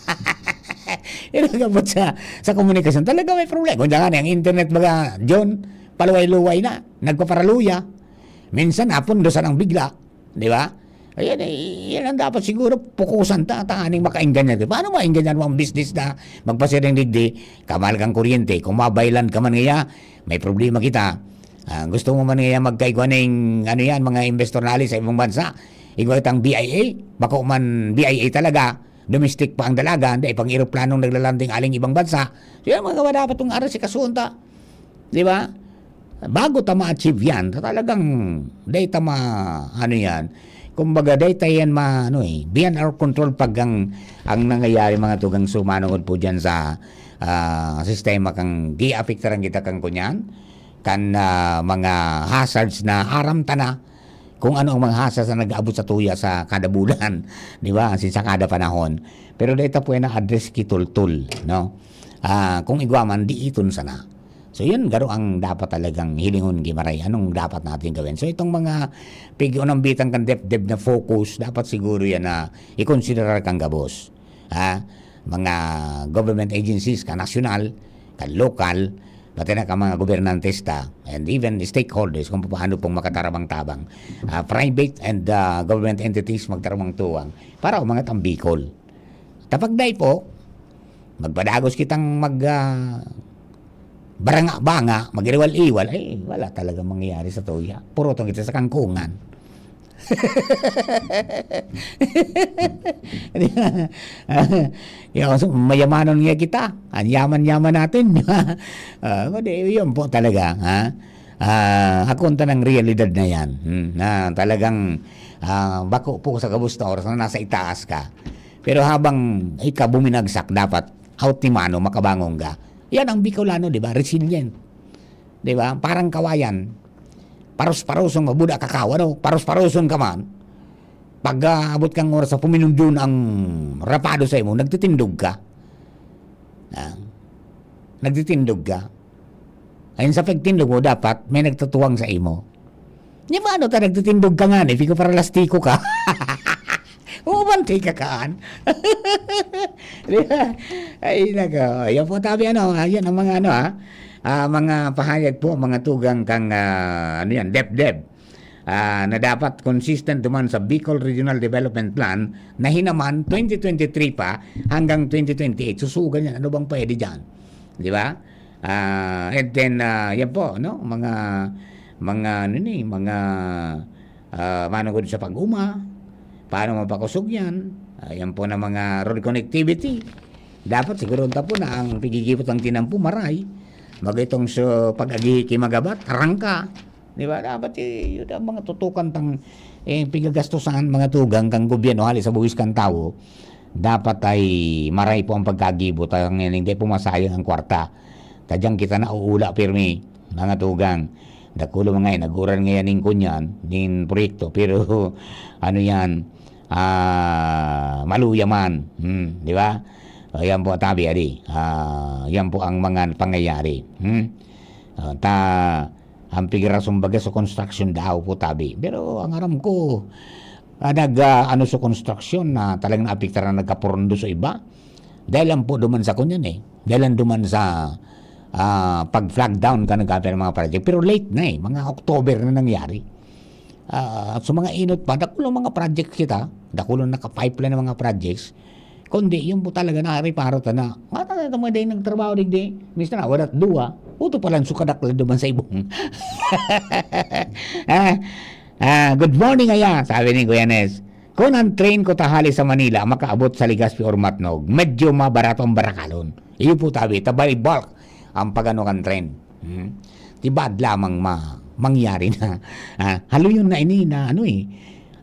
Ilagabot sa komunikasyon, talaga may problema. Kung dyan ang internet baga, John, paluway-luway na, nagpaparaluya. Minsan, hapon, dosan ang bigla. Di ba? Ayan, yan ang dapat siguro pukusan tanganing makainganyan. Paano mainganyan mo ang business na magpasiring digdi, kamal kang kuryente, kung mabaylan ka man ngaya, may problema kita. Gusto mo man ngaya magkaigwa ng mga investor na alis sa ibang bansa, igwa itang BIA, bako man BIA talaga, domestic pa ang dalaga, dahil pang aeroplanong naglalanding aling ibang bansa. So yan mga dapat itong aras si kasunta. Di ba? Bago ta ma-achieve yan, talagang data kumbaga data yan beyond our control pag ang nangyayari mga tugang sumanungod po dyan sa sistema kang di-apektaran kita kang kunyan kan mga hazards na aram na kung ano ang mga hazards na nag-abot sa tuya sa kada bulan, di ba? Sa kada panahon. Pero data po yan na address kitul-tul, no? Kung igwaman, di iton sana. So yun, garo ang dapat talagang hilingon gimaray. Anong dapat natin gawin? So itong mga pig-unang bitang kang dep-dep na focus, dapat siguro yan na i-considerar kang gabos. Mga government agencies, ka national, ka local, pati na ka mga gobernantista, and even stakeholders kung paano pong makatarabang-tabang. Private and government entities magtarabang-tuwang para mga tambikol. Tapagday po, magpadagos kitang baranga-banga, mag-iwal-iwal, wala talaga mangyayari sa tuya. Puro itong kita sa kangkungan. Mayamanon nga kita. Ang yaman-yaman natin. Yun po talaga. Hakunta ng realidad na yan. Na talagang bako po sa kabusta oras na nasa itaas ka. Pero habang ikaw buminagsak, dapat out ni mano, makabangon ka. Yan ang Bicolano, di ba? Resilient. Di ba? Parang kawayan. Paros-parosong mabuda kakawa, no? Paros-parosong ka man. Pag abot kang oras sa puminundun ang rapado sa imo, nagtitindog ka. Nagtitindog ka. Ayun sa pagtindog mo, dapat may nagtutuwang sa imo. Di ba ano ka, nagtitindog ka nga, Fiko para lastiko ka. Umantay ka kaan. Ay, nako. Yan po tabi, yan ang mga mga pahayag po, mga tugang kang, dep-dep. Na dapat consistent naman sa Bicol Regional Development Plan na hinaman 2023 pa hanggang 2028. Susugan yan. Ano bang pwede dyan? Di ba? And then, yan po, no? Mga manugod sa pag-uma, paano mapakusog yan, yan po na mga road connectivity. Dapat siguro po na ang pigigipot ng tinampo maray, magitong sa pag-agi kimagabat, arangka. Di ba? Dapat yun ang mga tutukan tang pigagastusan mga tugang kang gobyerno halos sa buwis kang tao. Dapat ay maray po ang pagkagibot ang hindi pumasayang ang kwarta. Kadyang kita na uula pirmi mga tugang. Dakulo mga naguran ngayon ng kunyan din proyekto pero ano yan maluya man, di ba? Yan po tabi adi. Yan po ang mga pangyayari. Ang pigirasong baga sa construction daw po tabi. Pero ang aram ko sa construction na talagang naapikta na nagkapurondo sa iba. Dahil lang po duman sa kunyan Dahil lang duman sa pag-flag down ka nagkapir mga project. Pero late na mga October na nangyari. At sa mga inot pa, dakulong mga project kita, dakulong naka-pipeline ng mga projects, kundi yung po talaga na-reparo ta na, mata na mga day nagtrabaho digdi, minsan na, wadat duwa, uto palang sukadakla duman sa ibong. Good morning aya, sabi ni Guyanes. Kung ang train ko tahali sa Manila, makaabot sa Legazpi or Matnog, medyo mabarato ang barakalon. Iyo po tabi, tabay bulk ang pagano kan train. Tibad lamang mangyari na. Halo yun na ini na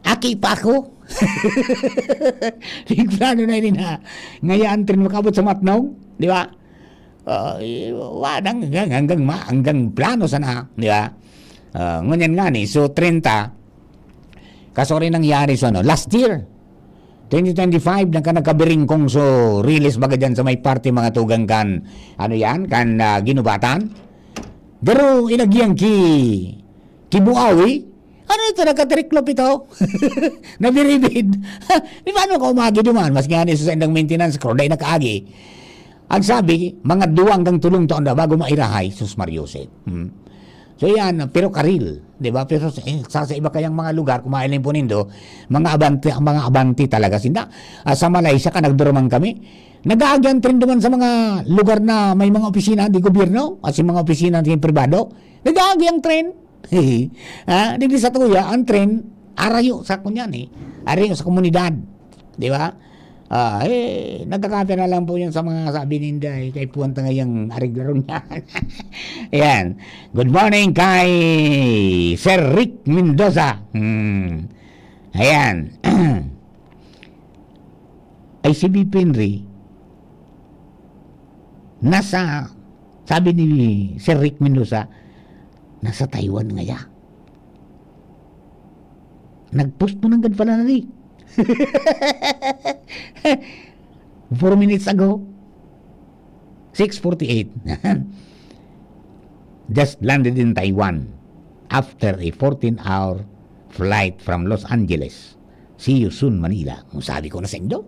aki pa ako. Big plano na ini na. Ngayon train makaabot sa Matnog, di ba? Hanggang plano sana, di ba? Ngunyan nga ni, so 30, kaso rin nangyari so last year, 2025, nagkabiring kong so release baga dyan sa may party mga tugang kan, ginubatan. Pero inagyang kibuawi, ano ito, nagkatriklop ito? Nabiribid. Di ba ano ka umagi duman? Mas nga sa indang maintenance, kroday na kaagi. Ang sabi, mga 2 hanggang 3 taon na bago mairahay, sus Mariose. So yan, pero karil, di ba? Pero sa iba kayang mga lugar, kumailin po nindo, mga abanti talaga. Sinda, sa Malaysia ka, nagdurumang kami. Nag-aagyan trend naman sa mga lugar na may mga opisina di gobyerno, at mga opisina di pribado. Nag-aagyan trend. Hindi sa tuya, ang trend, arayo sa kunyan arayo sa komunidad. Di ba? Nagkakape na lang po yan sa mga sabi ninda kay puwanta ngayang ariglaro niya. Ayan. Good morning kay Sir Rick Mendoza. Ayan. Ay si B. Penry nasa, sabi ni Sir Rick Mendoza, nasa Taiwan ngaya. Nag-post mo ng pala na 4 minutes ago, 6:48. Just landed in Taiwan after a 14-hour flight from Los Angeles. See you soon, Manila. Sabi ko na sa inyo,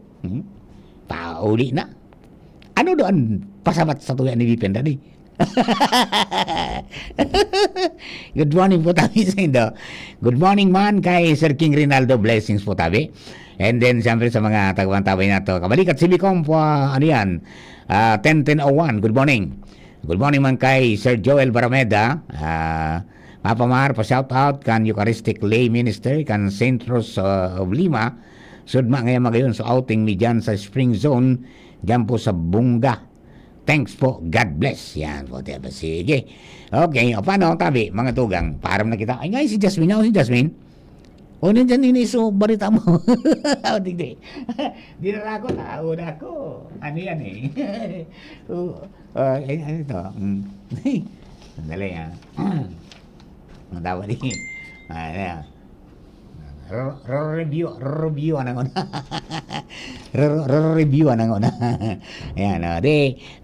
pauli na. Ano doon pasabat sa tuya ni Vipen Daddy? Good morning po tabi sa inyo. Good morning man kay Sir King Rinaldo, blessings po tabi. And then siyempre sa mga tagwantabay na to, kabalikat si Bicom po, 10-10-01, good morning. Good morning man kay Sir Joel Barameda, Papa Mar, pa-shout out kan Eucharistic Lay Minister, kan St. Rose of Lima, sudma ngayon magayon sa outing ni dyan sa Spring Zone, dyan po sa Bunga. Thanks po. God bless. Yan po. Diba? Sige. Okay. O paano, tabi, mga tugang? Param na kita. Ay nga, si Jasmine. Ako si Jasmine. O nandiyan iniso, balita mo. Hindi. Di na ako, nauna ako. Ano yan ano ito? Sandali ha. Ang tawag din. Review ang una. Review ang una. Ayan,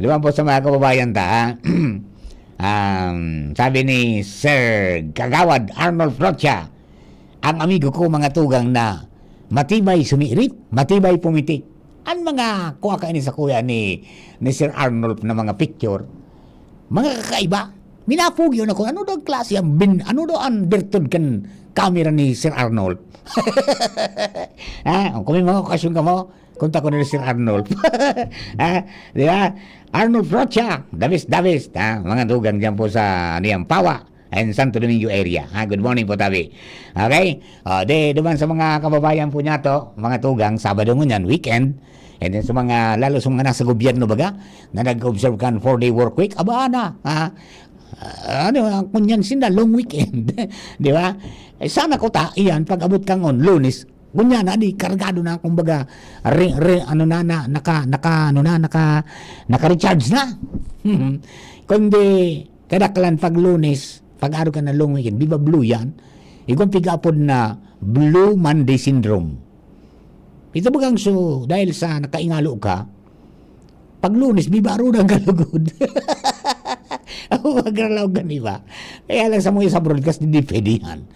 lumang po sa mga kababayan ta. Sabi ni Sir Kagawad Arnold Rocha, ang amigo ko mga tugang na matibay sumirit, matibay pumitik. Ang mga kuha ka ini sa kuya ni Sir Arnold na mga picture, mga kakaiba. Minapugyo na ko, ano daw klase ano daw ang bertod kan camera ni Sir Arnold? Kung may mga okasyon ka mo, kunta ko na Sir Arnold. Di ba? Arnold Rocha, Davis. Mga tugang dyan po sa Pawa and Santo Domingo area. Good morning po, tabi. Okay? Duman sa mga kababayan po niya to, mga tugang, Sabado mo yan, weekend. And then sa mga, lalo sa mga nasa gobyerno baga, na nag-observe kan 4-day work week, na. Kunyan sinda, long weekend. Di ba? Sana ko iyan, pag abot kang on, Lunes, kunya na, di, kargado na, kumbaga, naka-recharge na. Kundi, kadaklan pag Lunes, pag-araw ka na long weekend, di ba blue yan? Ikong pigapod na Blue Monday Syndrome. Ito bagang so, dahil sa nakaingalo ka, pag Lunes, bibaro ng kalugod. Ako magralaw ka, di ba? Kaya lang sa mga sa broadcast, hindi pwede yan.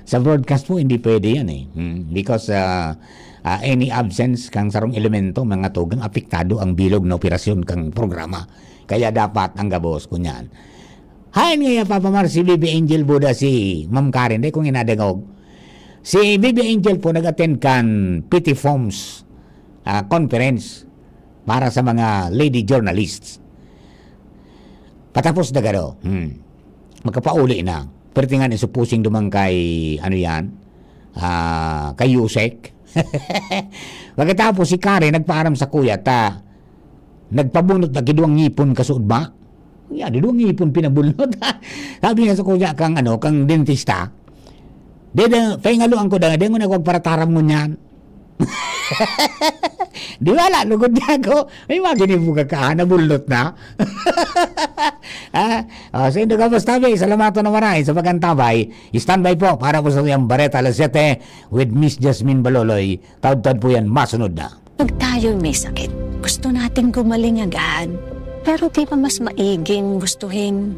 Sa broadcast po, hindi pwede yan Because any absence kang sarong elemento, mga tugang, apektado ang bilog na operasyon kang programa. Kaya dapat ang gabos kunyan. Hain nga papamar si Baby Angel Buda si Ma'am Karen, kung inadagog. Si Baby Angel po nag-attend kan Petty Forms conference para sa mga lady journalists. Patapos na gano, magkapauli na. Pertingan isupusing dumang kay, kay Yusek. Pagkatapos si Karen nagpaaram sa kuya, nagpabunot na giduang ngipon kasuod ba? Giduang ngipon pinabunot. Sabi nga sa kuya, kang dentista, paingaloan ko da, mo nagwagparataram mo niyan. Di wala, lugod niya ako. May mga ginibuga ka, nabulot na. Sa Indo Gabos Tabi, salamatan na maray sa pagkantabay. Standby po para po sa yung Bareta alas 7 with Miss Jasmine Baloloy. Taod-taod po yan, masunod na. Pag tayo may sakit, gusto natin gumaling agad. Pero di ba mas maiging gustuhin